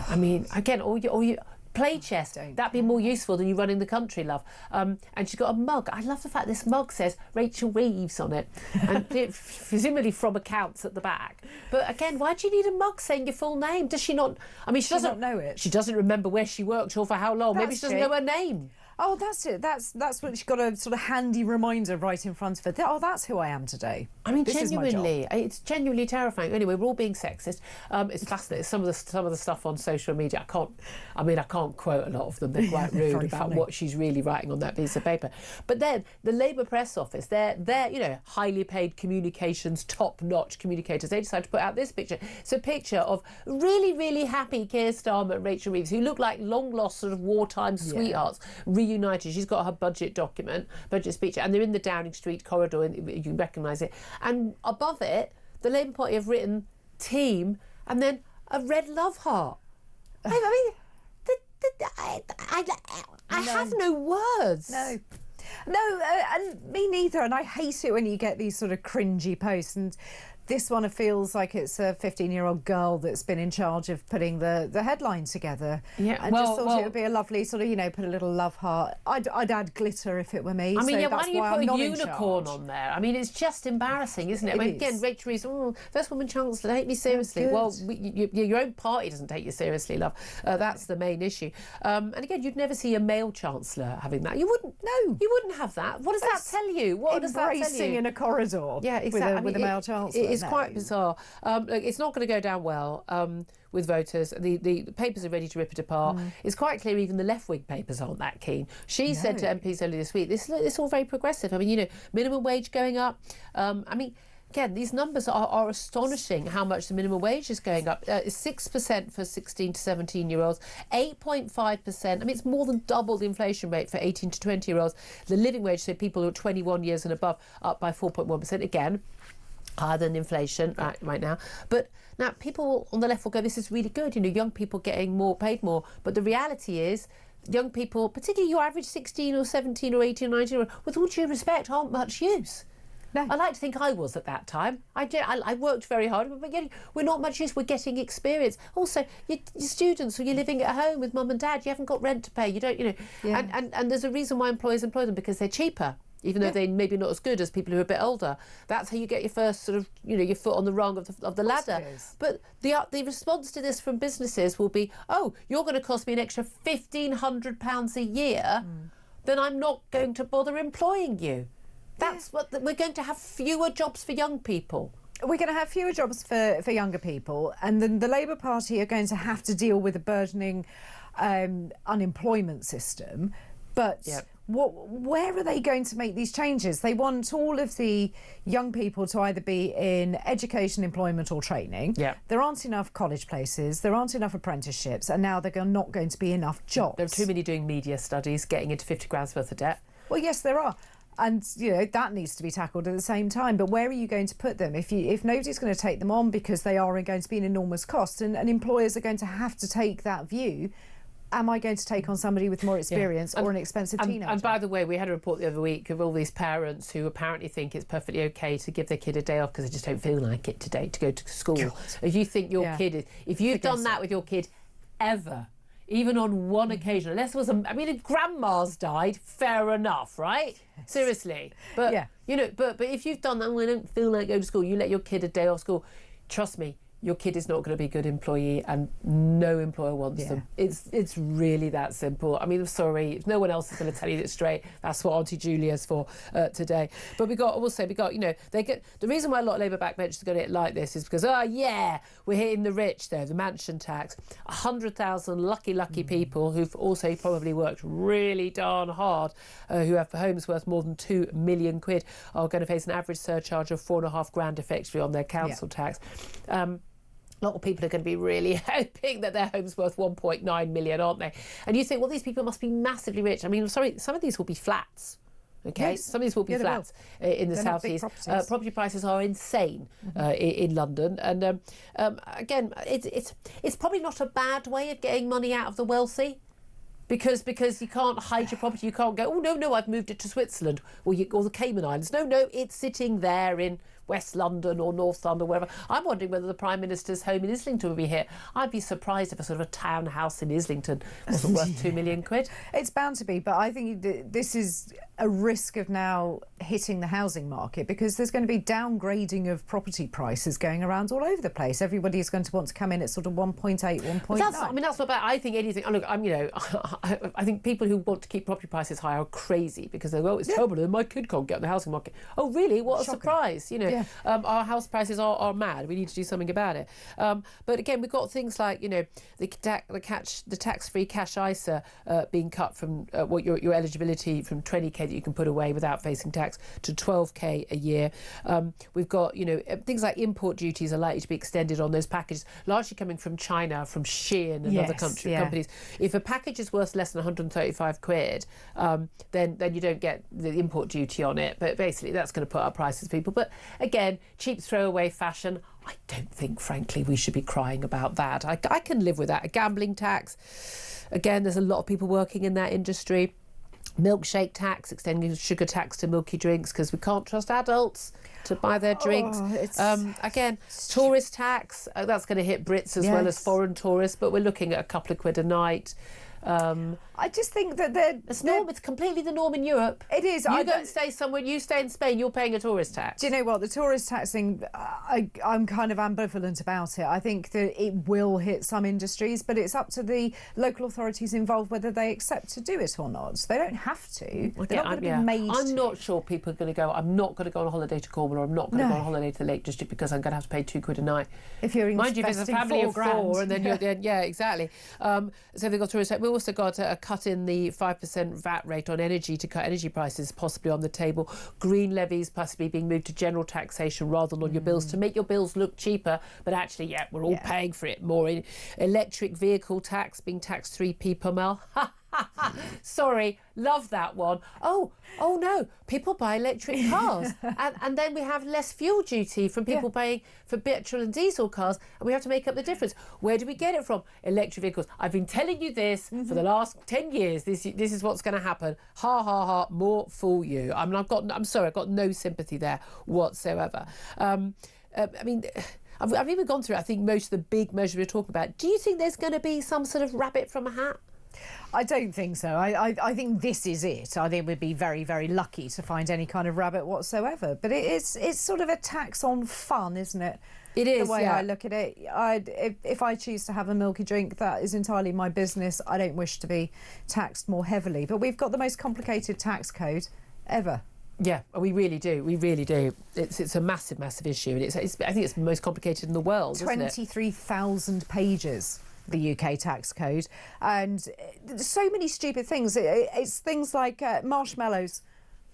I mean, again, all you play chess. That'd be more useful than you running the country, love. And she's got a mug. I love the fact this mug says Rachel Reeves on it, and presumably from accounts at the back. But again, why do you need a mug saying your full name? Does she not? I mean, she doesn't know it. She doesn't remember where she worked or for how long. Maybe she doesn't know her name. Oh, that's it. That's what she's got, a sort of handy reminder right in front of her. Oh, that's who I am today. I mean, this genuinely, it's genuinely terrifying. Anyway, we're all being sexist. It's fascinating. Some of the stuff on social media, I can't quote a lot of them. They're quite rude about what she's really writing on that piece of paper. But then the Labour press office, they're highly paid communications, top-notch communicators. They decided to put out this picture. It's a picture of really, really happy Keir Starmer and Rachel Reeves, who look like long-lost sort of wartime sweethearts. Reunited. She's got her budget speech, and they're in the Downing Street corridor, and you can recognise it. And above it, the Labour Party have written "team" and then a red love heart. I have no words. No, and me neither. And I hate it when you get these sort of cringy posts. And this one, it feels like it's a 15-year-old girl that's been in charge of putting the headline together. Yeah, and just thought it would be a lovely sort of, put a little love heart. I'd add glitter if it were me. I mean, so why don't you put a unicorn on there? I mean, it's just embarrassing, isn't it? I mean, again, Rachel Reeves, first woman chancellor, take me seriously. Well, your own party doesn't take you seriously, love. That's the main issue. And again, you'd never see a male chancellor having that. You wouldn't. No, you wouldn't have that. What does that tell you? What does that tell you? Embracing in a corridor. Yeah, exactly. With a male chancellor. It's quite bizarre. Look, it's not going to go down well with voters. The papers are ready to rip it apart. It's quite clear even the left-wing papers aren't that keen. She said to MPs earlier this week, this is all very progressive. I mean, minimum wage going up. Again, these numbers are astonishing, how much the minimum wage is going up. It's 6% for 16 to 17-year-olds, 8.5%. I mean, it's more than double the inflation rate for 18 to 20-year-olds. The living wage, so people who are 21 years and above, up by 4.1%. Again, higher than inflation right now. But now people on the left will go, this is really good, young people getting paid more. But the reality is, young people, particularly your average 16 or 17 or 18 or 19, with all due respect, aren't much use. No. I like to think I was at that time. I worked very hard, but we're not much use. We're getting experience. Also, you're students, or you're living at home with mum and dad. You haven't got rent to pay. You don't, and there's a reason why employers employ them, because they're cheaper. Even though they maybe not as good as people who are a bit older. That's how you get your first sort of, your foot on the rung of the ladder. But the response to this from businesses will be, oh, you're going to cost me an extra £1,500 a year, then I'm not going to bother employing you. That's what we're going to have fewer jobs for young people. We're going to have fewer jobs for younger people, and then the Labour Party are going to have to deal with a burgeoning unemployment system. But where are they going to make these changes? They want all of the young people to either be in education, employment or training. There aren't enough college places, there aren't enough apprenticeships, and now there are not going to be enough jobs. There are too many doing media studies, getting into 50 grand's worth of debt. Well, yes, there are. And, that needs to be tackled at the same time. But where are you going to put them? If nobody's going to take them on because they are going to be an enormous cost, and employers are going to have to take that view, am I going to take on somebody with more experience or an expensive teenager? And by the way, we had a report the other week of all these parents who apparently think it's perfectly OK to give their kid a day off because they just don't feel like it today to go to school. God. If you think your kid is... If you've done that with your kid ever, even on one occasion, unless it was if grandma's died, fair enough, right? Yes. Seriously. But, but if you've done that and they don't feel like going to school, you let your kid a day off school, trust me, your kid is not going to be a good employee, and no employer wants them. It's really that simple. I mean, I'm sorry, if no one else is going to tell you that straight, that's what Auntie Julia's for today. But we got they get the reason why a lot of Labour backbenchers got it like this is because we're hitting the rich though, the mansion tax. 100,000 lucky people who've also probably worked really darn hard, who have homes worth more than £2 million are going to face an average surcharge of £4,500 effectively on their council tax. A lot of people are going to be really hoping that their home's worth 1.9 million, aren't they? And you think, well, these people must be massively rich. I mean, sorry, some of these will be flats. Okay, yes. some of these will be flats in the southeast. Property prices are insane in London, and again, it's probably not a bad way of getting money out of the wealthy. Because you can't hide your property, you can't go, oh no, I've moved it to Switzerland or the Cayman Islands. No, it's sitting there in West London or North London, wherever. I'm wondering whether the Prime Minister's home in Islington will be hit. I'd be surprised if a sort of a townhouse in Islington wasn't worth £2 million. It's bound to be, but I think this is a risk of now hitting the housing market, because there's going to be downgrading of property prices going around all over the place. Everybody is going to want to come in at sort of 1.8, 1.9. That's not bad. I think anything. Look, I think people who want to keep property prices high are crazy, because they go, oh, it's terrible, and my kid can't get on the housing market. Oh, really? What a surprise! Our house prices are mad. We need to do something about it. But again, we've got things like the tax-free cash ISA being cut from what your eligibility from 20k that you can put away without facing tax to 12k a year. We've got things like import duties are likely to be extended on those packages, largely coming from China, from Shein and other companies. If a package is worth less than 135 quid, then you don't get the import duty on it. But basically, that's going to put up prices for people. But again, cheap throwaway fashion. I don't think, frankly, we should be crying about that. I can live with that. A gambling tax. Again, there's a lot of people working in that industry. Milkshake tax, extending sugar tax to milky drinks, because we can't trust adults to buy their drinks. Again, tourist tax, that's going to hit Brits as well as foreign tourists, but we're looking at a couple of quid a night. I just think that it's completely the norm in Europe. It is. You go and stay somewhere, you stay in Spain, you're paying a tourist tax. Do you know what? The tourist tax thing, I'm kind of ambivalent about it. I think that it will hit some industries, but it's up to the local authorities involved whether they accept to do it or not. They don't have to. They're not going to be made I'm not sure people are going to go, I'm not going to go on a holiday to Cornwall, or I'm not going to go on a holiday to the Lake District because I'm going to have to pay £2 a night. If you're Mind you, if it's a family of four, and then you're then, exactly. So they've got tourist tax. We've also got a cut in the 5% VAT rate on energy to cut energy prices, possibly on the table. Green levies possibly being moved to general taxation rather than on your bills, to make your bills look cheaper, but actually, we're all paying for it more. Electric vehicle tax being taxed 3p per mile. Sorry, love that one. Oh no, people buy electric cars, and then we have less fuel duty from people paying for petrol and diesel cars, and we have to make up the difference. Where do we get it from? Electric vehicles. I've been telling you this for the last 10 years. This is what's going to happen. Ha ha ha! More fool you. I'm sorry, I've got no sympathy there whatsoever. I've even gone through, I think, most of the big measures we're talking about. Do you think there's going to be some sort of rabbit from a hat? I don't think so. I think this is it. I think we'd be very, very lucky to find any kind of rabbit whatsoever. But it's sort of a tax on fun, isn't it? It is, the way I look at it. If I choose to have a milky drink, that is entirely my business. I don't wish to be taxed more heavily. But we've got the most complicated tax code ever. Yeah, we really do. We really do. It's a massive, massive issue, and I think it's the most complicated in the world. 23,000 pages. The UK tax code, and so many stupid things. It's things like marshmallows.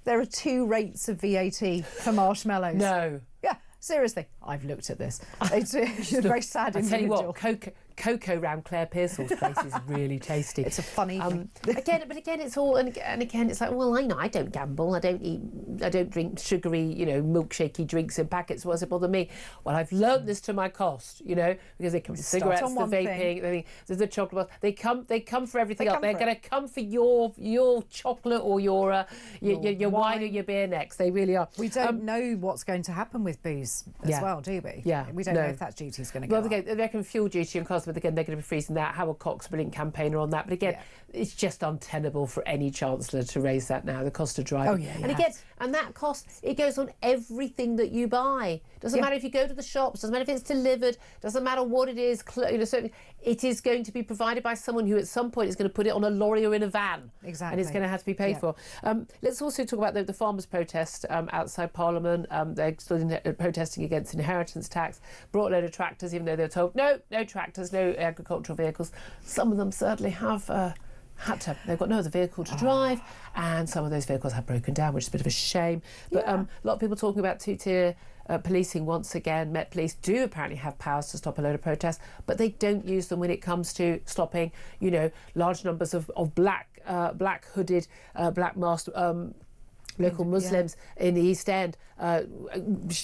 There are 2 rates of VAT for marshmallows. No. Yeah, seriously. I've looked at this. It's a very sad individual. I tell you what, cocoa round Claire Pearsall's place is really tasty. It's a funny thing. Again, it's all and again, it's like, well, I don't gamble. I don't drink sugary, milkshakey drinks in packets. What's it bother me? Well, I've learnt this to my cost, because they come to cigarettes, the vaping, the chocolate bars. They come for everything else. They're going to come for your chocolate or your wine or your beer next. They really are. We don't know what's going to happen with booze as well, do we? Yeah. We don't know if that duty is going to go up. Well, they reckon fuel duty and cost, but again, they're going to be freezing that. Howard Cox, brilliant campaigner on that. But again, it's just untenable for any chancellor to raise that now, the cost of driving. Oh, yeah, and again, and that cost, it goes on everything that you buy. Doesn't matter if you go to the shops, doesn't matter if it's delivered, doesn't matter what it is, certainly it is going to be provided by someone who at some point is going to put it on a lorry or in a van. Exactly. And it's going to have to be paid for. Let's also talk about the farmers' protest outside Parliament. They're still protesting against inheritance tax, brought a load of tractors, even though they're told, no tractors, no agricultural vehicles. Some of them certainly have they've got no other vehicle to drive, and some of those vehicles have broken down, which is a bit of a shame. But a lot of people talking about two-tier policing once again. Met Police do apparently have powers to stop a load of protests, but they don't use them when it comes to stopping, large numbers of black hooded, black masked local Muslims in the East End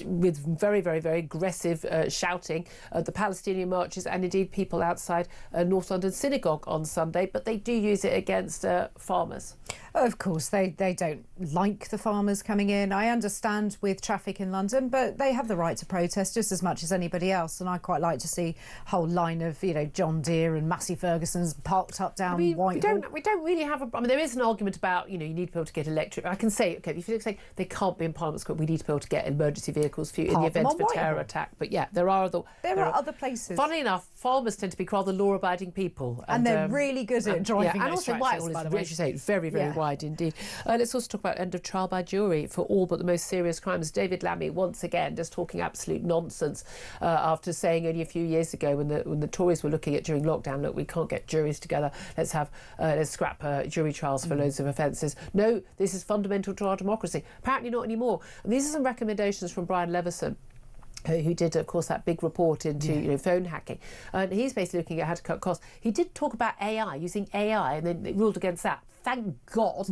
with very, very, very aggressive shouting at the Palestinian marches, and indeed people outside North London Synagogue on Sunday, but they do use it against farmers. Of course, they don't like the farmers coming in. I understand with traffic in London, but they have the right to protest just as much as anybody else. And I quite like to see a whole line of, John Deere and Massey Ferguson's parked up down Whitehall. We don't really have a... I mean, there is an argument about, you need to be able to get electric. I can say, OK, if you say they can't be in Parliament Square, we need to be able to get emergency vehicles for you in the event of a terror attack. But yeah, there are other places. Funnily enough, farmers tend to be rather law-abiding people. And they're really good at driving those and also stretches, Whitehall is, as you say, very, very wide indeed. Let's also talk about end of trial by jury for all but the most serious crimes. David Lammy, once again, just talking absolute nonsense after saying only a few years ago when the Tories were looking at during lockdown, look, we can't get juries together, let's scrap jury trials for loads of offences. No, this is fundamental to our democracy. Apparently not anymore. And these are some recommendations from Brian Levison, who did, of course, that big report into phone hacking. And he's basically looking at how to cut costs. He did talk about AI, using AI, and then ruled against that. Thank God.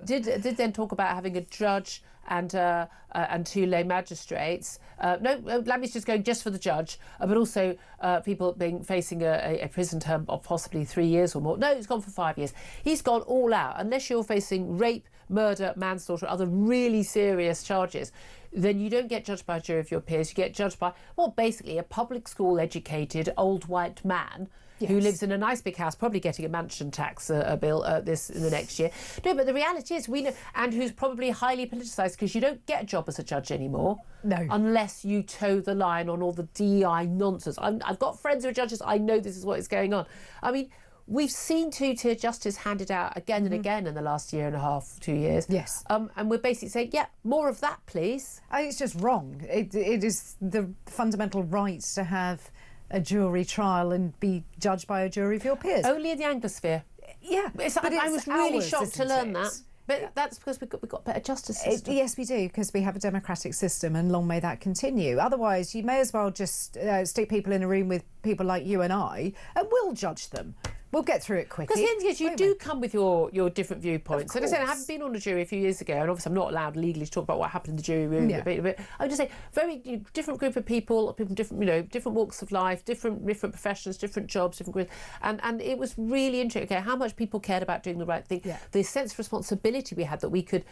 Did then talk about having a judge and 2 lay magistrates. No, Lammy's just going just for the judge, but also people facing a prison term of possibly 3 years or more. No, he's gone for 5 years. He's gone all out. Unless you're facing rape, murder, manslaughter, other really serious charges, then you don't get judged by a jury of your peers. You get judged by, basically a public school educated old white man who lives in a nice big house, probably getting a mansion tax bill in the next year. No, but the reality is we know, and who's probably highly politicised, because you don't get a job as a judge anymore. No. Unless you toe the line on all the DEI nonsense. I've got friends who are judges. I know this is what is going on. I mean, we've seen 2-tier justice handed out again and again in the last year and a half, 2 years. Yes. And we're basically saying, more of that, please. It's just wrong. It is the fundamental right to have a jury trial and be judged by a jury of your peers. Only in the Anglosphere. Yeah. I was really shocked to learn that. But that's because we've got better justice system. Yes, we do, because we have a democratic system, and long may that continue. Otherwise, you may as well just stick people in a room with people like you and I, and we'll judge them. We'll get through it quickly. Because the thing is, you do come with your different viewpoints. And I said, I haven't been on a jury a few years ago, and obviously I'm not allowed legally to talk about what happened in the jury room. Yeah. But I would just say, very different group of people different, different walks of life, different professions, different jobs, different groups, and it was really interesting. Okay, how much people cared about doing the right thing, the sense of responsibility we had that we could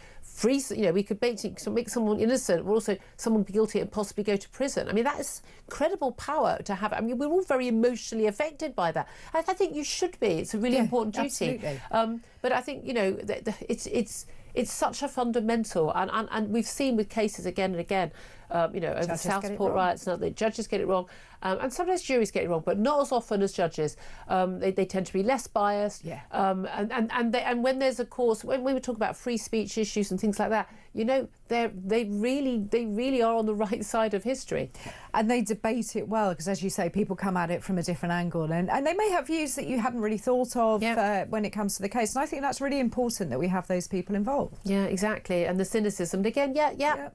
we could basically make someone innocent, or also someone guilty and possibly go to prison. I mean, that is incredible power to have. I mean, we're all very emotionally affected by that. I think you should be. It's a really important duty. Absolutely. But I think it's such a fundamental, and we've seen with cases again and again, over the Southport riots, the judges get it wrong, and sometimes juries get it wrong, but not as often as judges. They tend to be less biased. Yeah. And when there's a cause, when we talk about free speech issues and things like that, they really are on the right side of history. And they debate it well, because as you say, people come at it from a different angle, and they may have views that you hadn't really thought of when it comes to the case. And I think that's really important that we have those people involved. Yeah, exactly. And the cynicism. And again,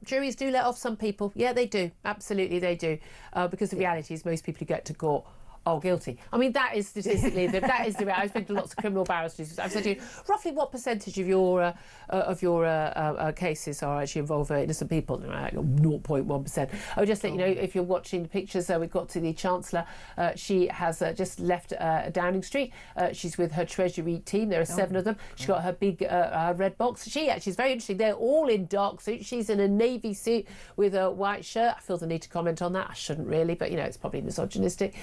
juries do let off some people. Yeah, they do. Absolutely, they do. Because the reality is most people who get to court are guilty. I mean, that is statistically that is the reality. I've spoken to lots of criminal barristers. I've said to you, roughly what percentage of your cases are actually involve innocent people? 0.1%. I would just let you know, if you're watching the pictures, we've got to the Chancellor. She has just left Downing Street. She's with her Treasury team. There are 7 of them. She's got her big red box. She's very interesting. They're all in dark suits. She's in a navy suit with a white shirt. I feel the need to comment on that. I shouldn't really, but it's probably misogynistic.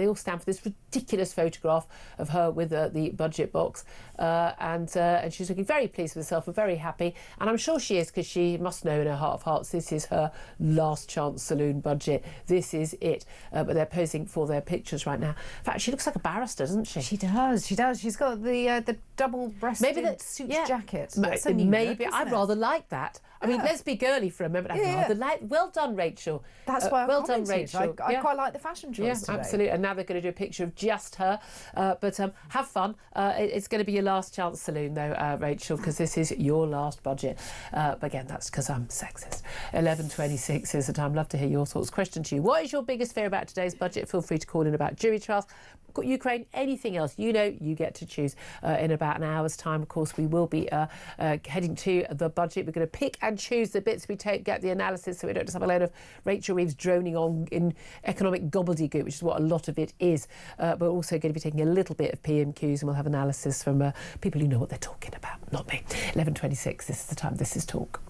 They all stand for this ridiculous photograph of her with the budget box, and she's looking very pleased with herself and very happy, and I'm sure she is, because she must know in her heart of hearts this is her last chance saloon budget. This is it. But they're posing for their pictures right now. In fact, she looks like a barrister, doesn't she? She does. She's got the double-breasted suit jacket. Maybe I'd rather like that. I mean, let's be girly for a moment. I'd rather like. Well done, Rachel. That's why well done, Rachel. I quite like the fashion choice today. Absolutely. And now We're going to do a picture of just her. But have fun. It's going to be your last chance saloon, though, Rachel, because this is your last budget. But again, that's because I'm sexist. 11:26 is the time. Love to hear your thoughts. Question to you: what is your biggest fear about today's budget? Feel free to call in about jury trials, Ukraine, anything else. You know, you get to choose. In about an hour's time, of course, we will be heading to the budget. We're going to pick and choose the bits we get the analysis, so we don't just have a load of Rachel Reeves droning on in economic gobbledygook, which is what a lot of it is. But we're also going to be taking a little bit of PMQs, and we'll have analysis from people who know what they're talking about, not me. 11:26, this is the time. This is Talk.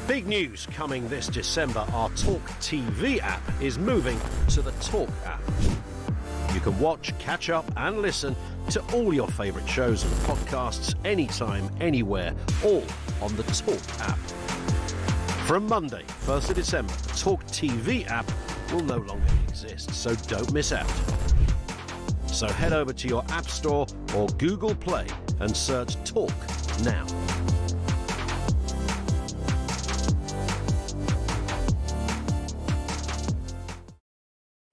Big news coming this December. Our Talk TV app is moving to the Talk app. You can watch, catch up and listen to all your favourite shows and podcasts anytime, anywhere, all on the Talk app. From Monday, 1st of December, the Talk TV app will no longer exist, so don't miss out. So head over to your App Store or Google Play and search Talk now.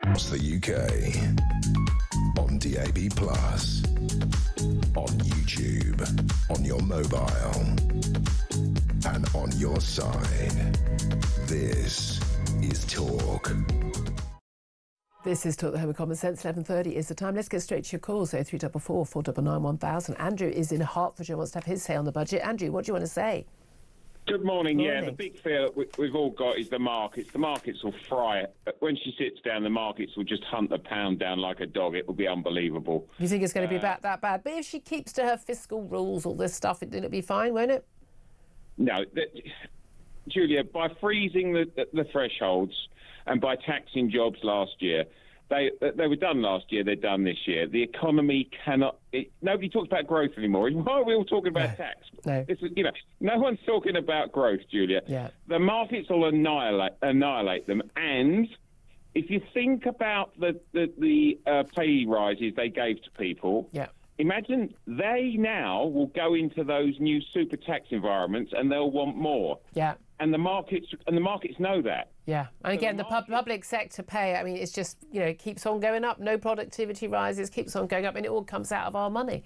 Across the UK, on DAB+, on YouTube, on your mobile, and on your side. This is Talk. This is Talk, the Home of Common Sense. 11:30 is the time. Let's get straight to your calls. 0344 499 1000. Andrew is in Hertfordshire and wants to have his say on the budget. Andrew, what do you want to say? Good morning. Yeah, the big fear that we've all got is the markets. The markets will fry it. When she sits down, the markets will just hunt the pound down like a dog. It will be unbelievable. You think it's going to be that bad? But if she keeps to her fiscal rules, all this stuff, it'll be fine, won't it? No. Julia, by freezing the thresholds and by taxing jobs last year, they were done last year, they're done this year. The economy cannot... nobody talks about growth anymore. Why are we all talking about tax? No. No one's talking about growth, Julia. Yeah. The markets will annihilate them. And if you think about the pay rises they gave to people... Yeah. Imagine they now will go into those new super tax environments and they'll want more. Yeah. And the markets know that. Yeah. And again, the public sector pay, I mean, it's just, it keeps on going up. No productivity rises, keeps on going up, and it all comes out of our money.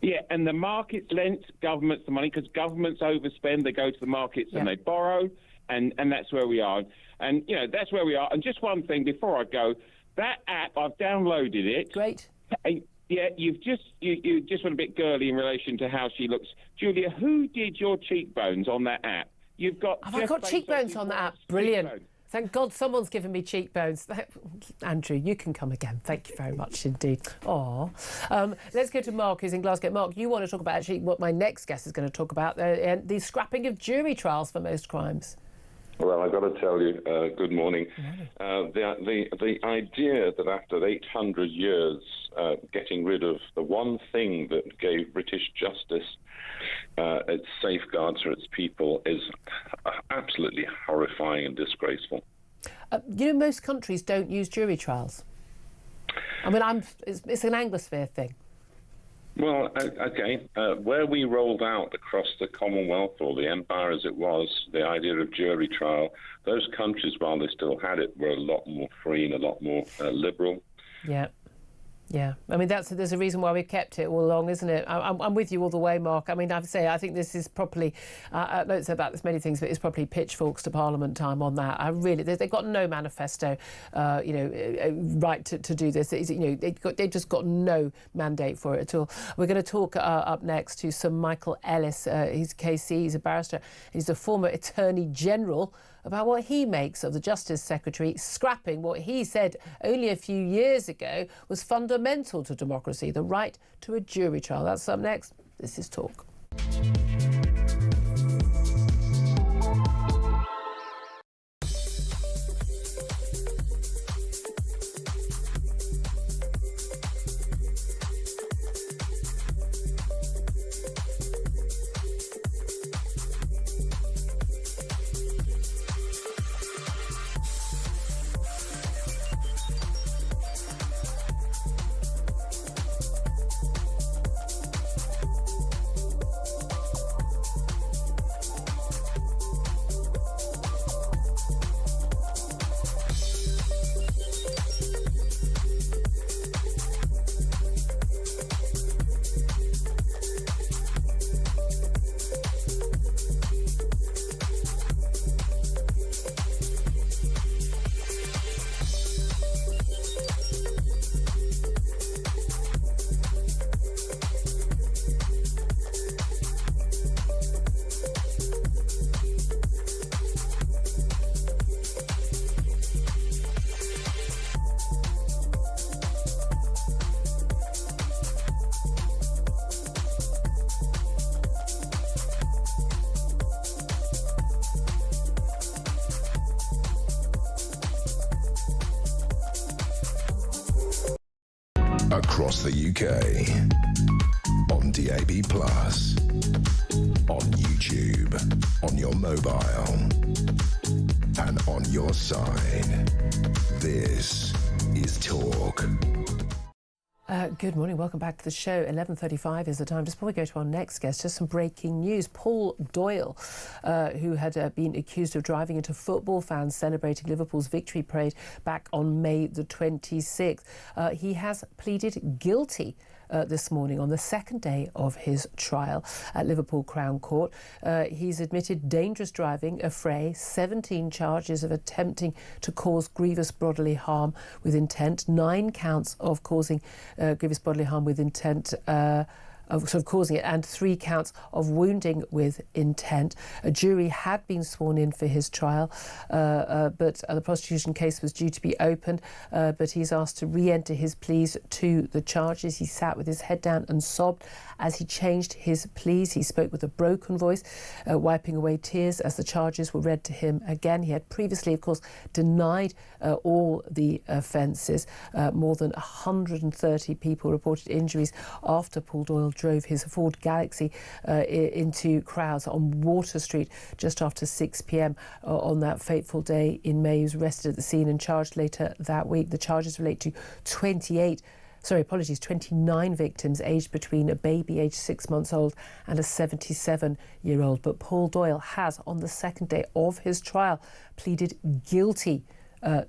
Yeah, and the markets lent governments the money because governments overspend. They go to the markets and they borrow, and that's where we are. And, that's where we are. And just one thing before I go, that app, I've downloaded it. Great. Yeah, you just went a bit girly in relation to how she looks. Julia, who did your cheekbones on that app? You've got. Have I got cheekbones on that app? Brilliant. Thank God someone's given me cheekbones. Andrew, you can come again. Thank you very much indeed. Let's go to Mark, who's in Glasgow. Mark, you want to talk about actually what my next guest is going to talk about, the scrapping of jury trials for most crimes. Well, I've got to tell you, good morning. The idea that after 800 years, getting rid of the one thing that gave British justice its safeguards for its people is absolutely horrifying and disgraceful. Most countries don't use jury trials. I mean, it's an Anglosphere thing. Well, okay, where we rolled out across the Commonwealth, or the Empire as it was, the idea of jury trial, those countries, while they still had it, were a lot more free and a lot more liberal. Yeah, I mean, there's a reason why we've kept it all along, isn't it? I'm with you all the way, Mark. I mean, I think this is probably, I don't say about this many things, but it's probably pitchforks to Parliament time on that. They've got no manifesto, right to do this. They've just got no mandate for it at all. We're going to talk up next to Sir Michael Ellis. He's KC, he's a barrister. He's a former Attorney General, about what he makes of the Justice Secretary scrapping what he said only a few years ago was fundamental to democracy, the right to a jury trial. That's up next. This is Talk. Across the UK, on DAB+, on YouTube, on your mobile, and on your side. This is Talk. Good morning, welcome back to the show. 11:35 is the time. Just before we go to our next guest, just some breaking news. Paul Doyle, who had been accused of driving into football fans celebrating Liverpool's victory parade back on May the 26th, he has pleaded guilty this morning on the second day of his trial at Liverpool Crown Court. He's admitted dangerous driving, affray, 17 charges of attempting to cause grievous bodily harm with intent, 9 counts of causing grievous bodily harm with intent, of causing it, and 3 counts of wounding with intent. A jury had been sworn in for his trial, but the prosecution case was due to be opened, but he's asked to re-enter his pleas to the charges. He sat with his head down and sobbed as he changed his pleas. He spoke with a broken voice, wiping away tears as the charges were read to him again. He had previously, of course, denied all the offences. More than 130 people reported injuries after Paul Doyle drove his Ford Galaxy into crowds on Water Street just after 6 p.m. On that fateful day in May. He was arrested at the scene and charged later that week. The charges relate to 29 victims aged between a baby aged 6 months old and a 77-year-old. But Paul Doyle has, on the second day of his trial, pleaded guilty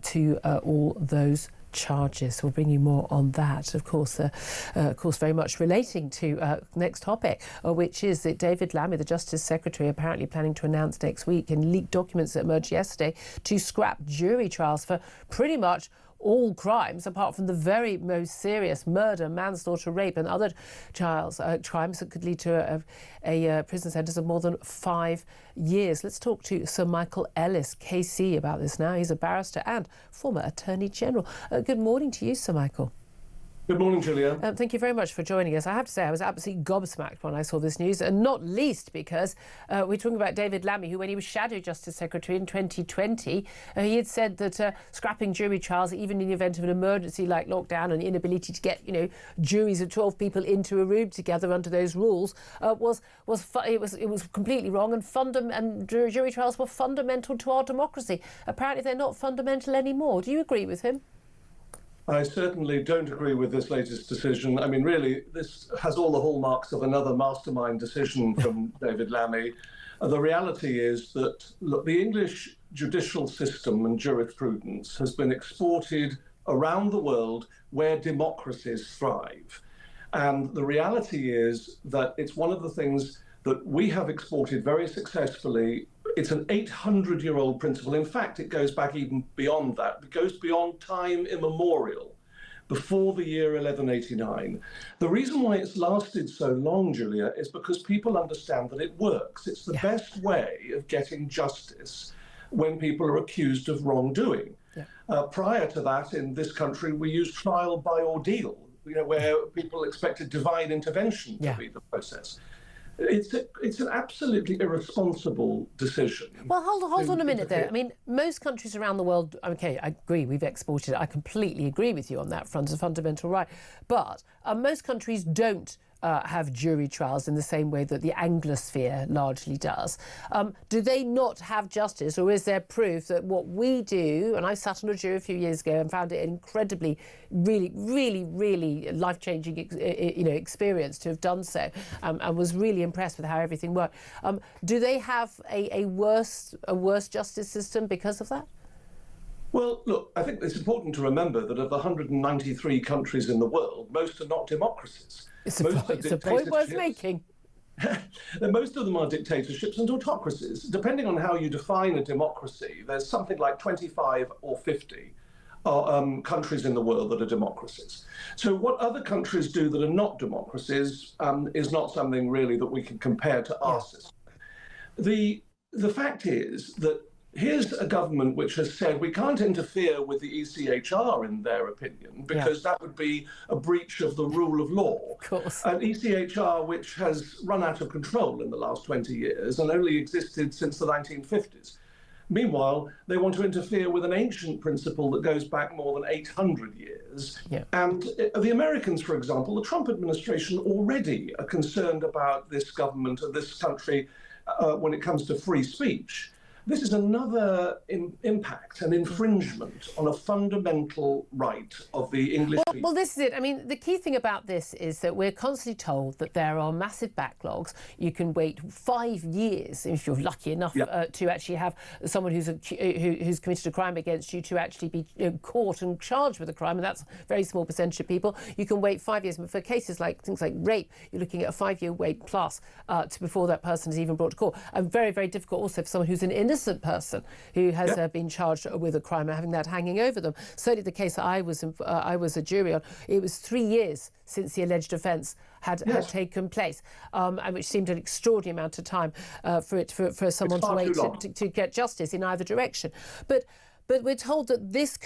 to all those charges. So we'll bring you more on that. Of course, very much relating to next topic, which is that David Lammy, the Justice Secretary, apparently planning to announce next week in leaked documents that emerged yesterday to scrap jury trials for pretty much all crimes, apart from the very most serious murder, manslaughter, rape and other crimes that could lead to a prison sentence of more than 5 years. Let's talk to Sir Michael Ellis, KC, about this now. He's a barrister and former Attorney General. Good morning to you, Sir Michael. Good morning, Julia. Thank you very much for joining us. I have to say I was absolutely gobsmacked when I saw this news, and not least because we're talking about David Lammy, who, when he was Shadow Justice Secretary in 2020, he had said that scrapping jury trials, even in the event of an emergency like lockdown and inability to get, juries of 12 people into a room together under those rules, was completely wrong, and jury trials were fundamental to our democracy. Apparently, they're not fundamental anymore. Do you agree with him? I certainly don't agree with this latest decision. I mean, really, this has all the hallmarks of another mastermind decision from David Lammy. The reality is that, look, the English judicial system and jurisprudence has been exported around the world where democracies thrive. And the reality is that it's one of the things that we have exported very successfully. It's an 800-year-old principle. In fact, it goes back even beyond that. It goes beyond time immemorial, before the year 1189. The reason why it's lasted so long, Julia, is because people understand that it works. It's the best way of getting justice when people are accused of wrongdoing. Prior to that, in this country, we used trial by ordeal, where people expected divine intervention to be the process. It's an absolutely irresponsible decision. Well, hold on a minute there. I mean, most countries around the world, okay, I agree, we've exported it. I completely agree with you on that front, it's a fundamental right. But most countries don't have jury trials in the same way that the Anglosphere largely does. Do they not have justice, or is there proof that what we do, and I sat on a jury a few years ago and found it an incredibly, really life-changing experience to have done so, and was really impressed with how everything worked. Do they have a worse justice system because of that? Well, look, I think it's important to remember that of the 193 countries in the world, most are not democracies. It's a point worth making. Most of them are dictatorships and autocracies. Depending on how you define a democracy, there's something like 25 or 50 countries in the world that are democracies. So what other countries do that are not democracies is not something really that we can compare to our system. The fact is that here's a government which has said we can't interfere with the ECHR, in their opinion, because that would be a breach of the rule of law. Of course. An ECHR which has run out of control in the last 20 years and only existed since the 1950s. Meanwhile, they want to interfere with an ancient principle that goes back more than 800 years. And the Americans, for example, the Trump administration already are concerned about this government and this country when it comes to free speech. This is another impact, an infringement on a fundamental right of the English people. Well, this is it. I mean, the key thing about this is that we're constantly told that there are massive backlogs. You can wait 5 years, if you're lucky enough, to actually have someone who's committed a crime against you to actually be caught and charged with a crime, and that's a very small percentage of people. You can wait 5 years, but for cases like things like rape, you're looking at a 5-year wait plus before that person is even brought to court. And very, very difficult also for someone who's an innocent person who has been charged with a crime and having that hanging over them. Certainly the case that I was a jury on, it was 3 years since the alleged offence had taken place, and which seemed an extraordinary amount of time for someone to wait to get justice in either direction. But we're told that this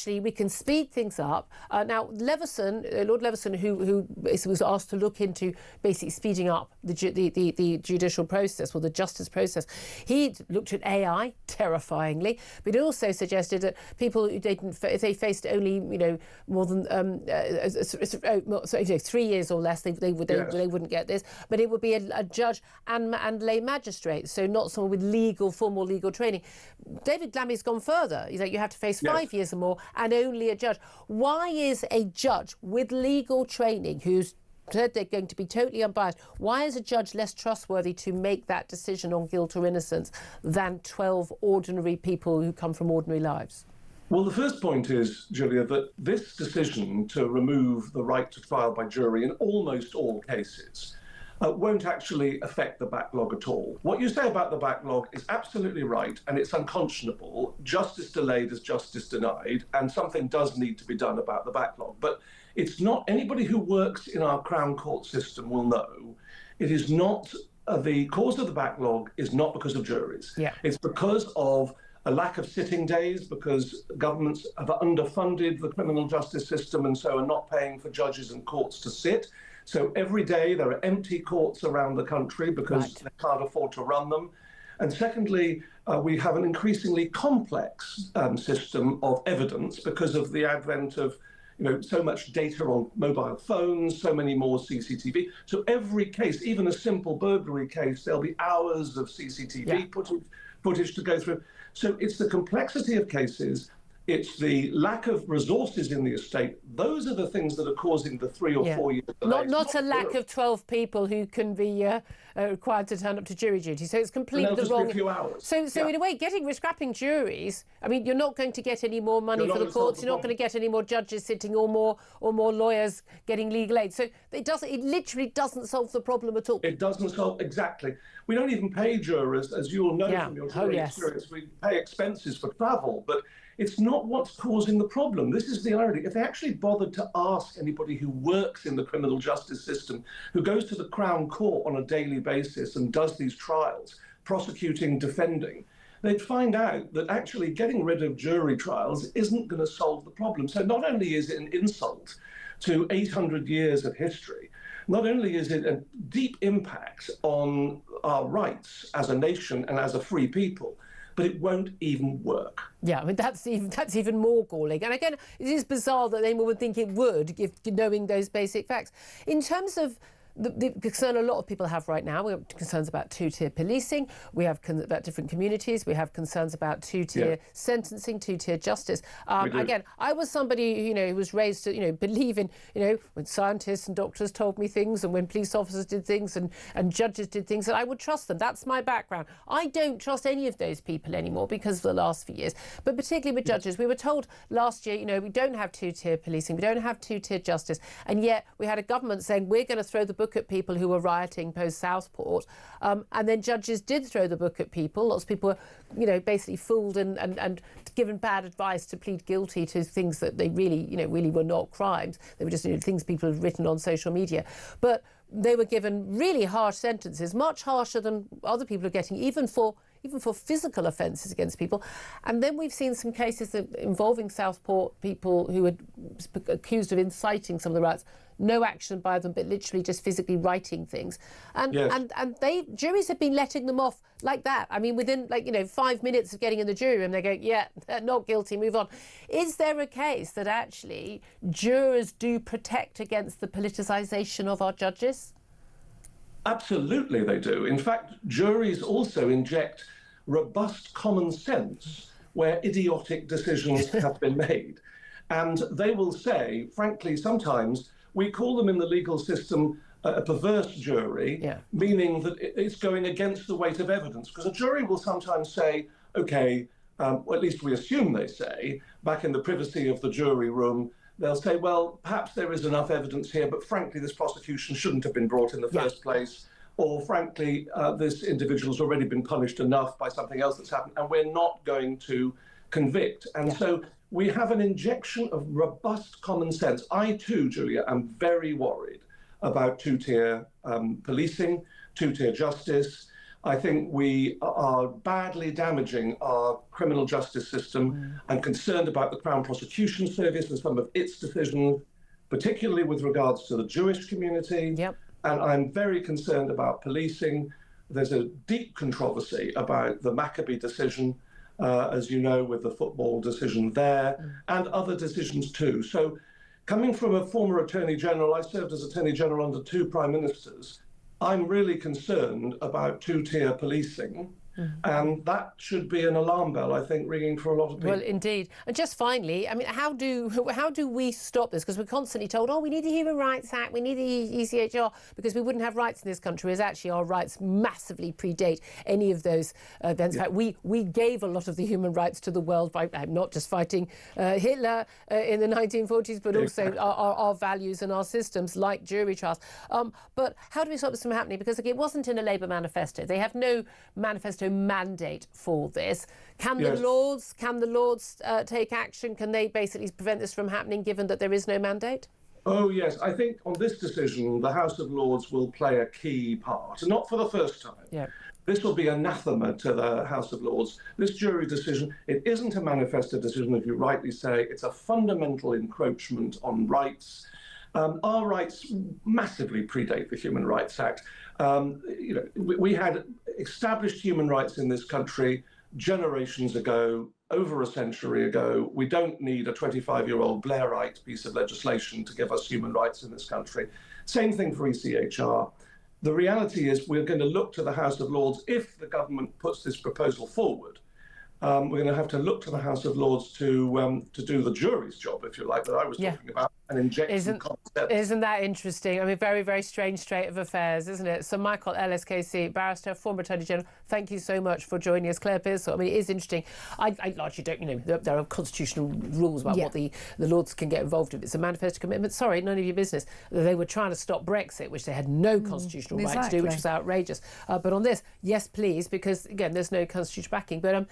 we can speed things up. Now, Lord Leveson, who was asked to look into basically speeding up the judicial process or the justice process, he looked at AI, terrifyingly, but he also suggested that people who if they faced only more than 3 years or less, they wouldn't get this, but it would be a judge and lay magistrate, so not someone with formal legal training. David Lammy's gone further. You have to face 5 years or more and only a judge. Why is a judge with legal training who's said they're going to be totally unbiased, why is a judge less trustworthy to make that decision on guilt or innocence than 12 ordinary people who come from ordinary lives? Well, the first point is, Julia, that this decision to remove the right to trial by jury in almost all cases won't actually affect the backlog at all. What you say about the backlog is absolutely right, and it's unconscionable. Justice delayed is justice denied, and something does need to be done about the backlog. But it's not, anybody who works in our Crown Court system will know, it is not, the cause of the backlog is not because of juries. Yeah. It's because of a lack of sitting days, because governments have underfunded the criminal justice system and so are not paying for judges and courts to sit. So every day there are empty courts around the country because they can't afford to run them. And secondly, we have an increasingly complex system of evidence because of the advent of so much data on mobile phones, so many more CCTV. So every case, even a simple burglary case, there'll be hours of CCTV footage to go through. So it's the complexity of cases, it's the lack of resources in the estate. Those are the things that are causing the 3 or 4 year delays. Not a lack of 12 people who can be required to turn up to jury duty. So it's completely the wrong. A few hours. So in a way, scrapping juries. I mean, you're not going to get any more money for the courts. You're not going to get any more judges sitting, or more lawyers getting legal aid. So it literally doesn't solve the problem at all. It doesn't solve exactly. We don't even pay jurors, as you all know from your jury experience. We pay expenses for travel, but it's not what's causing the problem. This is the irony. If they actually bothered to ask anybody who works in the criminal justice system, who goes to the Crown Court on a daily basis and does these trials, prosecuting, defending, they'd find out that actually getting rid of jury trials isn't going to solve the problem. So not only is it an insult to 800 years of history, not only is it a deep impact on our rights as a nation and as a free people, but it won't even work. Yeah, I mean, that's even more galling. And again, it is bizarre that anyone would think it would, knowing those basic facts. In terms of the concern a lot of people have right now, we have concerns about two-tier policing, we have about different communities, we have concerns about two-tier sentencing, two-tier justice. Again, I was somebody who was raised to believe in when scientists and doctors told me things, and when police officers did things, and judges did things, that I would trust them. That's my background. I don't trust any of those people anymore because of the last few years, but particularly with judges. We were told last year, we don't have two-tier policing, we don't have two-tier justice, and yet we had a government saying we're going to throw the book at people who were rioting post Southport, and then judges did throw the book at people. Lots of people were, basically fooled and given bad advice to plead guilty to things that they really were not crimes. They were just things people had written on social media, but they were given really harsh sentences, much harsher than other people are getting, even for physical offences against people. And then we've seen some cases involving Southport, people who were accused of inciting some of the riots. No action by them, but literally just physically writing things. And juries have been letting them off like that. I mean, within 5 minutes of getting in the jury room, they go, yeah, not guilty, move on. Is there a case that actually jurors do protect against the politicisation of our judges? Absolutely they do. In fact, juries also inject robust common sense where idiotic decisions have been made. And they will say, frankly, sometimes we call them in the legal system a perverse jury, meaning that it's going against the weight of evidence. Because a jury will sometimes say, OK, or at least we assume they say, back in the privacy of the jury room, they'll say, well, perhaps there is enough evidence here, but frankly, this prosecution shouldn't have been brought in the first place. Or frankly, this individual's already been punished enough by something else that's happened, and we're not going to convict. And so we have an injection of robust common sense. I too, Julia, am very worried about two-tier policing, two-tier justice. I think we are badly damaging our criminal justice system. I'm concerned about the Crown Prosecution Service and some of its decisions, particularly with regards to the Jewish community. And I'm very concerned about policing. There's a deep controversy about the Maccabee decision, as you know, with the football decision there, and other decisions too. So coming from a former Attorney General, I served as Attorney General under 2 Prime Ministers, I'm really concerned about two-tier policing. And that should be an alarm bell, I think, ringing for a lot of people. Well, indeed. And just finally, I mean, how do we stop this? Because we're constantly told, oh, we need the Human Rights Act, we need the ECHR, because we wouldn't have rights in this country, as actually our rights massively predate any of those events. In fact, we gave a lot of the human rights to the world by not just fighting Hitler in the 1940s, but also our values and our systems, like jury trials. But how do we stop this from happening? Because it wasn't in a Labour manifesto. They have no manifesto mandate for this. Can the Lords take action? Can they basically prevent this from happening, given that there is no mandate? Oh, yes. I think on this decision, the House of Lords will play a key part, not for the first time. Yeah. This will be anathema to the House of Lords. This jury decision, it isn't a manifesto decision, as you rightly say. It's a fundamental encroachment on rights. Our rights massively predate the Human Rights Act. We had established human rights in this country generations ago, over a century ago. We don't need a 25-year-old Blairite piece of legislation to give us human rights in this country. Same thing for ECHR. The reality is we're going to look to the House of Lords if the government puts this proposal forward. We're going to have to look to the House of Lords to do the jury's job, if you like, that I was talking about, and inject some concepts. Isn't that interesting? I mean, very, very strange state of affairs, isn't it? So Michael LSKC, barrister, former Attorney General, thank you so much for joining us. Claire Pearsall, I mean, it is interesting. I largely don't, there are constitutional rules about what the Lords can get involved in. It's a manifesto commitment. Sorry, none of your business. They were trying to stop Brexit, which they had no constitutional right to do, which was outrageous. But on this, yes, please, because, again, there's no constitutional backing. But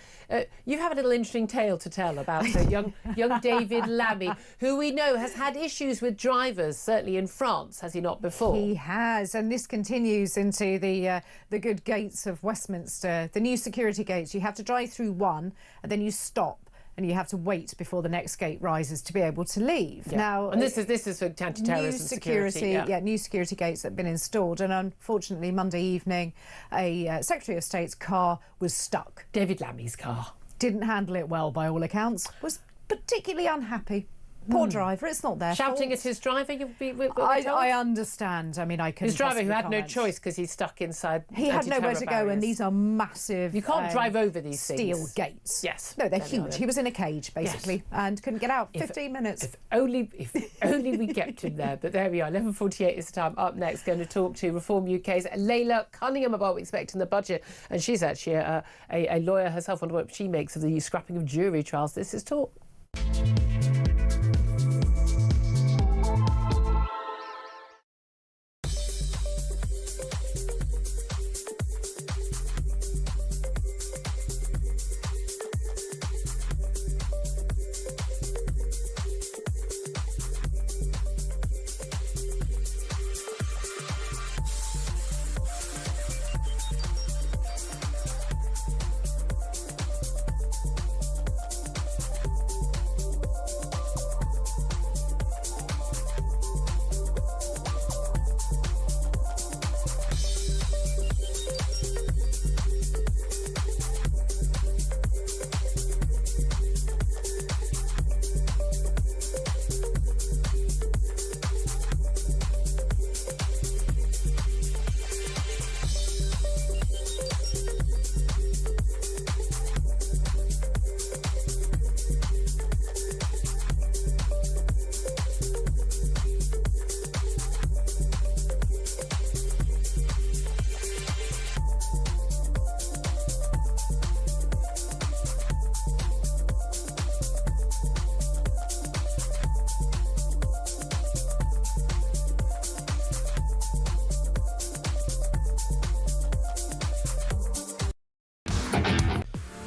you have a little interesting tale to tell about young David Lammy, who we know has had issues with drivers, certainly in France, has he not before? He has, and this continues into the good gates of Westminster, the new security gates. You have to drive through one, and then you stop, and you have to wait before the next gate rises to be able to leave. Yeah. Now, and this is for anti-terrorism security. New security gates that have been installed, and unfortunately, Monday evening, a Secretary of State's car was stuck. David Lammy's car. Didn't handle it well, by all accounts. Was particularly unhappy. Poor driver, it's not their Shouting fault. at his driver, I understand. I mean, I couldn't. His driver who had comment. no choice because he's stuck inside. He had nowhere to go, and these are massive. You can't drive over these steel things. gates. Yes. No, they're huge. He was in a cage basically, and couldn't get out. 15 minutes. If only we kept him there. But there we are. 11:48 is the time. Up next, going to talk to Reform UK's Layla Cunningham about what we expect in the budget, and she's actually a lawyer herself. Wonder what she makes of the scrapping of jury trials. This is Talk.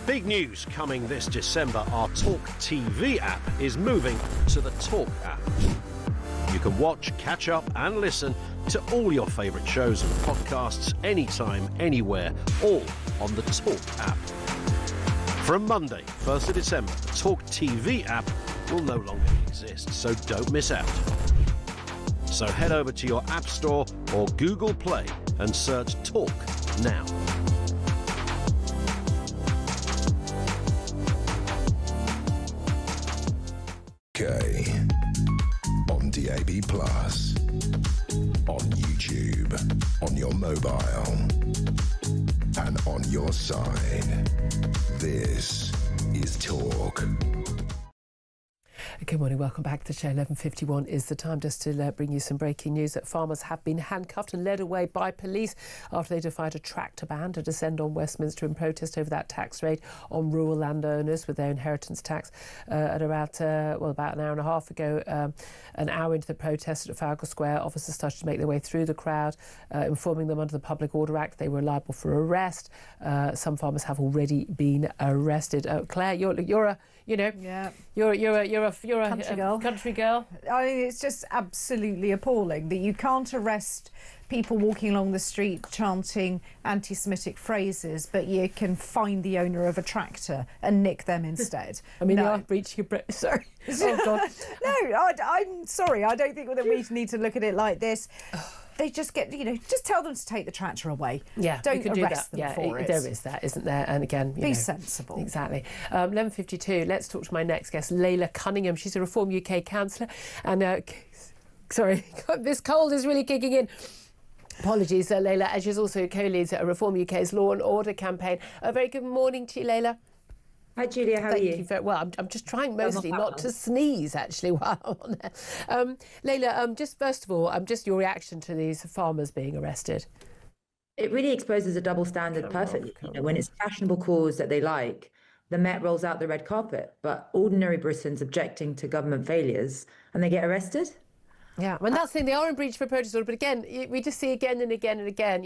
Big news coming this December. Our Talk TV app is moving to the Talk app. You can watch, catch up and listen to all your favourite shows and podcasts anytime, anywhere, all on the Talk app. From Monday, 1st of December, the Talk TV app will no longer exist, so don't miss out. So head over to your App Store or Google Play and search Talk now. Okay. On DAB+, on YouTube, on your mobile, and on your side. This is Talk. Good morning, welcome back to the show. 11:51 is the time just to bring you some breaking news that farmers have been handcuffed and led away by police after they defied a tractor ban to descend on Westminster in protest over that tax rate on rural landowners with their inheritance tax. At about an hour and a half ago, an hour into the protest at Trafalgar Square, officers started to make their way through the crowd, informing them under the Public Order Act they were liable for arrest. Some farmers have already been arrested. Claire, you're a country girl. I mean, it's just absolutely appalling that you can't arrest people walking along the street chanting anti-Semitic phrases, but you can find the owner of a tractor and nick them instead. I mean, I'm breaching your sorry. Oh God. No, I'm sorry. I don't think that we need to look at it like this. They just get, just tell them to take the tractor away. Yeah, don't arrest them for it. There is that, isn't there? And again, be sensible. Exactly. 11:52. Let's talk to my next guest, Layla Cunningham. She's a Reform UK councillor, and sorry, this cold is really kicking in. Apologies, Layla, as she's also co-leads at Reform UK's Law and Order campaign. A very good morning to you, Layla. Hi Julia, how are you? Thank you very well. I'm just trying mostly not to sneeze actually while I'm on there. Layla, just first of all, just your reaction to these farmers being arrested. It really exposes a double standard perfectly. When it's a fashionable cause that they like, the Met rolls out the red carpet, but ordinary Britons objecting to government failures and they get arrested. Yeah, and that's the thing, they are in breach of a protest order, but again, we just see again and again and again,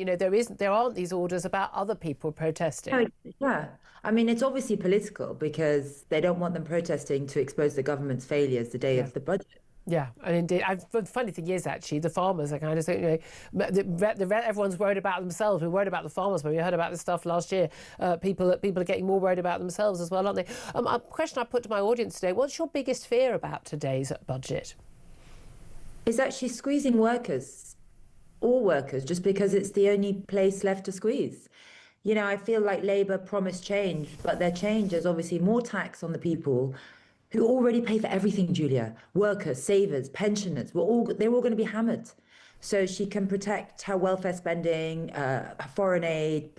there aren't these orders about other people protesting. Yeah, I mean, it's obviously political because they don't want them protesting to expose the government's failures the day of the budget. Yeah, and indeed, the funny thing is actually the farmers are kind of saying, everyone's worried about themselves. We're worried about the farmers, but we heard about this stuff last year. People are getting more worried about themselves as well, aren't they? A question I put to my audience today: what's your biggest fear about today's budget? It's actually squeezing workers, all workers, just because it's the only place left to squeeze. I feel like Labour promised change, but their change is obviously more tax on the people who already pay for everything, Julia. Workers, savers, pensioners, they're all going to be hammered. So she can protect her welfare spending, foreign aid,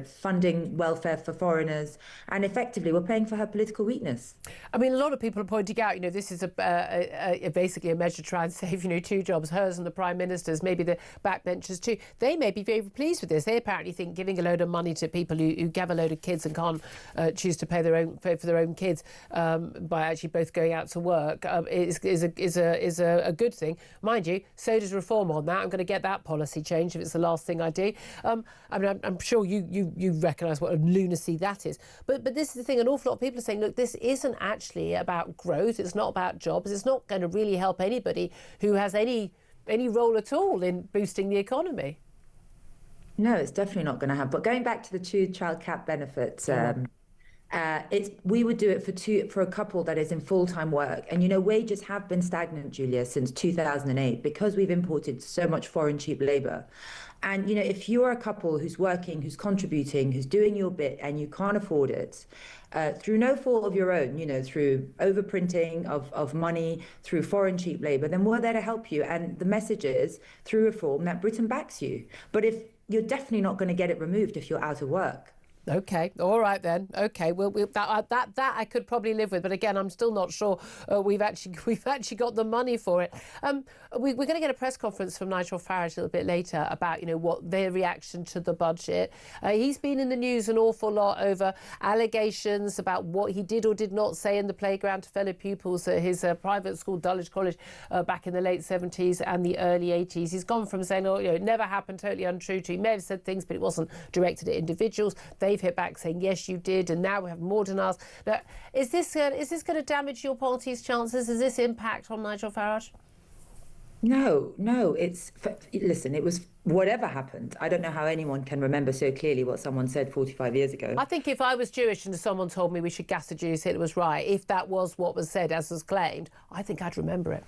funding welfare for foreigners, and effectively we're paying for her political weakness. I mean, a lot of people are pointing out, this is basically a measure to try and save, 2 jobs, hers and the Prime Minister's, maybe the backbenchers too. They may be very pleased with this. They apparently think giving a load of money to people who have a load of kids and can't choose to pay for their own kids by actually both going out to work is a good thing. Mind you, so does Reform on that. I'm going to get that policy changed if it's the last thing I do. I mean, I'm sure you recognise what a lunacy that is. But this is the thing, an awful lot of people are saying, look, this isn't actually about growth. It's not about jobs. It's not going to really help anybody who has any role at all in boosting the economy. No, it's definitely not going to have. But going back to the 2-child cap benefits, we would do it for a couple that is in full-time work. And, wages have been stagnant, Julia, since 2008 because we've imported so much foreign cheap labour. And, if you're a couple who's working, who's contributing, who's doing your bit and you can't afford it, through no fault of your own, through overprinting of money, through foreign cheap labour, then we're there to help you. And the message is, through Reform, that Britain backs you. But if you're definitely not going to get it removed if you're out of work. Okay, all right then. Okay, well, that I could probably live with, but again, I'm still not sure we've actually got the money for it. We're going to get a press conference from Nigel Farage a little bit later about what their reaction to the budget. He's been in the news an awful lot over allegations about what he did or did not say in the playground to fellow pupils at his private school, Dulwich College, back in the late 70s and the early 80s. He's gone from saying, it never happened, totally untrue, to he may have said things, but it wasn't directed at individuals. They've hit back saying, yes, you did, and now we have more denials. Now, is this going to damage your party's chances? Does this impact on Nigel Farage? No. Listen, it was whatever happened. I don't know how anyone can remember so clearly what someone said 45 years ago. I think if I was Jewish and someone told me we should gas the Jews, Hitler was right, if that was what was said as was claimed, I think I'd remember it.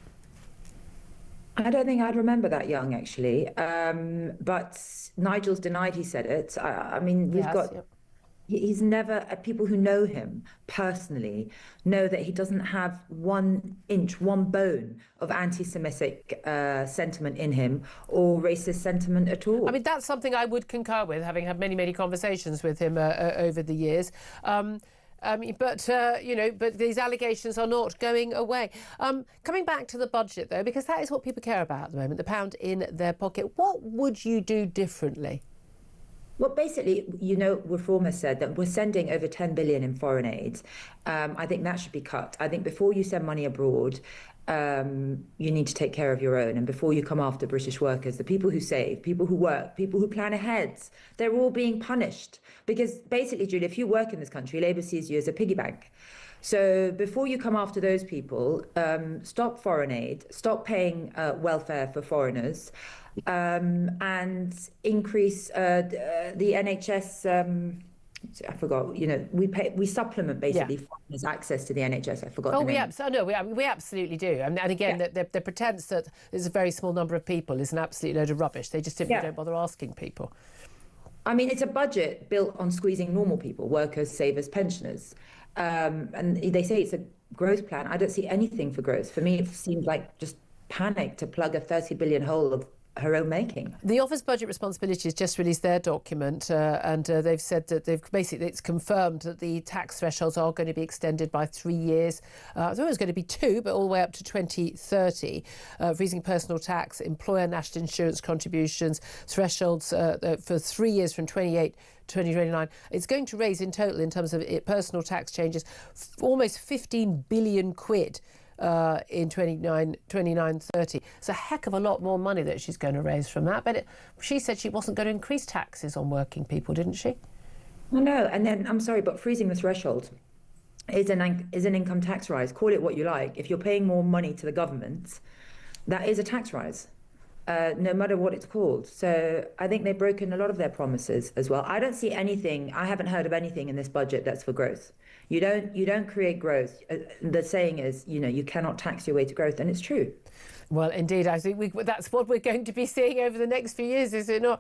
I don't think I'd remember that young, actually. But Nigel's denied he said it. I mean, we've got he's never, people who know him personally know that he doesn't have 1 inch, 1 bone of anti-Semitic sentiment in him or racist sentiment at all. I mean, that's something I would concur with, having had many, many conversations with him over the years. But these allegations are not going away. Coming back to the budget, though, because that is what people care about at the moment, the pound in their pocket. What would you do differently? Well, basically, Reform has said that we're sending over 10 billion in foreign aid. I think that should be cut. I think before you send money abroad, you need to take care of your own. And before you come after British workers, the people who save, people who work, people who plan ahead, they're all being punished. Because basically, Julia, if you work in this country, Labour sees you as a piggy bank. So before you come after those people, stop foreign aid, stop paying welfare for foreigners, and increase the NHS. I forgot. We supplement basically foreigners' access to the NHS. I forgot. Oh, we absolutely do. And again, the pretense that there's a very small number of people is an absolute load of rubbish. They just simply don't bother asking people. I mean, it's a budget built on squeezing normal people, workers, savers, pensioners. And they say it's a growth plan. I don't see anything for growth. For me, it seems like just panic to plug a 30 billion hole of her own making. The Office Budget Responsibilities just released their document and they've said that it's confirmed that the tax thresholds are going to be extended by 3 years. I thought it was going to be 2, but all the way up to 2030. Freezing personal tax, employer national insurance contributions, thresholds for 3 years from 28 to 2029. It's going to raise in total, in terms of personal tax changes, almost 15 billion quid. In 29-30. It's a heck of a lot more money that she's going to raise from that. But she said she wasn't going to increase taxes on working people, didn't she? I know. And then, I'm sorry, but freezing the threshold is an income tax rise. Call it what you like. If you're paying more money to the government, that is a tax rise, no matter what it's called. So I think they've broken a lot of their promises as well. I don't see anything, I haven't heard of anything in this budget that's for growth. You don't create growth. The saying is, you cannot tax your way to growth, and it's true. Well, indeed, I think that's what we're going to be seeing over the next few years, is it not?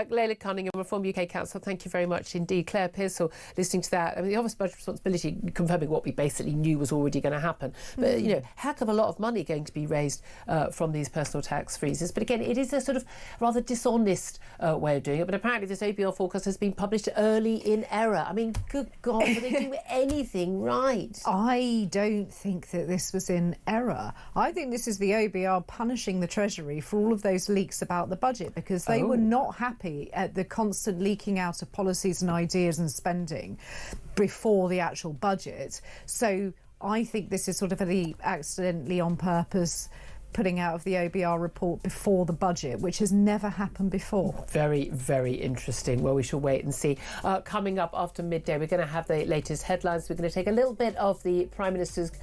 Leila Cunningham, Reform UK Council, thank you very much indeed. Claire Pearsall, listening to that. I mean, the Office Budget Responsibility confirming what we basically knew was already going to happen. But, heck of a lot of money going to be raised from these personal tax freezes. But again, it is a sort of rather dishonest way of doing it. But apparently this OBR forecast has been published early in error. I mean, good God, will they do anything right? I don't think that this was in error. I think this is the OBR punishing the Treasury for all of those leaks about the budget, because they were not happy at the constant leaking out of policies and ideas and spending before the actual budget. So I think this is sort of accidentally on purpose putting out of the OBR report before the budget, which has never happened before. Very, very interesting. Well, we shall wait and see. Coming up after midday, we're going to have the latest headlines. We're going to take a little bit of the Prime Minister's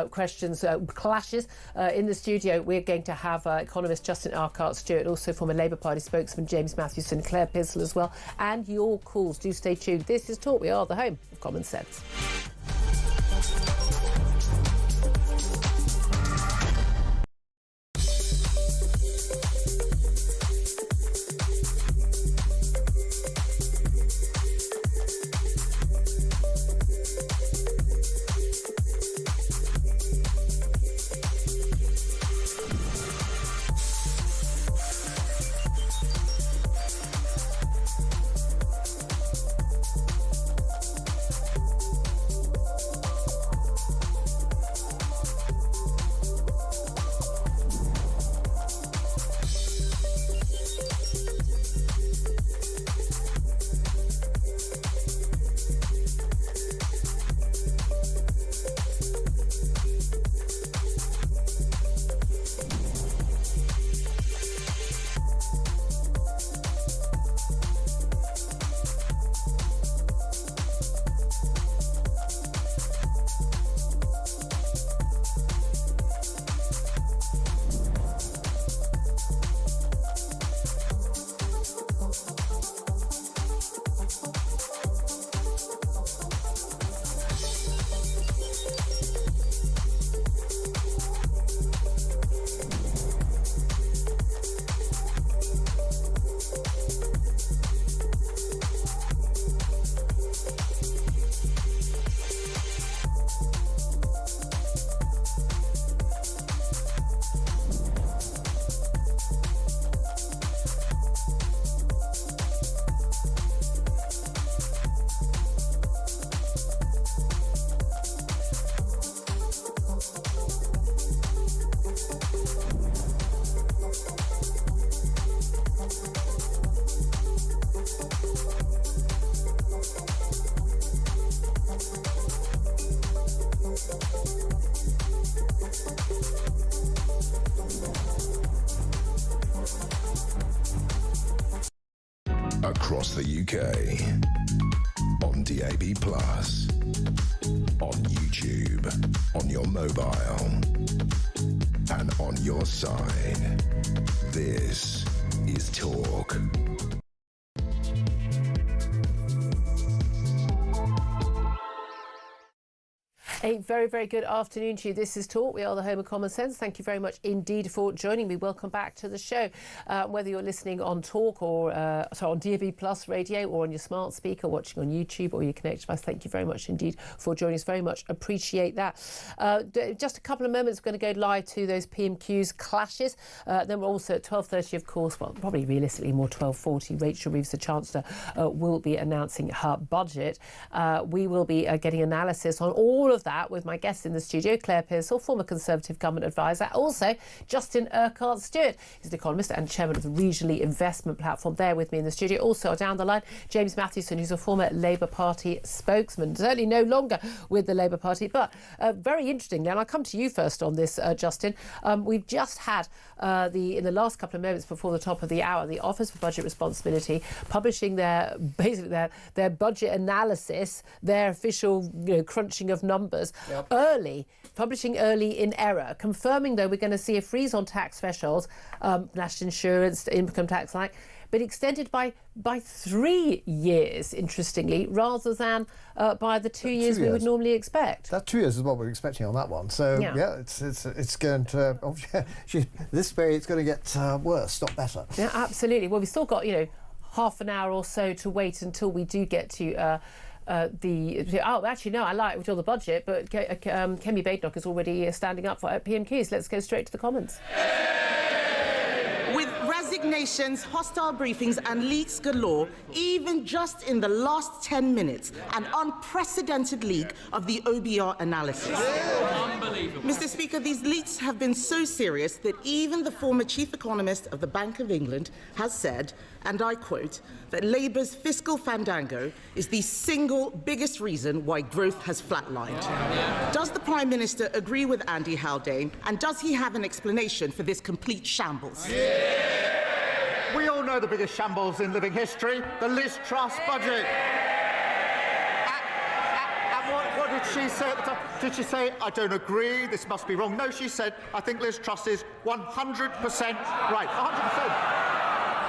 questions clashes. In the studio, we're going to have economist Justin Arcart-Stewart, also former Labour Party spokesman James Mathewson, Claire Pearsall as well, and your calls. Do stay tuned. This is Talk. We are the home of common sense. across the UK, on DAB+, on YouTube, on your mobile, and on your side. This is Talk. A very, very good afternoon to you. This is Talk. We are the home of common sense. Thank you very much indeed for joining me. Welcome back to the show. Whether you're listening on Talk or on DAB Plus radio or on your smart speaker, watching on YouTube or your connected device, thank you very much indeed for joining us. Very much appreciate that. Just a couple of moments, we're going to go live to those PMQs clashes. Then we're also at 12:30, of course, well, probably realistically more 12:40. Rachel Reeves, the Chancellor, will be announcing her budget. We will be getting analysis on all of that with my guest in the studio, Claire Pearsall, former Conservative government advisor. Also, Justin Urquhart-Stewart is an economist and chairman of the Regionally Investment Platform, there with me in the studio. Also, down the line, James Mathewson, who's a former Labour Party spokesman, certainly no longer with the Labour Party, but very interesting. Now, I'll come to you first on this, Justin. We've just had, in the last couple of moments before the top of the hour, the Office for Budget Responsibility publishing their budget analysis, their official crunching of numbers. Yep. Publishing early in error, confirming though we're going to see a freeze on tax thresholds, national insurance, income tax, but extended by 3 years, interestingly, rather than by the 2 years we would normally expect. That 2 years is what we're expecting on that one. So yeah, it's going to this way it's going to get worse, not better. Yeah, absolutely. Well, we've still got half an hour or so to wait until we do get to. I like with all the budget, but Kemi Badenoch is already standing up for PMQs. Let's go straight to the comments. With resignations, hostile briefings and leaks galore, even just in the last 10 minutes, an unprecedented leak of the OBR analysis. Unbelievable. Mr. Speaker, these leaks have been so serious that even the former chief economist of the Bank of England has said, and I quote, that Labour's fiscal fandango is the single biggest reason why growth has flatlined. Does the Prime Minister agree with Andy Haldane, and does he have an explanation for this complete shambles? We all know the biggest shambles in living history, the Liz Truss budget. And what did she say at the time? Did she say, I don't agree, this must be wrong? No, she said, I think Liz Truss is 100% right. 100%.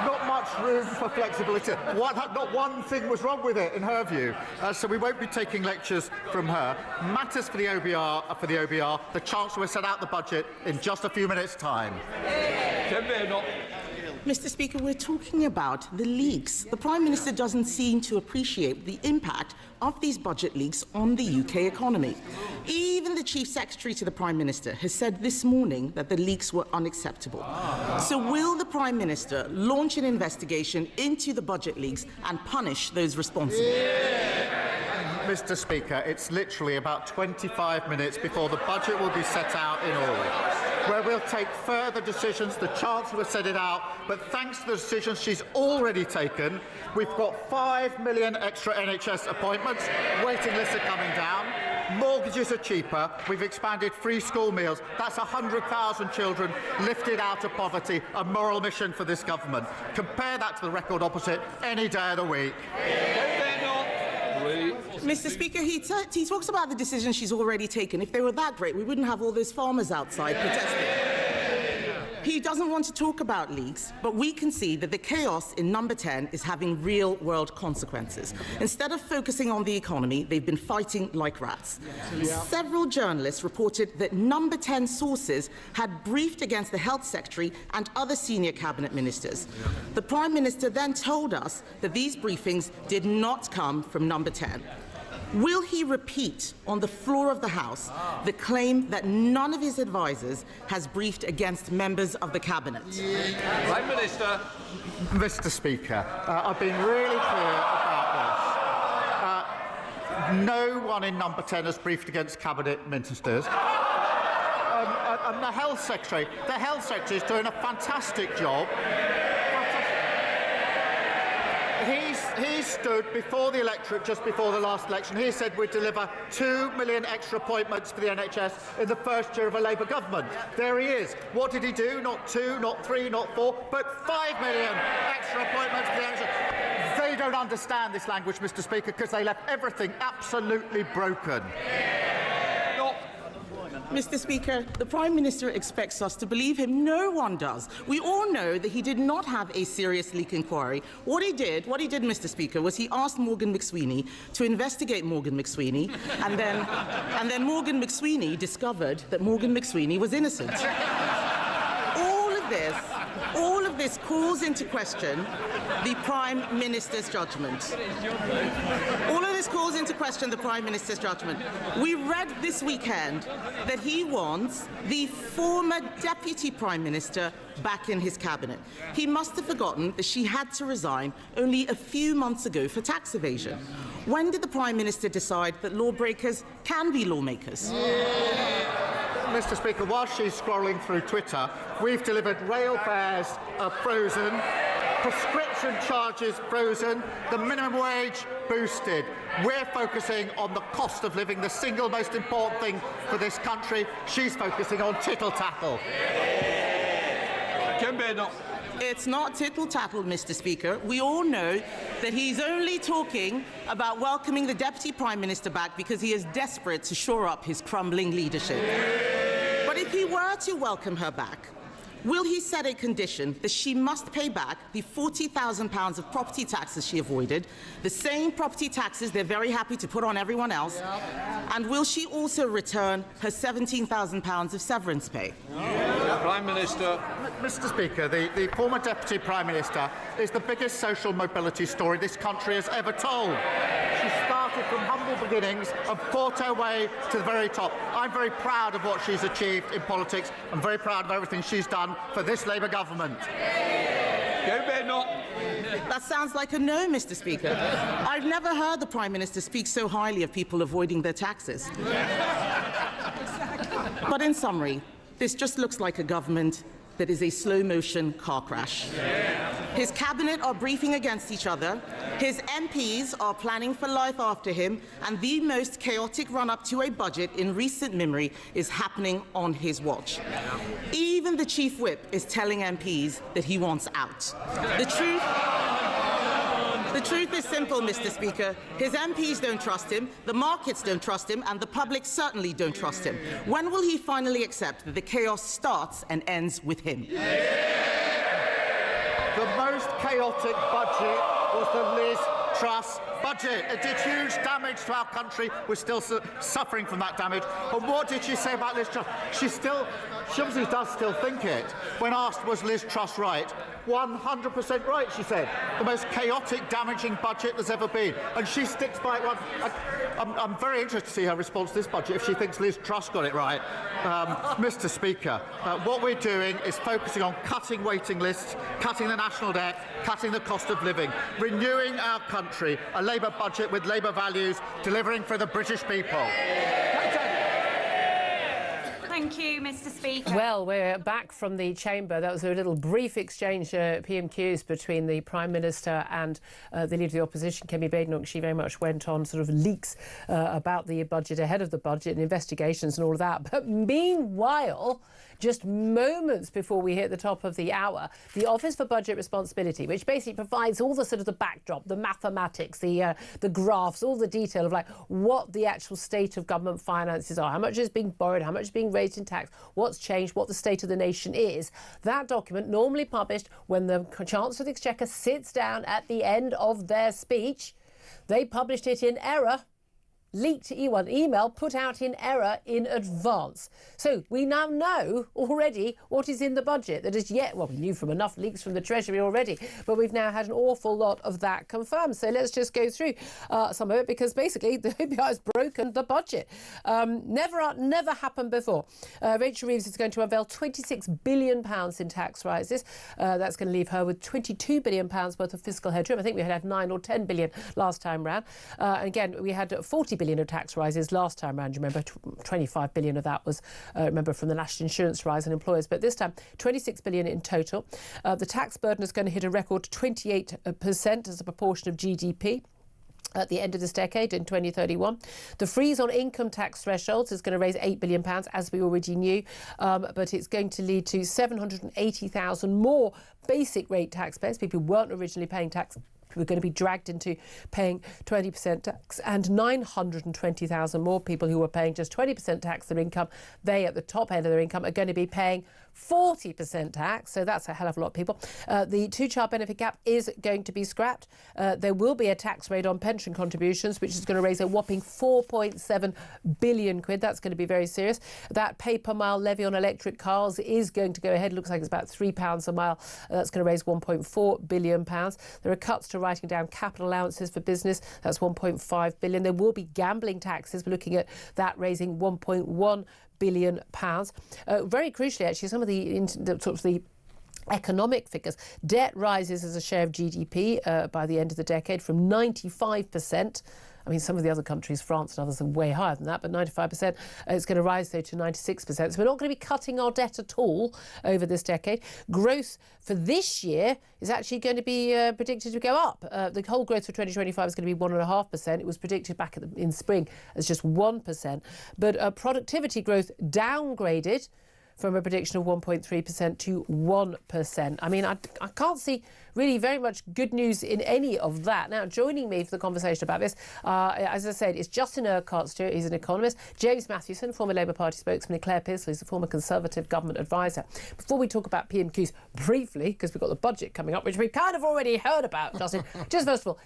Not much room for flexibility. Not one thing was wrong with it, in her view. So we won't be taking lectures from her. Matters for the OBR. The Chancellor will set out the budget in just a few minutes' time. Mr. Speaker, we're talking about the leaks. The Prime Minister doesn't seem to appreciate the impact of these budget leaks on the UK economy. Even the Chief Secretary to the Prime Minister has said this morning that the leaks were unacceptable. So will the Prime Minister launch an investigation into the budget leaks and punish those responsible? Mr. Speaker, it's literally about 25 minutes before the budget will be set out in all, where we'll take further decisions. The Chancellor will set it out, but thanks to the decisions she's already taken, we've got 5 million extra NHS appointments, waiting lists are coming down, mortgages are cheaper, we've expanded free school meals. That's 100,000 children lifted out of poverty, a moral mission for this government. Compare that to the record opposite any day of the week. Mr. Speaker, he talks about the decisions she's already taken. If they were that great, we wouldn't have all those farmers outside protesting. He doesn't want to talk about leaks, but we can see that the chaos in Number 10 is having real-world consequences. Instead of focusing on the economy, they've been fighting like rats. Several journalists reported that Number 10 sources had briefed against the Health Secretary and other senior cabinet ministers. The Prime Minister then told us that these briefings did not come from Number 10. Will he repeat on the floor of the House the claim that none of his advisers has briefed against members of the Cabinet? Prime Minister. Mr. Speaker, I've been really clear about this. No one in Number 10 has briefed against Cabinet ministers. And the Health Secretary is doing a fantastic job. He stood before the electorate just before the last election. He said we'd deliver 2 million extra appointments for the NHS in the first year of a Labour government. There he is. What did he do? Not 2, not 3, not 4, but 5 million extra appointments for the NHS. don't understand this language, Mr. Speaker, because they left everything absolutely broken. Mr. Speaker, the Prime Minister expects us to believe him. No one does. We all know that he did not have a serious leak inquiry. What he did, Mr. Speaker, was he asked Morgan McSweeney to investigate Morgan McSweeney, and then Morgan McSweeney discovered that Morgan McSweeney was innocent. All of this calls into question the Prime Minister's judgment. All of this calls into question the Prime Minister's judgment. We read this weekend that he wants the former Deputy Prime Minister back in his cabinet. He must have forgotten that she had to resign only a few months ago for tax evasion. When did the Prime Minister decide that lawbreakers can be lawmakers? Mr. Speaker, while she's scrolling through Twitter, we've delivered rail fares frozen, prescription charges frozen, the minimum wage boosted. We're focusing on the cost of living, the single most important thing for this country. She's focusing on tittle-tattle. It's not tittle-tattle, Mr. Speaker. We all know that he's only talking about welcoming the Deputy Prime Minister back because he is desperate to shore up his crumbling leadership. But if he were to welcome her back, will he set a condition that she must pay back the £40,000 of property taxes she avoided, the same property taxes they're very happy to put on everyone else, and will she also return her £17,000 of severance pay? Prime Minister. Mr. Speaker, the former Deputy Prime Minister is the biggest social mobility story this country has ever told. She started from humble beginnings and fought her way to the very top. I'm very proud of what she's achieved in politics. I'm very proud of everything she's done for this Labour government. That sounds like a no, Mr. Speaker. I've never heard the Prime Minister speak so highly of people avoiding their taxes. But in summary, this just looks like a government that is a slow-motion car crash. His cabinet are briefing against each other, his MPs are planning for life after him, and the most chaotic run-up to a budget in recent memory is happening on his watch. Even the Chief Whip is telling MPs that he wants out. The truth is simple, Mr. Speaker. His MPs don't trust him, the markets don't trust him, and the public certainly don't trust him. When will he finally accept that the chaos starts and ends with him? The most chaotic budget was the Liz Truss budget. It did huge damage to our country. We're still suffering from that damage. And what did she say about Liz Truss? She obviously does still think it. When asked, was Liz Truss right? 100% right, she said. The most chaotic, damaging budget there's ever been. And she sticks by it. I'm very interested to see her response to this budget if she thinks Liz Truss got it right. Mr. Speaker, what we're doing is focusing on cutting waiting lists, cutting the national debt, cutting the cost of living, renewing our country, a Labour budget with Labour values, delivering for the British people. Thank you, Mr. Speaker. Well, we're back from the chamber. That was a little brief exchange, PMQs, between the Prime Minister and the Leader of the Opposition, Kemi Badenoch. She very much went on sort of leaks about the budget, ahead of the budget, and investigations and all of that. But meanwhile, just moments before we hit the top of the hour, the Office for Budget Responsibility, which basically provides all the sort of the backdrop, the mathematics, the graphs, all the detail of like what the actual state of government finances are, how much is being borrowed, how much is being raised in tax, what's changed, what the state of the nation is. That document, normally published when the Chancellor of the Exchequer sits down at the end of their speech, they published it in error. Leaked email put out in error in advance. So we now know already what is in the budget that is yet, well, we knew from enough leaks from the Treasury already, but we've now had an awful lot of that confirmed. So let's just go through some of it, because basically the OBI has broken the budget. Never happened before. Rachel Reeves is going to unveil £26 billion in tax rises. That's going to leave her with £22 billion worth of fiscal headroom. I think we had 9 or 10 billion last time round. And again, we had 40 billion of tax rises last time round. You remember 25 billion of that was, remember, from the national insurance rise on employers. But this time, 26 billion in total. The tax burden is going to hit a record 28% as a proportion of GDP at the end of this decade in 2031. The freeze on income tax thresholds is going to raise £8 billion, as we already knew, but it's going to lead to 780,000 more basic rate taxpayers, people who weren't originally paying tax who are going to be dragged into paying 20% tax, and 920,000 more people who were paying just 20% tax of their income. They, at the top end of their income, are going to be paying 40% tax, so that's a hell of a lot of people. The two-child benefit cap is going to be scrapped. There will be a tax rate on pension contributions, which is going to raise a whopping 4.7 billion quid. That's going to be very serious. That pay-per-mile levy on electric cars is going to go ahead. Looks like it's about £3 a mile. That's going to raise £1.4 billion. There are cuts to writing down capital allowances for business. That's £1.5 billion. There will be gambling taxes. We're looking at that raising £1.1 billion. Very crucially, actually, some of the economic figures. Debt rises as a share of GDP by the end of the decade from 95%. I mean, some of the other countries, France and others, are way higher than that, but 95%. It's going to rise, though, to 96%. So we're not going to be cutting our debt at all over this decade. Growth for this year is actually going to be predicted to go up. The whole growth for 2025 is going to be 1.5%. It was predicted back in spring as just 1%. But productivity growth downgraded from a prediction of 1.3% to 1%. I mean, I can't see really very much good news in any of that. Now, joining me for the conversation about this, as I said, is Justin Urquhart's here. He's an economist. James Mathewson, former Labour Party spokesman, and Claire Pearcely, who's a former Conservative government advisor. Before we talk about PMQs briefly, because we've got the budget coming up, which we've kind of already heard about, Justin, just first of all,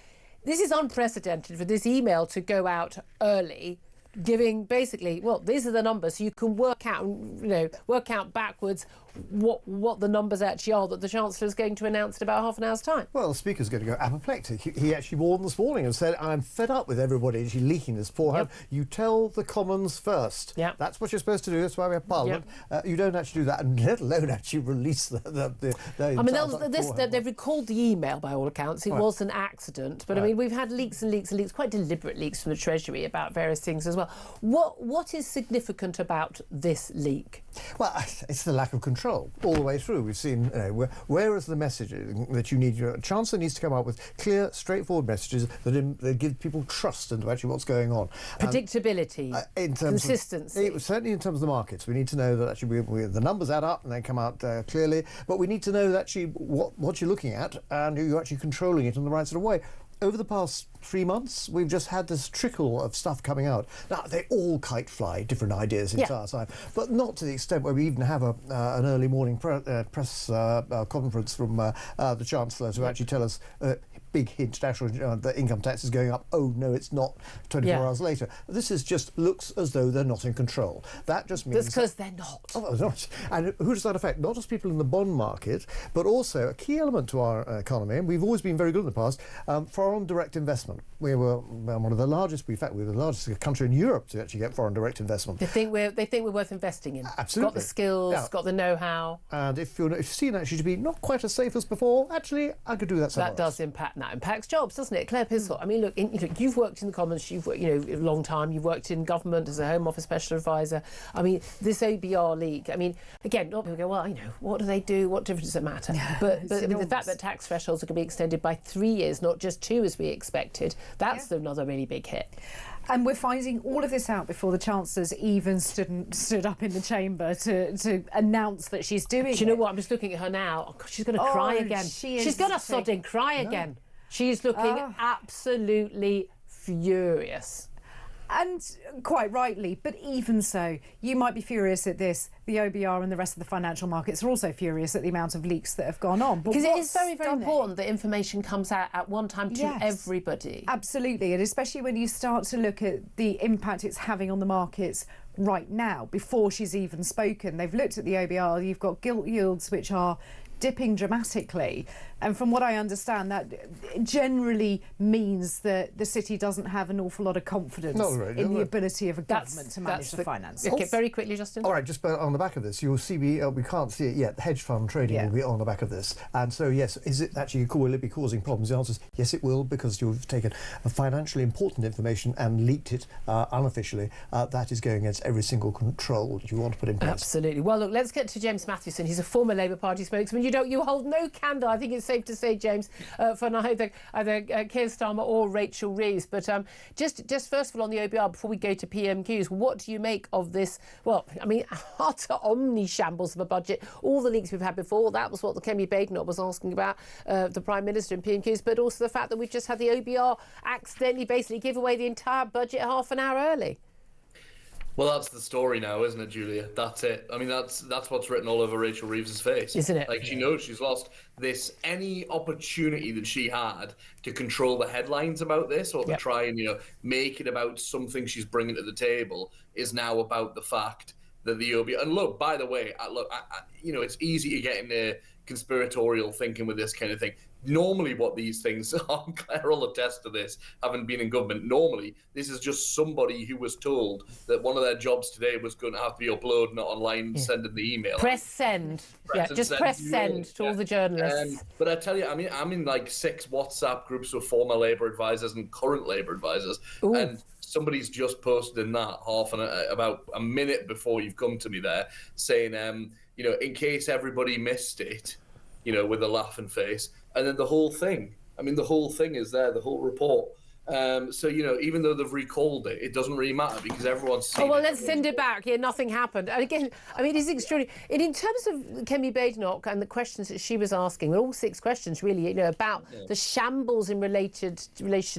this is unprecedented for this email to go out early, giving basically, well, these are the numbers, so you can work out backwards what the numbers actually are that the Chancellor is going to announce in about half an hour's time. Well, the Speaker's going to go apoplectic. He actually warned this morning and said, I'm fed up with everybody actually leaking this beforehand. Yep. You tell the Commons first. Yep. That's what you're supposed to do. That's why we have Parliament. Yep. You don't actually do that, and let alone actually release the I mean, they've recalled the email by all accounts. It was an accident, but I mean, we've had leaks and leaks and leaks, quite deliberate leaks from the Treasury about various things as well. What is significant about this leak? Well, it's the lack of control all the way through. We've seen, where is the messaging that you need? Your Chancellor needs to come up with clear, straightforward messages that give people trust into actually what's going on. Predictability, consistency. Certainly in terms of the markets. We need to know that actually the numbers add up and they come out clearly, but we need to know that actually what you're looking at and you're actually controlling it in the right sort of way. Over the past 3 months, we've just had this trickle of stuff coming out. Now, they all kite fly, different ideas the entire time, but not to the extent where we even have an early morning press conference from the Chancellor to actually tell us, big hint, national the income tax is going up. Oh, no, it's not 24 hours later. This is just looks as though they're not in control. That just means... That's because they're not. Oh, they're not. And who does that affect? Not just people in the bond market, but also a key element to our economy, and we've always been very good in the past, foreign direct investment. We were one of the largest, in fact, we were the largest country in Europe to actually get foreign direct investment. They think we're worth investing in. Absolutely. Got the skills, got the know-how. And if you're seen actually to be not quite as safe as before, actually, I could do that somewhere else. That impacts jobs, doesn't it? Claire Pearcely, I mean, look, you've worked in the Commons, you've worked, a long time, you've worked in government as a Home Office Special Advisor. I mean, this OBR leak, I mean, again, not people go, well, what do they do? What difference does it matter? But the fact that tax thresholds are going to be extended by 3 years, not just 2 as we expected, that's another really big hit. And we're finding all of this out before the Chancellor's even stood up in the chamber to announce that she's doing it. Do you know what? I'm just looking at her now. Oh, God, she's going to cry again. She's going to sodding cry again. She's looking absolutely furious. And quite rightly, but even so, you might be furious at this. The OBR and the rest of the financial markets are also furious at the amount of leaks that have gone on. Because it is very, very important that information comes out at one time to everybody. Absolutely, and especially when you start to look at the impact it's having on the markets right now, before she's even spoken. They've looked at the OBR, you've got gilt yields which are dipping dramatically, and from what I understand, that generally means that the city doesn't have an awful lot of confidence in the ability of a government to manage the finances. Okay, very quickly, Justin. All right, just on the back of this, you'll see we can't see it yet. The hedge fund trading will be on the back of this, and so yes, is it actually will it be causing problems? The answer is yes, it will, because you've taken a financially important information and leaked it unofficially. That is going against every single control that you want to put in place. Absolutely. Well, look, let's get to James Mathewson. He's a former Labour Party spokesman. You hold no candle. I think it's safe to say, James, for either Keir Starmer or Rachel Reeves. But just first of all on the OBR, before we go to PMQs, what do you make of this? Well, I mean, utter omni-shambles of a budget. All the leaks we've had before, that was what the Kemi Badenoch was asking about, the Prime Minister and PMQs, but also the fact that we've just had the OBR accidentally basically give away the entire budget half an hour early. Well, that's the story now, isn't it, Julia? That's it. I mean, that's what's written all over Rachel Reeves' face. Isn't it? Like, she knows she's lost any opportunity that she had to control the headlines about this, or to try and, make it about something she's bringing to the table, is now about the fact that the OB... And look, by the way, it's easy to get into conspiratorial thinking with this kind of thing. Normally what these things are, Claire will attest to this, having been in government, normally this is just somebody who was told that one of their jobs today was going to have to be uploaded, not online, sending the email. Press send. Press send to all the journalists. But I tell you, I mean, I'm in like 6 WhatsApp groups with former Labour advisors and current Labour advisors. Ooh. And somebody's just posted in that about a minute before you've come to me there, saying, in case everybody missed it, with a laughing face. And then the whole thing is there, the whole report. So, even though they've recalled it, it doesn't really matter because everyone's seen let's send it back. Yeah, nothing happened. And again, I mean, it's extraordinary. And in terms of Kemi Badenoch and the questions that she was asking, all 6 questions really, about the shambles in relation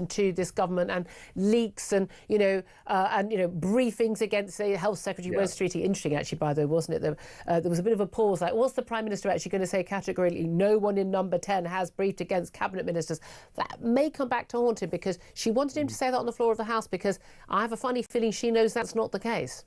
to this government and leaks and, briefings against the Health Secretary, Wes Streeting. Interesting, actually, by the way, wasn't it? There was a bit of a pause. Like, what's the Prime Minister actually going to say categorically? No one in number 10 has briefed against cabinet ministers. That may come back to haunt him because she wanted him to say that on the floor of the House, because I have a funny feeling she knows that's not the case.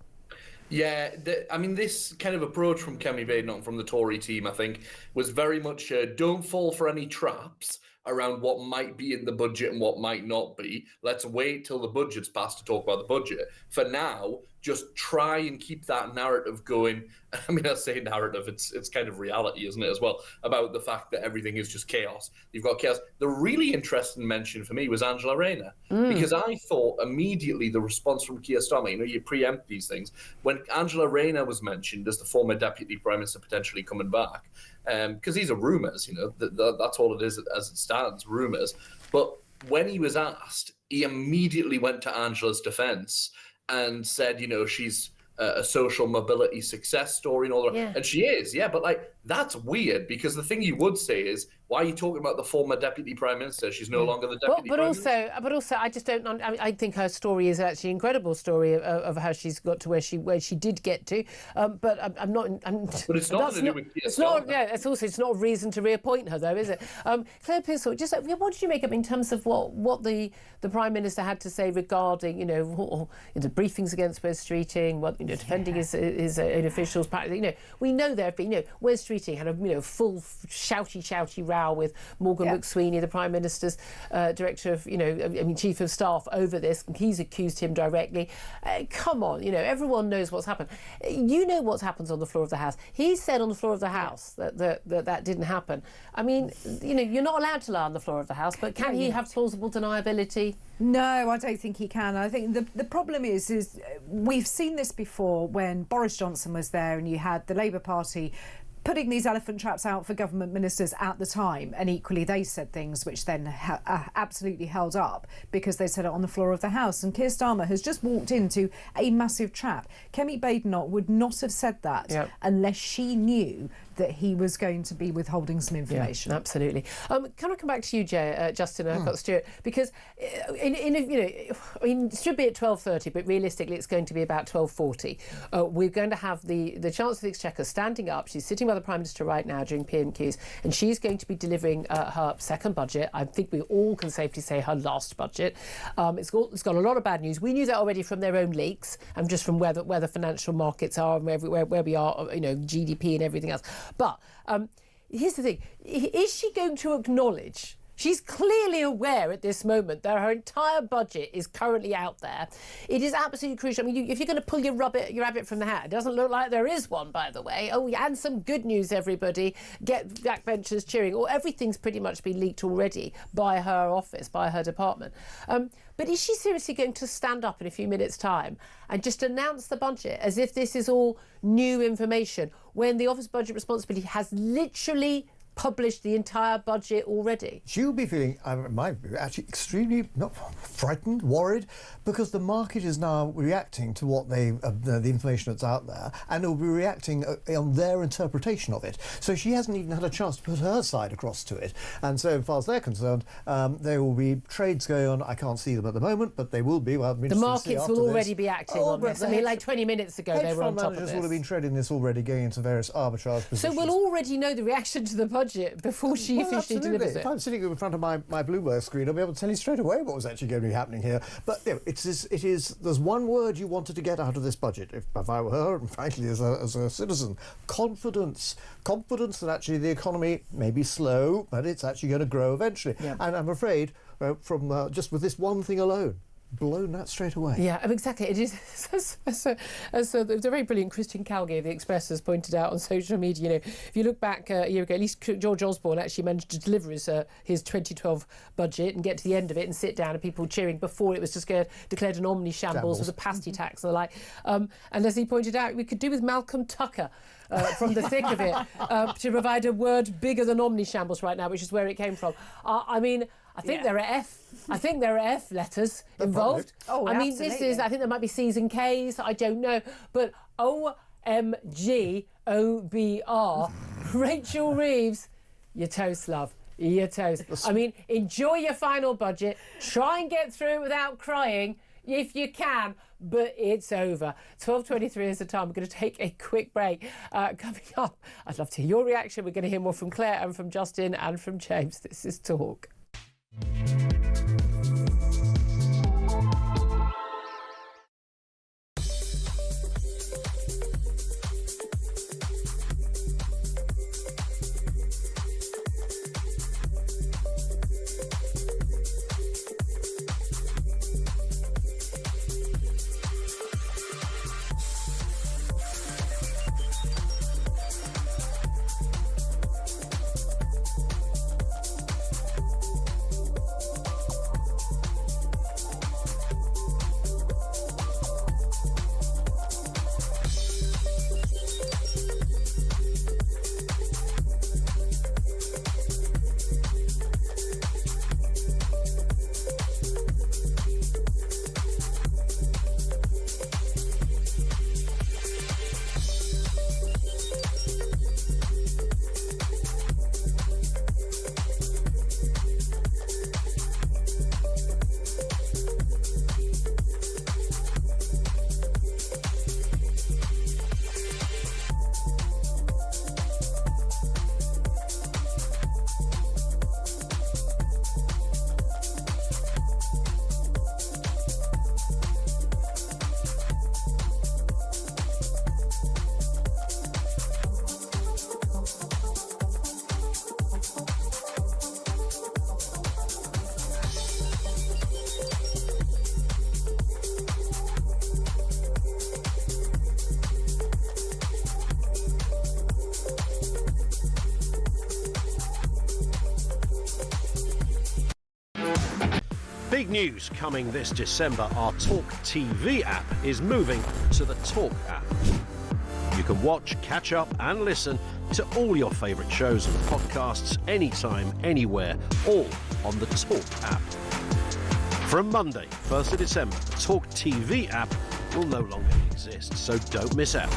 Yeah, this kind of approach from Kemi Badenoch, from the Tory team, I think, was very much don't fall for any traps around what might be in the budget and what might not be. Let's wait till the budget's passed to talk about the budget. For now, just try and keep that narrative going. I mean, I say narrative, it's kind of reality, isn't it, as well, about the fact that everything is just chaos. You've got chaos. The really interesting mention for me was Angela Rayner, because I thought immediately the response from Keir Starmer, you preempt these things. When Angela Rayner was mentioned as the former Deputy Prime Minister potentially coming back, because these are rumours, that's all it is as it stands, rumours. But when he was asked, he immediately went to Angela's defence and said, she's a social mobility success story and all that. Yeah. And she is, but that's weird, because the thing you would say is, why are you talking about the former Deputy Prime Minister? She's no longer the Deputy Prime Minister. But also, I just don't. I think her story is actually an incredible story of how she's got to where she did get to. But I'm not. But it's not to do with Keir Starmer. It's not a reason to reappoint her, though, is it? Claire Pearsall, just what did you make of in terms of what the Prime Minister had to say regarding the briefings against Wes Streeting, defending his own officials? We know there have been Wes Streeting had a full shouty row with Morgan McSweeney, the Prime Minister's director of, Chief of Staff, over this. He's accused him directly. Come on, everyone knows what's happened. You know what happens on the floor of the House. He said on the floor of the House that didn't happen. I mean, you're not allowed to lie on the floor of the House, but can he have plausible deniability? No, I don't think he can. I think the problem is we've seen this before when Boris Johnson was there and you had the Labour Party putting these elephant traps out for government ministers at the time, and equally they said things which then absolutely held up because they said it on the floor of the House. And Keir Starmer has just walked into a massive trap. Kemi Badenoch would not have said that unless she knew that he was going to be withholding some information. Yeah, absolutely. Can I come back to you, Justin Urquhart-Stewart? Because it should be at 12:30, but realistically it's going to be about 12:40. We're going to have the Chancellor of the Exchequer standing up. She's sitting by the Prime Minister right now during PMQs, and she's going to be delivering her second budget. I think we all can safely say her last budget. It's got a lot of bad news. We knew that already from their own leaks and just from where the financial markets are and where we are, GDP and everything else. But here's the thing. Is she going to acknowledge? She's clearly aware at this moment that her entire budget is currently out there. It is absolutely crucial. I mean, if you're going to pull your rabbit from the hat, it doesn't look like there is one, by the way. Oh, and some good news, everybody. Get backbenchers cheering. Or everything's pretty much been leaked already by her office, by her department. But is she seriously going to stand up in a few minutes' time and just announce the budget as if this is all new information when the Office of Budget Responsibility has literally published the entire budget already? She'll be feeling, actually extremely not frightened, worried, because the market is now reacting to what the information that's out there, and it will be reacting on their interpretation of it. So she hasn't even had a chance to put her side across to it. And so, as far as they're concerned, there will be trades going on. I can't see them at the moment, but they will be. Well, the markets will already be acting on this. I mean, like 20 minutes ago, they were on top of this. Managers will have been trading this already, going into various arbitrage positions. So we'll already know the reaction to the budget before she officially delivers it. If I'm sitting in front of my Bloomberg screen, I'll be able to tell you straight away what was actually going to be happening here. But it is. There's one word you wanted to get out of this budget. If I were her, and frankly, as a citizen, confidence. Confidence that actually the economy may be slow, but it's actually going to grow eventually. Yeah. And I'm afraid, from just with this one thing alone, blown that straight away. Yeah, exactly. It is. As the very brilliant Christian Calgary of the Express has pointed out on social media, you know, if you look back a year ago, at least George Osborne actually managed to deliver his 2012 budget and get to the end of it and sit down and people cheering before it was just declared an omni-shambles with a pasty tax and the like. And as he pointed out, we could do with Malcolm Tucker from the thick of it to provide a word bigger than omni-shambles right now, which is where it came from. I mean, I think there are F letters involved. Oh, I mean, absolutely. I think there might be C's and K's, I don't know. But OMG, OBR, Rachel Reeves, you're toast, love. You're toast. I mean, enjoy your final budget. Try and get through it without crying if you can, but it's over. 12:23 is the time. We're going to take a quick break. Coming up, I'd love to hear your reaction. We're going to hear more from Claire and from Justin and from James. This is Talk. Big news coming this December. Our Talk TV app is moving to the Talk app. You can watch, catch up and listen to all your favourite shows and podcasts anytime, anywhere, all on the Talk app. From Monday, 1st of December, the Talk TV app will no longer exist, so don't miss out.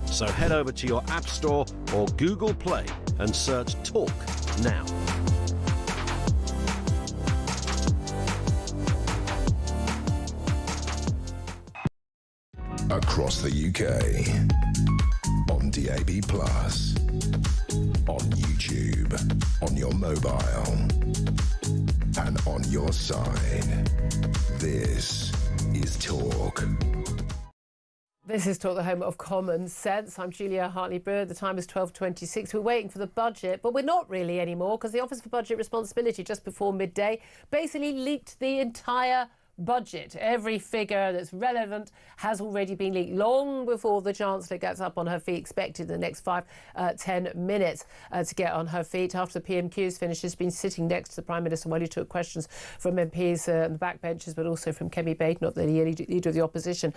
So head over to your App Store or Google Play and search Talk now. Across the UK, on DAB+, on YouTube, on your mobile, and on your side. This is Talk. This is Talk, the home of common sense. I'm Julia Hartley-Brewer. The time is 12:26. We're waiting for the budget, but we're not really anymore because the Office for Budget Responsibility just before midday basically leaked the entire budget. Every figure that's relevant has already been leaked long before the Chancellor gets up on her feet, expected in the next 5-10 minutes to get on her feet. After the PMQ's finished, she's been sitting next to the Prime Minister while he took questions from MPs on the backbenches, but also from Kemi Badenoch, the leader of the opposition,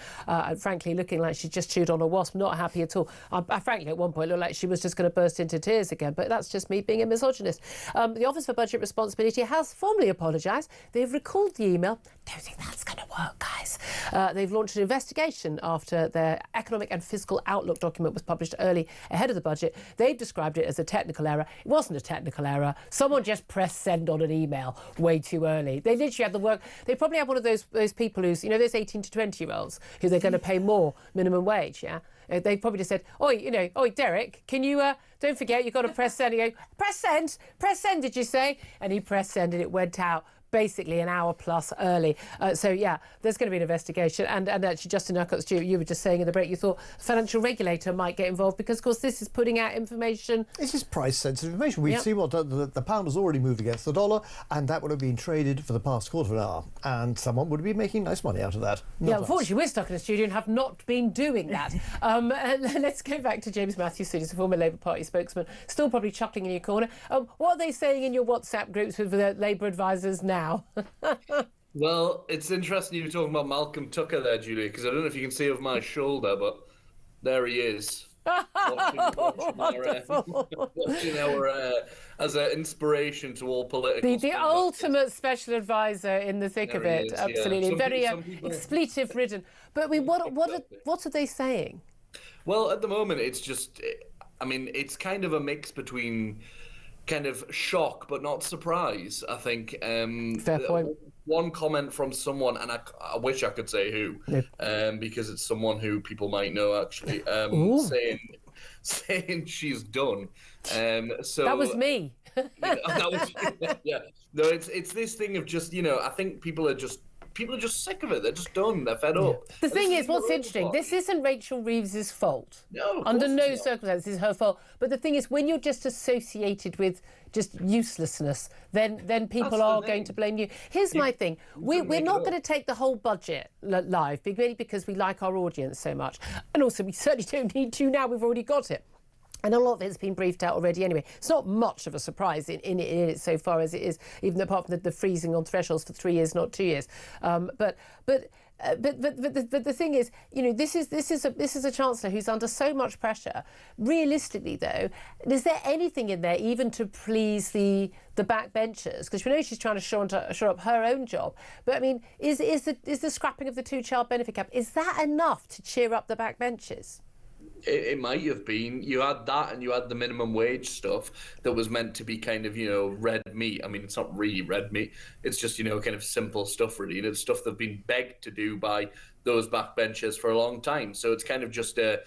frankly looking like she just chewed on a wasp, not happy at all. I frankly at one point looked like she was just going to burst into tears again, but that's just me being a misogynist. The Office for Budget Responsibility has formally apologised. They've recalled the email. Don't think that's going to work, guys. They've launched an investigation after their economic and fiscal outlook document was published early ahead of the budget. They've described it as a technical error. It wasn't a technical error. Someone just pressed send on an email way too early. They literally had the work. They probably have one of those people who's, you know, those 18 to 20-year-olds who they're going to pay more minimum wage, yeah? They probably just said, oi, Derek, can you, don't forget, you've got to press send. You go, press send, did you say? And he pressed send and it went out basically an hour plus early. So, yeah, there's going to be an investigation. And actually, Justin Urquhart, you were just saying in the break, you thought a financial regulator might get involved because, of course, this is putting out information. This is price-sensitive information. We've seen what the pound has already moved against the dollar, and that would have been traded for the past quarter of an hour. And someone would be making nice money out of that. Unfortunately, we're stuck in a studio and have not been doing that. Let's go back to James Matthews, who's a former Labour Party spokesman, still probably chuckling in your corner. What are they saying in your WhatsApp groups with the Labour advisors now? Well, it's interesting you were talking about Malcolm Tucker there, Julia, because I don't know if you can see over my shoulder, but there he is. watching our as an inspiration to all political. The ultimate special advisor in the thick of it, absolutely. Very expletive ridden. But I mean, what are they saying? Well, at the moment, it's just, I mean, it's kind of a mix between kind of shock but not surprise, I think. Fair point. One comment from someone, and I wish I could say who, because it's someone who people might know actually, saying she's done. So that was me. That was, yeah. No, it's this thing of just, you know, I think people are just sick of it. They're just done. They're fed up. The thing is, what's interesting, this isn't Rachel Reeves's fault. No, under no circumstances is her fault. But the thing is, when you're just associated with just uselessness, then people are going to blame you. Here's my thing. We're not going to take the whole budget live, really, because we like our audience so much. And also, we certainly don't need to now. We've already got it. And a lot of it's been briefed out already anyway. It's not much of a surprise in it so far as it is, even apart from the freezing on thresholds for 3 years, not 2 years. But the thing is, you know, this is a chancellor who's under so much pressure. Realistically, though, is there anything in there even to please the backbenchers? Because we know she's trying to shore up her own job. But I mean, is the scrapping of the two-child benefit cap, is that enough to cheer up the backbenchers? It might have been. You had that, and you had the minimum wage stuff that was meant to be kind of, you know, red meat. I mean, it's not really red meat. It's just, you know, kind of simple stuff, really. And it's stuff they've been begged to do by those backbenchers for a long time. So it's kind of just a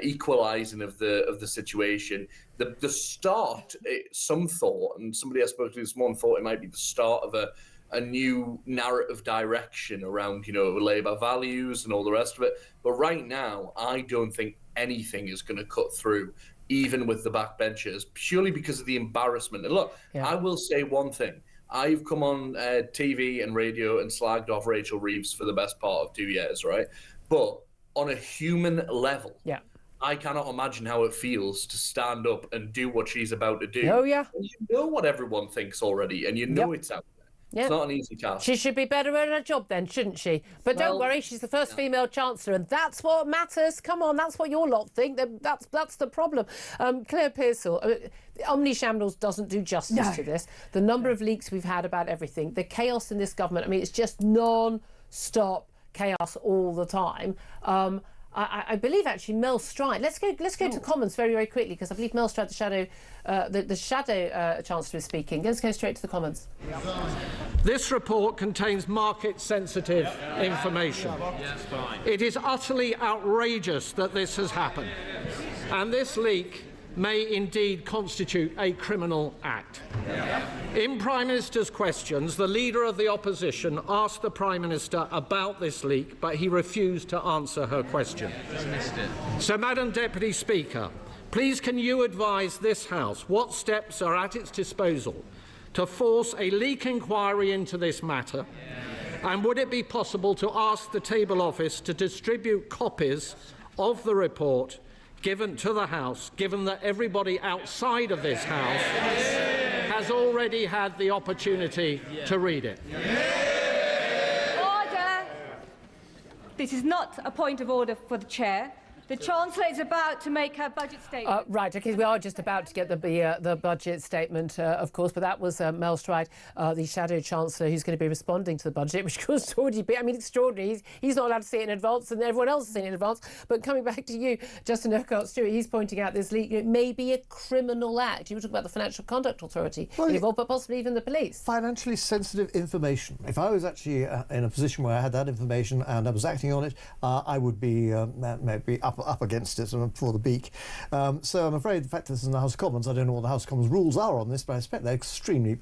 equalising of the situation. The start, some thought, and somebody I spoke to this morning thought it might be the start of a new narrative direction around, you know, Labour values and all the rest of it. But right now, I don't think anything is going to cut through, even with the backbenchers, purely because of the embarrassment. And look, I will say one thing. I've come on TV and radio and slagged off Rachel Reeves for the best part of 2 years, right? But on a human level, I cannot imagine how it feels to stand up and do what she's about to do. Oh, yeah. And you know what everyone thinks already, and you know it's out there. Yeah. It's not an easy task. She should be better at her job then, shouldn't she? But don't worry, she's the first female chancellor, and that's what matters. Come on, that's what your lot think. That's the problem. Claire Pearsall, Omni Shambles doesn't do justice to this. The number of leaks we've had about everything, the chaos in this government, I mean, it's just non-stop chaos all the time. I believe actually Mel Stride. Let's go to comments very, very quickly, because I believe Mel Stride, the shadow chancellor, is speaking. Let's go straight to the comments. This report contains market-sensitive information. It is utterly outrageous that this has happened, and this leak may indeed constitute a criminal act. In Prime Minister's questions, the Leader of the Opposition asked the Prime Minister about this leak, but he refused to answer her question. So, Madam Deputy Speaker, please can you advise this House what steps are at its disposal to force a leak inquiry into this matter, And would it be possible to ask the Table Office to distribute copies of the report given to the House, given that everybody outside of this House has already had the opportunity to read it? Order! This is not a point of order for the Chair. The Chancellor is about to make her budget statement. Right, OK, we are just about to get the budget statement, of course, but that was Mel Stride, the Shadow Chancellor, who's going to be responding to the budget, which of course already be, I mean, extraordinary. He's not allowed to see it in advance, and everyone else has seen it in advance. But coming back to you, Justin Urquhart-Stewart, he's pointing out this leak. It may be a criminal act. You were talking about the Financial Conduct Authority involved, but possibly even the police. Financially sensitive information. If I was actually in a position where I had that information and I was acting on it, I would be maybe up against it for the beak. So I'm afraid the fact that this is in the House of Commons, I don't know what the House of Commons rules are on this, but I expect they're extremely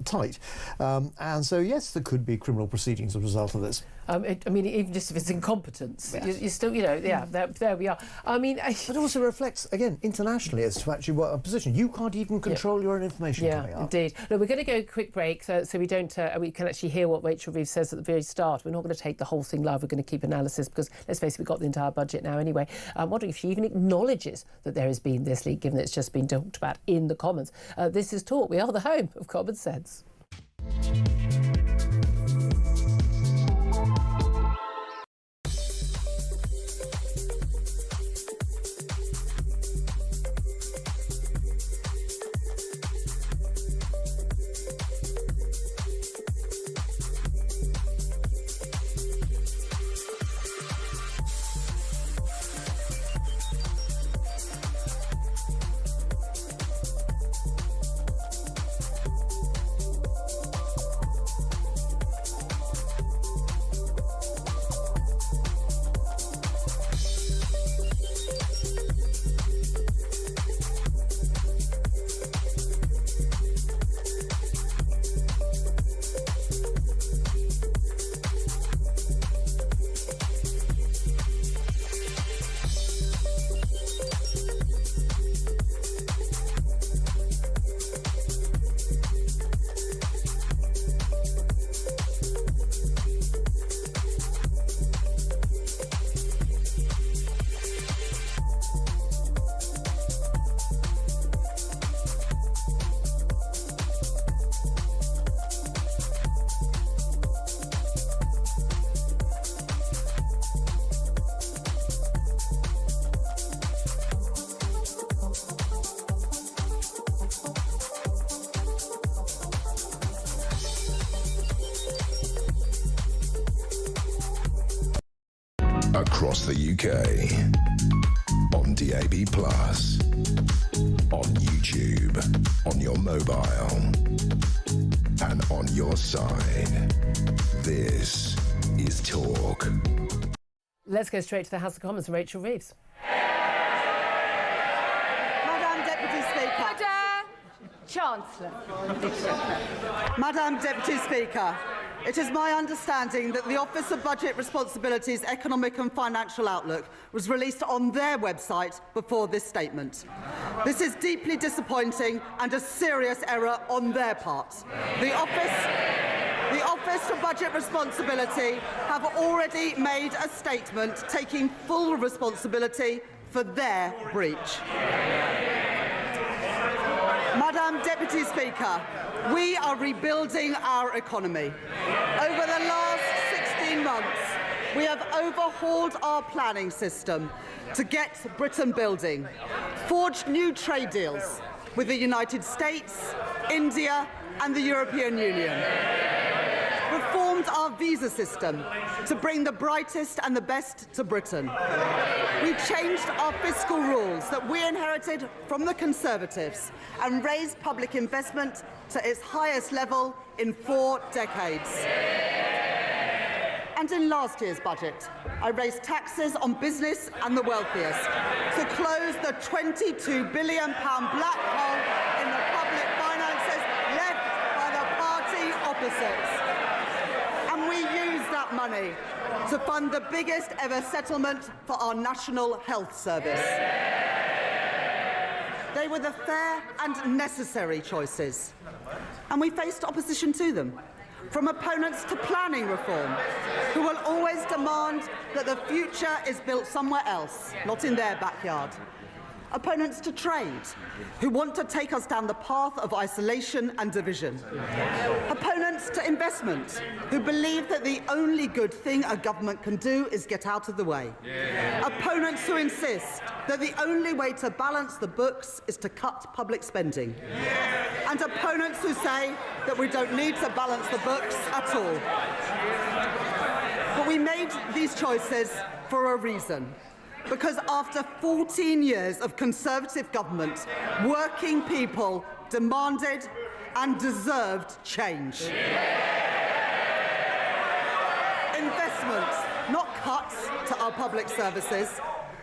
tight. And so, yes, there could be criminal proceedings as a result of this. I mean, even just if it's incompetence, yes. you're still, there we are. I mean... But it also reflects, again, internationally as to actually what a position. You can't even control your own information coming up. Indeed. Look, we're going to go a quick break so we don't... we can actually hear what Rachel Reeves says at the very start. We're not going to take the whole thing live. We're going to keep analysis because, let's face it, we've got the entire budget now anyway. I'm wondering if she even acknowledges that there has been this leak, given that it's just been talked about in the Commons. This is Talk. We are the home of common sense. Across the UK, on DAB+, on YouTube, on your mobile, and on your side. This is Talk. Let's go straight to the House of Commons and Rachel Reeves. Madam Deputy Speaker. Chancellor. Madam Deputy Speaker, it is my understanding that the Office of Budget Responsibility's Economic and Financial Outlook was released on their website before this statement. This is deeply disappointing and a serious error on their part. The Office for Budget Responsibility have already made a statement taking full responsibility for their breach. Madam Deputy Speaker, we are rebuilding our economy. Over the last 16 months, we have overhauled our planning system to get Britain building, forged new trade deals with the United States, India and the European Union, reformed our visa system to bring the brightest and the best to Britain. We changed our fiscal rules that we inherited from the Conservatives and raised public investment to its highest level in 4 decades. And in last year's budget, I raised taxes on business and the wealthiest to close the £22 billion black hole in the public finances left by the party opposites. And we used that money to fund the biggest ever settlement for our National Health Service. They were the fair and necessary choices, and we faced opposition to them. from opponents to planning reform, who will always demand that the future is built somewhere else, not in their backyard. Opponents to trade, who want to take us down the path of isolation and division. Opponents to investment, who believe that the only good thing a government can do is get out of the way. Opponents who insist that the only way to balance the books is to cut public spending. And opponents who say that we don't need to balance the books at all. But we made these choices for a reason. Because after 14 years of Conservative government, working people demanded and deserved change. Investment, not cuts to our public services.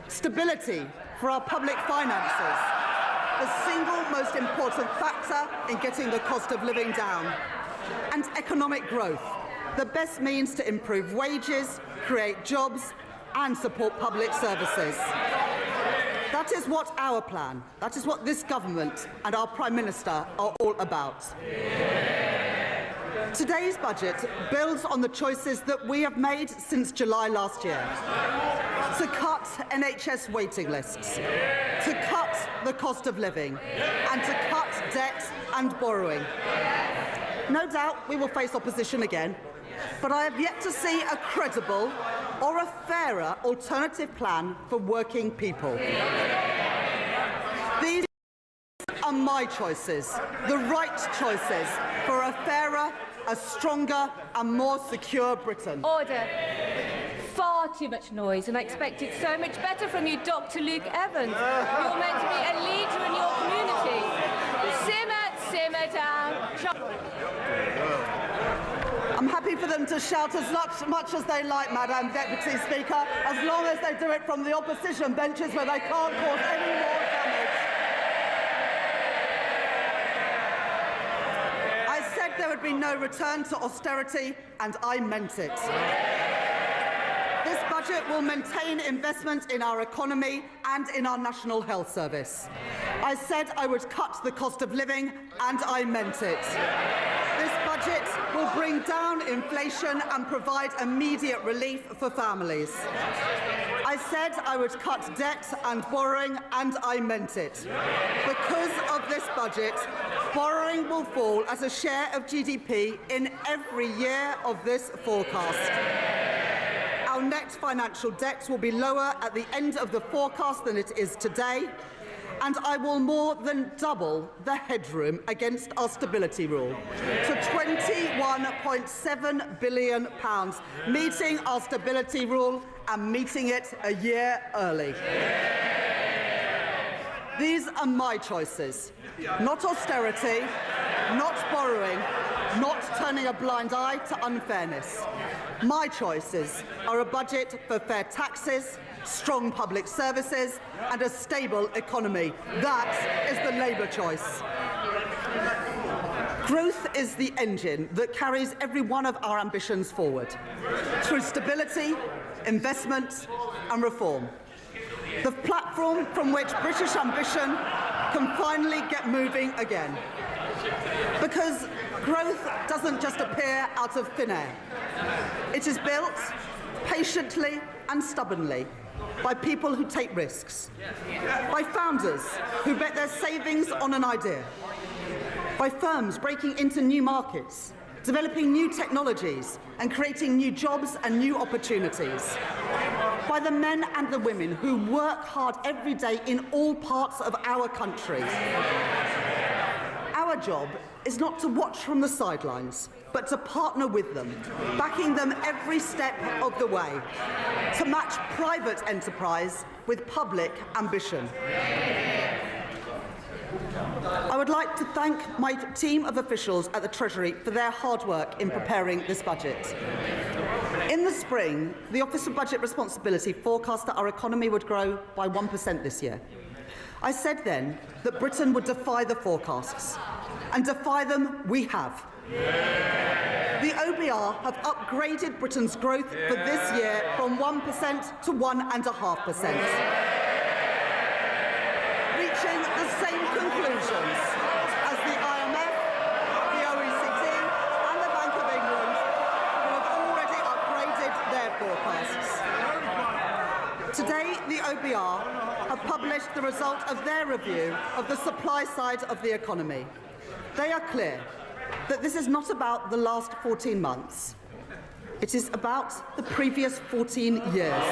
Stability for our public finances. The single most important factor in getting the cost of living down. And economic growth, the best means to improve wages, create jobs, and support public services. That is what our plan, that is what this government and our Prime Minister are all about. Today's budget builds on the choices that we have made since July last year. To cut NHS waiting lists, to cut the cost of living, and to cut debt and borrowing. No doubt we will face opposition again, but I have yet to see a credible or a fairer alternative plan for working people. These are my choices, the right choices for a fairer, a stronger and more secure Britain. Order. Far too much noise, and I expected so much better from you, Dr. Luke Evans. You're meant to be a leader in your community. Simmer down. I'm happy for them to shout as much as they like, Madam Deputy Speaker, as long as they do it from the opposition benches where they can't cause any more damage. I said there would be no return to austerity, and I meant it. This budget will maintain investment in our economy and in our National Health Service. I said I would cut the cost of living, and I meant it. This budget will bring down inflation and provide immediate relief for families. I said I would cut debt and borrowing, and I meant it. Because of this budget, borrowing will fall as a share of GDP in every year of this forecast. Our net financial debt will be lower at the end of the forecast than it is today, and I will more than double the headroom against our stability rule to £21.7 billion, meeting our stability rule and meeting it a year early. These are my choices, not austerity, not borrowing, not turning a blind eye to unfairness. My choices are a budget for fair taxes, strong public services and a stable economy. That is the Labour choice. Growth is the engine that carries every one of our ambitions forward, through stability, investment and reform. The platform from which British ambition can finally get moving again. Because growth doesn't just appear out of thin air. It is built patiently and stubbornly by people who take risks, by founders who bet their savings on an idea, by firms breaking into new markets, developing new technologies and creating new jobs and new opportunities, by the men and the women who work hard every day in all parts of our country. Our job is not to watch from the sidelines, but to partner with them, backing them every step of the way, to match private enterprise with public ambition. I would like to thank my team of officials at the Treasury for their hard work in preparing this budget. In the spring, the Office of Budget Responsibility forecast that our economy would grow by 1% this year. I said then that Britain would defy the forecasts, and defy them we have. The OBR have upgraded Britain's growth for this year from 1% to 1.5%, reaching the same conclusions as the IMF, the OECD and the Bank of England the OBR have published the result of their review of the supply side of the economy. They are clear that this is not about the last 14 months. It is about the previous 14 years.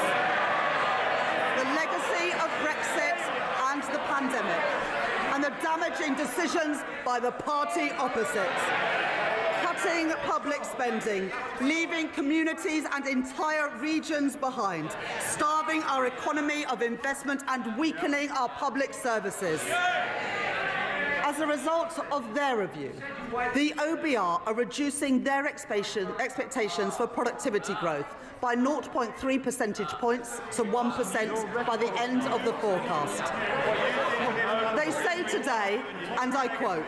The legacy of Brexit and the pandemic, and the damaging decisions by the party opposite. Cutting public spending, leaving communities and entire regions behind, starving our economy of investment and weakening our public services. As a result of their review, the OBR are reducing their expectations for productivity growth by 0.3 percentage points to 1% by the end of the forecast. They say today, and I quote,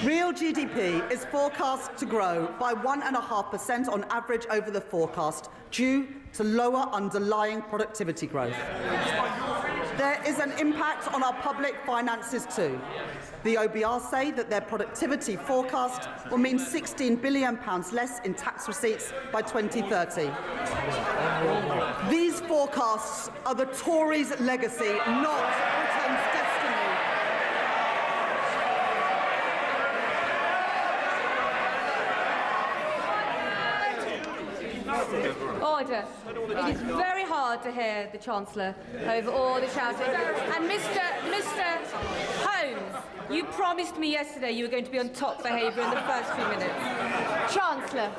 real GDP is forecast to grow by 1.5% on average over the forecast due to lower underlying productivity growth. There is an impact on our public finances too. The OBR say that their productivity forecast will mean £16 billion less in tax receipts by 2030. These forecasts are the Tories' legacy, not Britain's destiny. Order. It is very hard to hear the Chancellor over all the shouting. And Mr. Holmes, you promised me yesterday you were going to be on top behaviour in the first few minutes. Chancellor.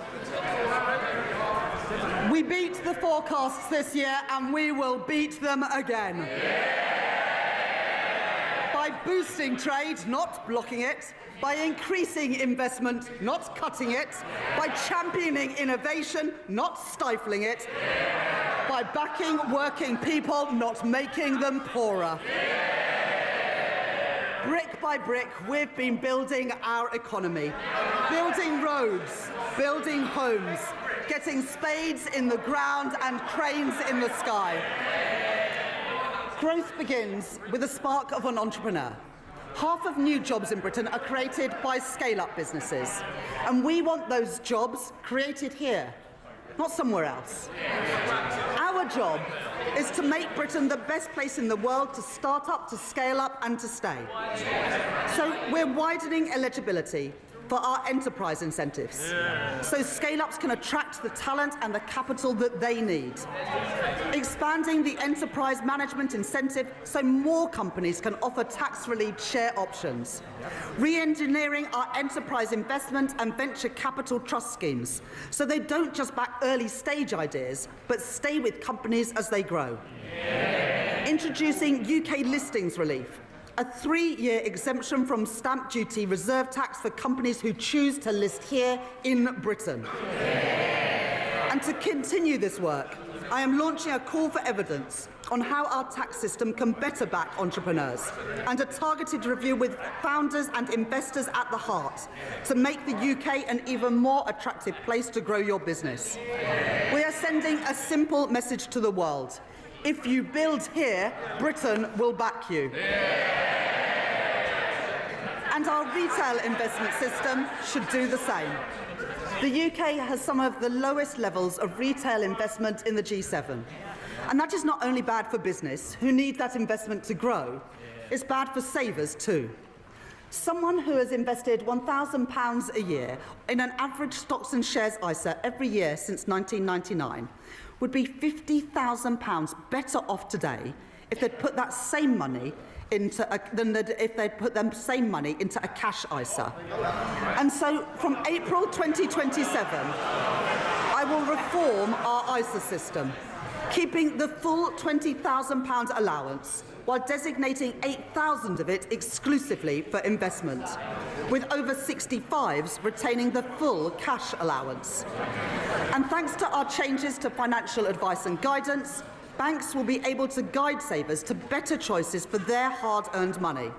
We beat the forecasts this year and we will beat them again. By boosting trade, not blocking it, by increasing investment, not cutting it, by championing innovation, not stifling it, by backing working people, not making them poorer. Brick by brick, we've been building our economy, building roads, building homes, getting spades in the ground and cranes in the sky. Growth begins with the spark of an entrepreneur. Half of new jobs in Britain are created by scale-up businesses, and we want those jobs created here, not somewhere else. Our job is to make Britain the best place in the world to start up, to scale up and to stay. So we're widening eligibility for our enterprise incentives, so scale-ups can attract the talent and the capital that they need. Expanding the enterprise management incentive so more companies can offer tax-relieved share options. Re-engineering our enterprise investment and venture capital trust schemes so they don't just back early-stage ideas, but stay with companies as they grow. Introducing UK listings relief, a 3-year exemption from stamp duty reserve tax for companies who choose to list here in Britain. And to continue this work, I am launching a call for evidence on how our tax system can better back entrepreneurs, and a targeted review with founders and investors at the heart to make the UK an even more attractive place to grow your business. We are sending a simple message to the world. If you build here, Britain will back you. And our retail investment system should do the same. The UK has some of the lowest levels of retail investment in the G7. And that is not only bad for business, who need that investment to grow, it's bad for savers too. Someone who has invested £1,000 a year in an average stocks and shares ISA every year since 1999 would be £50,000 better off today if they'd put that same money into if they'd put the same money into a cash ISA. And so from April 2027, I will reform our ISA system, keeping the full £20,000 allowance while designating 8,000 of it exclusively for investment, with over 65s retaining the full cash allowance. And thanks to our changes to financial advice and guidance, banks will be able to guide savers to better choices for their hard-earned money.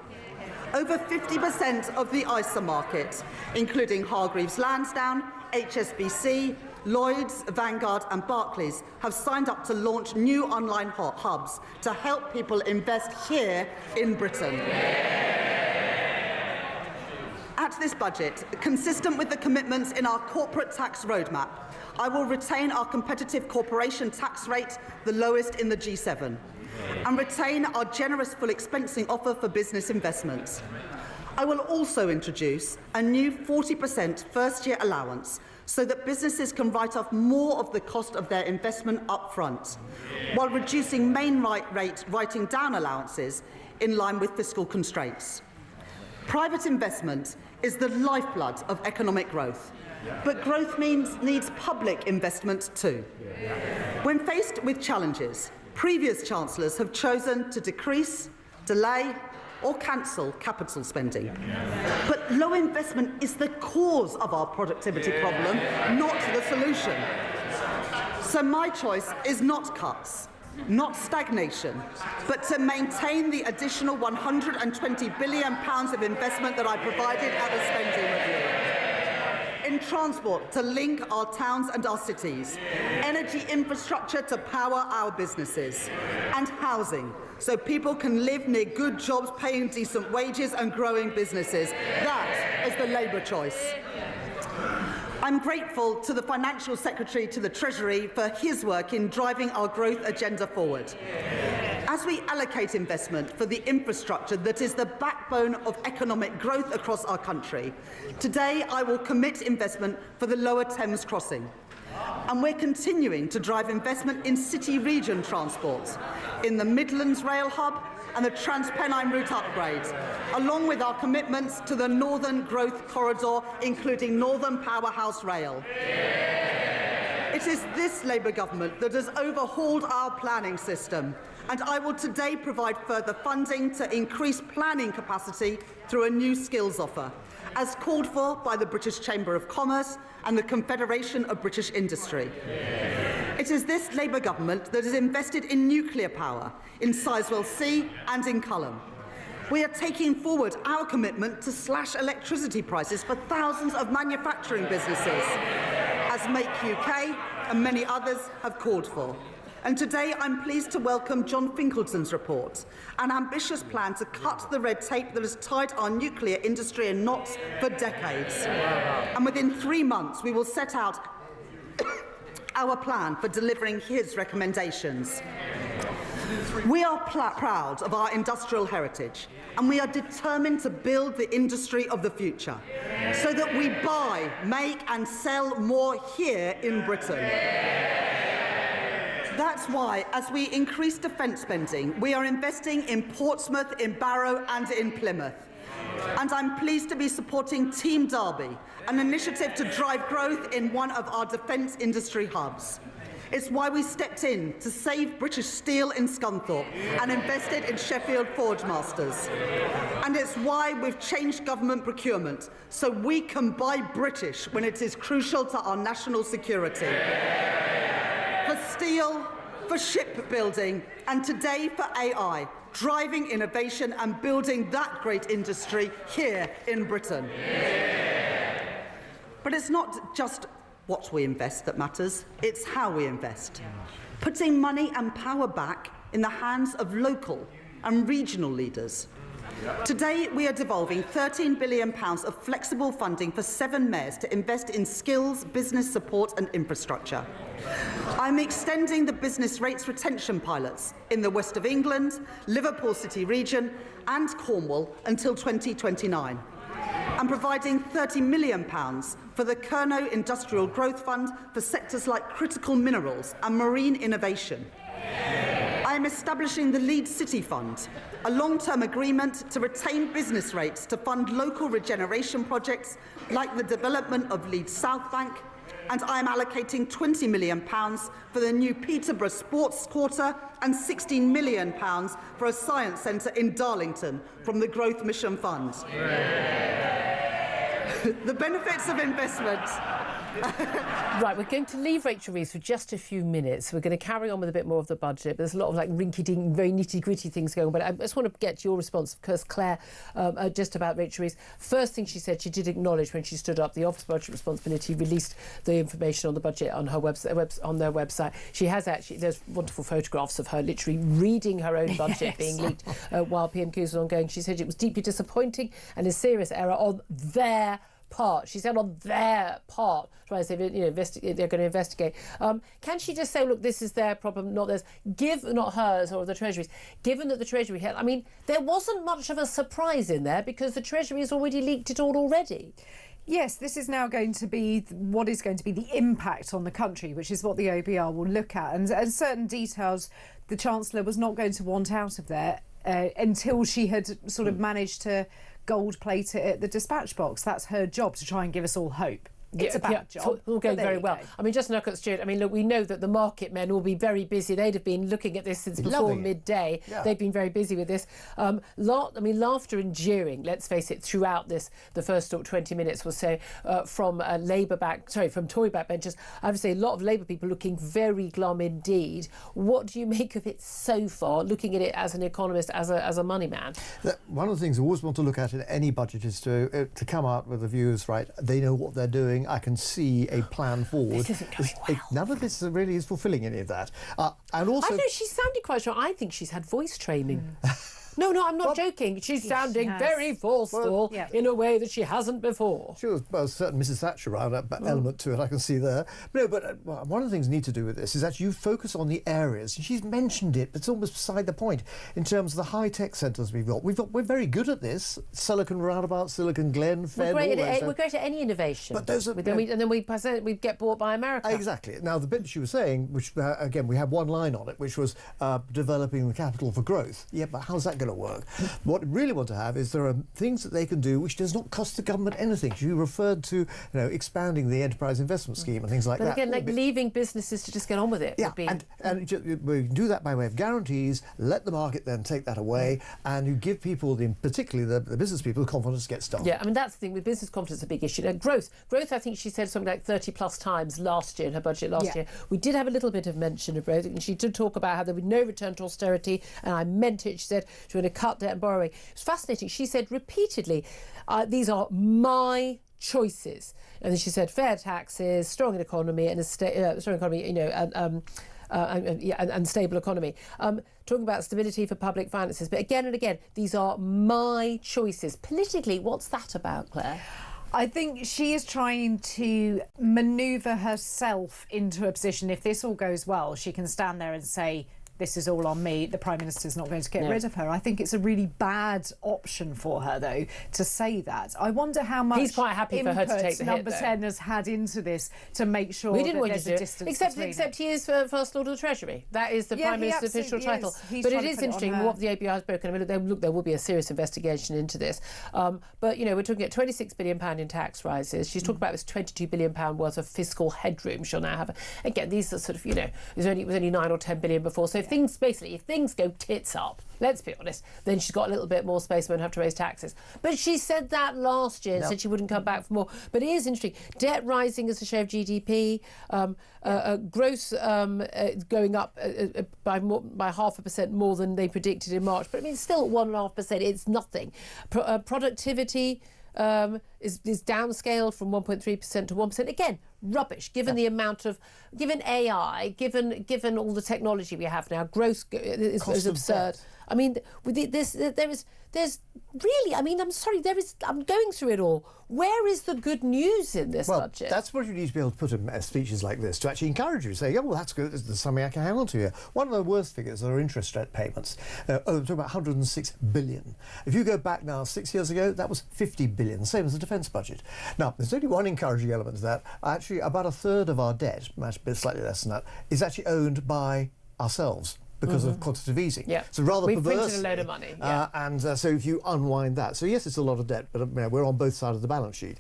Over 50% of the ISA market, including Hargreaves Lansdown, HSBC, Lloyds, Vanguard and Barclays, have signed up to launch new online hubs to help people invest here in Britain. At this budget, consistent with the commitments in our corporate tax roadmap, I will retain our competitive corporation tax rate, the lowest in the G7. and retain our generous full expensing offer for business investments. I will also introduce a new 40% first-year allowance so that businesses can write off more of the cost of their investment up front, while reducing main rate writing down allowances in line with fiscal constraints. Private investment is the lifeblood of economic growth, but growth needs public investment too. When faced with challenges, previous chancellors have chosen to decrease, delay, or cancel capital spending. But low investment is the cause of our productivity problem, not the solution. So my choice is not cuts, not stagnation, but to maintain the additional £120 billion of investment that I provided at the spending review. In transport to link our towns and our cities, energy infrastructure to power our businesses, and housing so people can live near good jobs, paying decent wages and growing businesses. That is the Labour choice. I'm grateful to the Financial Secretary to the Treasury for his work in driving our growth agenda forward. As we allocate investment for the infrastructure that is the backbone of economic growth across our country, today I will commit investment for the Lower Thames Crossing. And we're continuing to drive investment in city-region transport, in the Midlands Rail Hub and the Transpennine route upgrades, along with our commitments to the Northern Growth Corridor, including Northern Powerhouse Rail. It is this Labour government that has overhauled our planning system, and I will today provide further funding to increase planning capacity through a new skills offer, as called for by the British Chamber of Commerce and the Confederation of British Industry. It is this Labour government that has invested in nuclear power, in Sizewell C and in Culham. We are taking forward our commitment to slash electricity prices for thousands of manufacturing businesses, as Make UK and many others have called for. And today I'm pleased to welcome John Finkelton's report, an ambitious plan to cut the red tape that has tied our nuclear industry in knots for decades. And within 3 months, we will set out our plan for delivering his recommendations. We are proud of our industrial heritage, and we are determined to build the industry of the future so that we buy, make and sell more here in Britain. That's why, as we increase defence spending, we are investing in Portsmouth, in Barrow and in Plymouth. And I'm pleased to be supporting Team Derby, an initiative to drive growth in one of our defence industry hubs. It's why we stepped in to save British Steel in Scunthorpe and invested in Sheffield Forgemasters. And it's why we've changed government procurement so we can buy British when it is crucial to our national security. For steel, for shipbuilding, and today for AI, driving innovation and building that great industry here in Britain. But it's not just what we invest that matters, it's how we invest. Putting money and power back in the hands of local and regional leaders. Today, we are devolving £13 billion of flexible funding for 7 mayors to invest in skills, business support and infrastructure. I'm extending the business rates retention pilots in the West of England, Liverpool City region and Cornwall until 2029. And providing £30 million for the Kernow Industrial Growth Fund for sectors like critical minerals and marine innovation. I am establishing the Leeds City Fund, a long-term agreement to retain business rates to fund local regeneration projects like the development of Leeds South Bank, and I am allocating £20 million for the new Peterborough Sports Quarter and £16 million for a science centre in Darlington from the Growth Mission Fund. The benefits of investment. Right, we're going to leave Rachel Reeves for just a few minutes. We're going to carry on with a bit more of the budget. There's a lot of like rinky-dink, very nitty-gritty things going on. But I just want to get your response, because Claire, just about Rachel Reeves. First thing she said, she did acknowledge when she stood up, the Office of Budget Responsibility released the information on the budget on her on their website. She has actually, there's wonderful photographs of her literally reading her own budget being leaked while PMQs was ongoing. She said it was deeply disappointing and a serious error on their part. She said on their part, trying to say, they're going to investigate. Can she just say, look, this is their problem, not theirs? Not hers or the Treasury's. Given that the Treasury had, I mean, there wasn't much of a surprise in there because the Treasury has already leaked it all already. Yes, this is now going to be what is going to be the impact on the country, which is what the OBR will look at. And certain details the Chancellor was not going to want out of there until she had sort of managed to gold plate it at the dispatch box. That's her job, to try and give us all hope. It's a bad job. All going very well. I mean, just to look at Stuart, I mean, look, we know that the market men will be very busy. They'd have been looking at this since before midday. Yeah. They've been very busy with this. Laughter and jeering, let's face it, throughout this, the first 20 minutes or so, from from Tory backbenchers. I would say a lot of Labour people looking very glum indeed. What do you make of it so far, looking at it as an economist, as a money man? One of the things I always want to look at in any budget is to come out with the views, right, they know what they're doing. I can see a plan forward. This isn't going well. None of this really is fulfilling any of that. And also, I know she sounded quite strong. I think she's had voice training. No, I'm not joking. She's sounding very forceful in a way that she hasn't before. She was a certain Mrs. Thatcher element to it, I can see there. But one of the things we need to do with this is that you focus on the areas. She's mentioned it, but it's almost beside the point in terms of the high-tech centres we've got. We're very good at this. Silicon Roundabout, Silicon Glen, Fed, we're great at any innovation. But those are, then we get bought by America. Exactly. Now, the bit she was saying, which, again, we had one line on it, which was developing the capital for growth. Yeah, but how's that going to work? What we really want to have is there are things that they can do which does not cost the government anything. You referred to expanding the enterprise investment scheme and things like that. But again, like leaving businesses to just get on with it. Yeah, and we do that by way of guarantees, let the market then take that away, and you give people, particularly the business people, the confidence to get started. Yeah, I mean, that's the thing, with business confidence, a big issue. Now, growth, I think she said something like 30 plus times last year in her budget last year. We did have a little bit of mention of growth, and she did talk about how there would be no return to austerity, and I meant it. She said she was going to cut debt and borrowing. It was fascinating. She said repeatedly, these are my choices. And then she said fair taxes, strong economy, and strong economy, and stable economy. Talking about stability for public finances. But again and again, these are my choices. Politically, what's that about, Claire? I think she is trying to manoeuvre herself into a position, if this all goes well, she can stand there and say, this is all on me, the Prime Minister's not going to get rid of her. I think it's a really bad option for her, though, to say that. I wonder how much he's quite happy for her to take the hit, Number 10 has had into this to make sure we didn't that want there's to a do distance it. Except he is First Lord of the Treasury. That is the Prime Minister's official title. But it is interesting what the ABR has broken. I mean, look, there will be a serious investigation into this. But, we're talking at £26 billion in tax rises. She's talking about this £22 billion worth of fiscal headroom she'll now have. Again, these are sort of, it was only 9 or 10 billion before. So if things go tits up, let's be honest, then she's got a little bit more space, won't have to raise taxes. But she said that last year and said she wouldn't come back for more. But it is interesting. Debt rising as a share of GDP, gross going up by 0.5% more than they predicted in March. But I mean, still 1.5%, it's nothing. Productivity is downscaled from 1.3% to 1%. Again, rubbish, given the amount of, given AI, given all the technology we have now, growth is absurd. I mean, there's really, I mean, I'm sorry, I'm going through it all. Where is the good news in this budget? That's what you need to be able to put in speeches like this, to actually encourage you, say, that's good, there's something I can hang on to here. One of the worst figures are interest rate payments. I'm talking about 106 billion. If you go back now 6 years ago, that was 50 billion, same as the defence budget. Now, there's only one encouraging element to that. Actually, about a third of our debt, a bit slightly less than that, is actually owned by ourselves, because of quantitative easing. Yeah. So rather we've perverse. Printed a load of money. So if you unwind that, so yes, it's a lot of debt, but we're on both sides of the balance sheet.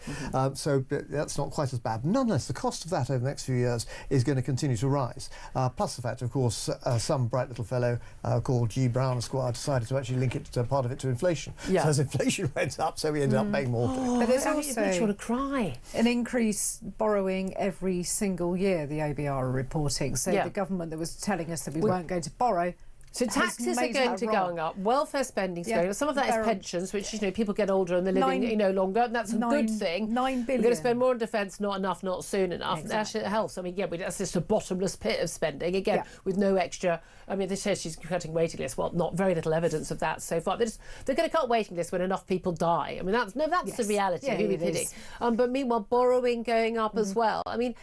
So that's not quite as bad. Nonetheless, the cost of that over the next few years is going to continue to rise. Plus the fact, of course, some bright little fellow called G. Brown Esquire decided to actually link it part of it to inflation. Yeah. So as inflation went up, so we ended up paying more. But there's also want to cry. an increase borrowing every single year, the ABR are reporting. So Yeah. the government that was telling us that we weren't going to borrow So taxes are going to be going up, welfare spending's going up. Some of that is pensions, which people get older and they're living longer, and that's a good thing. 9 billion. We're going to spend more on defence, not enough, not soon enough. Exactly. National health. I mean, that's just a bottomless pit of spending again with no extra. I mean, they say she's cutting waiting lists. Well, not very little evidence of that so far. They're going to cut waiting lists when enough people die. I mean, that's the reality. Who are we kidding? But meanwhile, borrowing going up as well. I mean,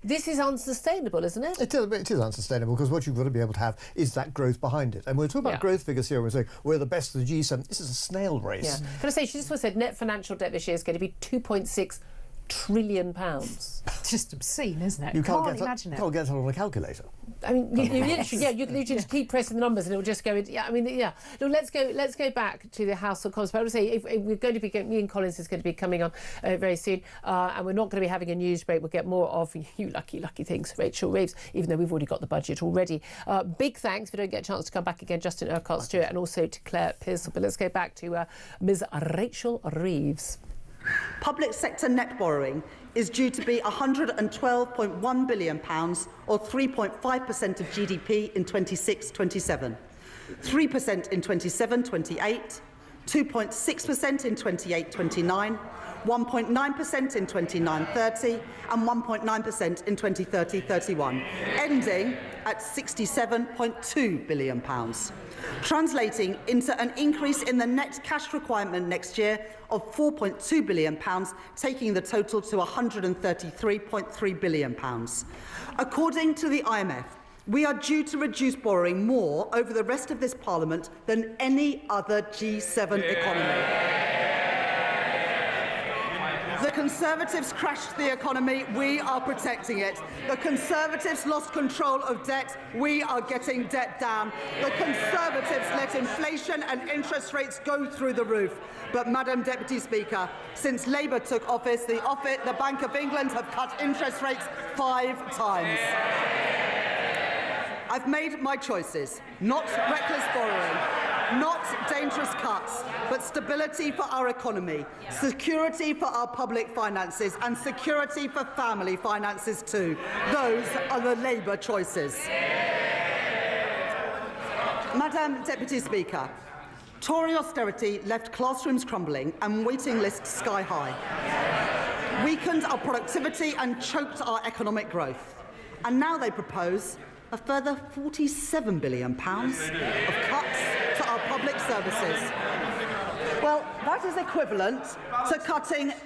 this is unsustainable, isn't it? It is unsustainable, because what you've got to be able to have is that growth behind it. And we're talking about growth figures here. We're saying we're the best of the G7. This is a snail race. Yeah. Can I say, she just said net financial debt this year is going to be £2.6 trillion. Just obscene, isn't it? You can't imagine it. Can't get it on a calculator. I mean, you can just keep pressing the numbers and it will just go. No, let's go back to the House of Commons. But I would say if we're going to be, Ian Collins is going to be coming on very soon, and we're not going to be having a news break. We'll get more of you lucky things, Rachel Reeves, even though we've already got the budget already. Big thanks. If we don't get a chance to come back again, Justin Urquhart-Stewart, and also to Claire Pearson. But let's go back to Ms. Rachel Reeves. Public sector net borrowing is due to be £112.1 billion, or 3.5% of GDP in 26-27, 3% in 27-28, 2.6% in 28-29, 1.9% in 29-30, and 1.9% in 2030-31, ending at £67.2 billion, translating into an increase in the net cash requirement next year of £4.2 billion, taking the total to £133.3 billion. According to the IMF, we are due to reduce borrowing more over the rest of this Parliament than any other G7 economy. The Conservatives crashed the economy, we are protecting it. The Conservatives lost control of debt, we are getting debt down. The Conservatives let inflation and interest rates go through the roof. But, Madam Deputy Speaker, since Labour took office, the Bank of England have cut interest rates 5 times. I've made my choices. Not reckless borrowing, not dangerous cuts, but stability for our economy, security for our public finances, and security for family finances too. Those are the Labour choices. Madam Deputy Speaker, Tory austerity left classrooms crumbling and waiting lists sky high, weakened our productivity and choked our economic growth. And now they propose a further £47 billion of cuts to our public services. Well, that is equivalent to cutting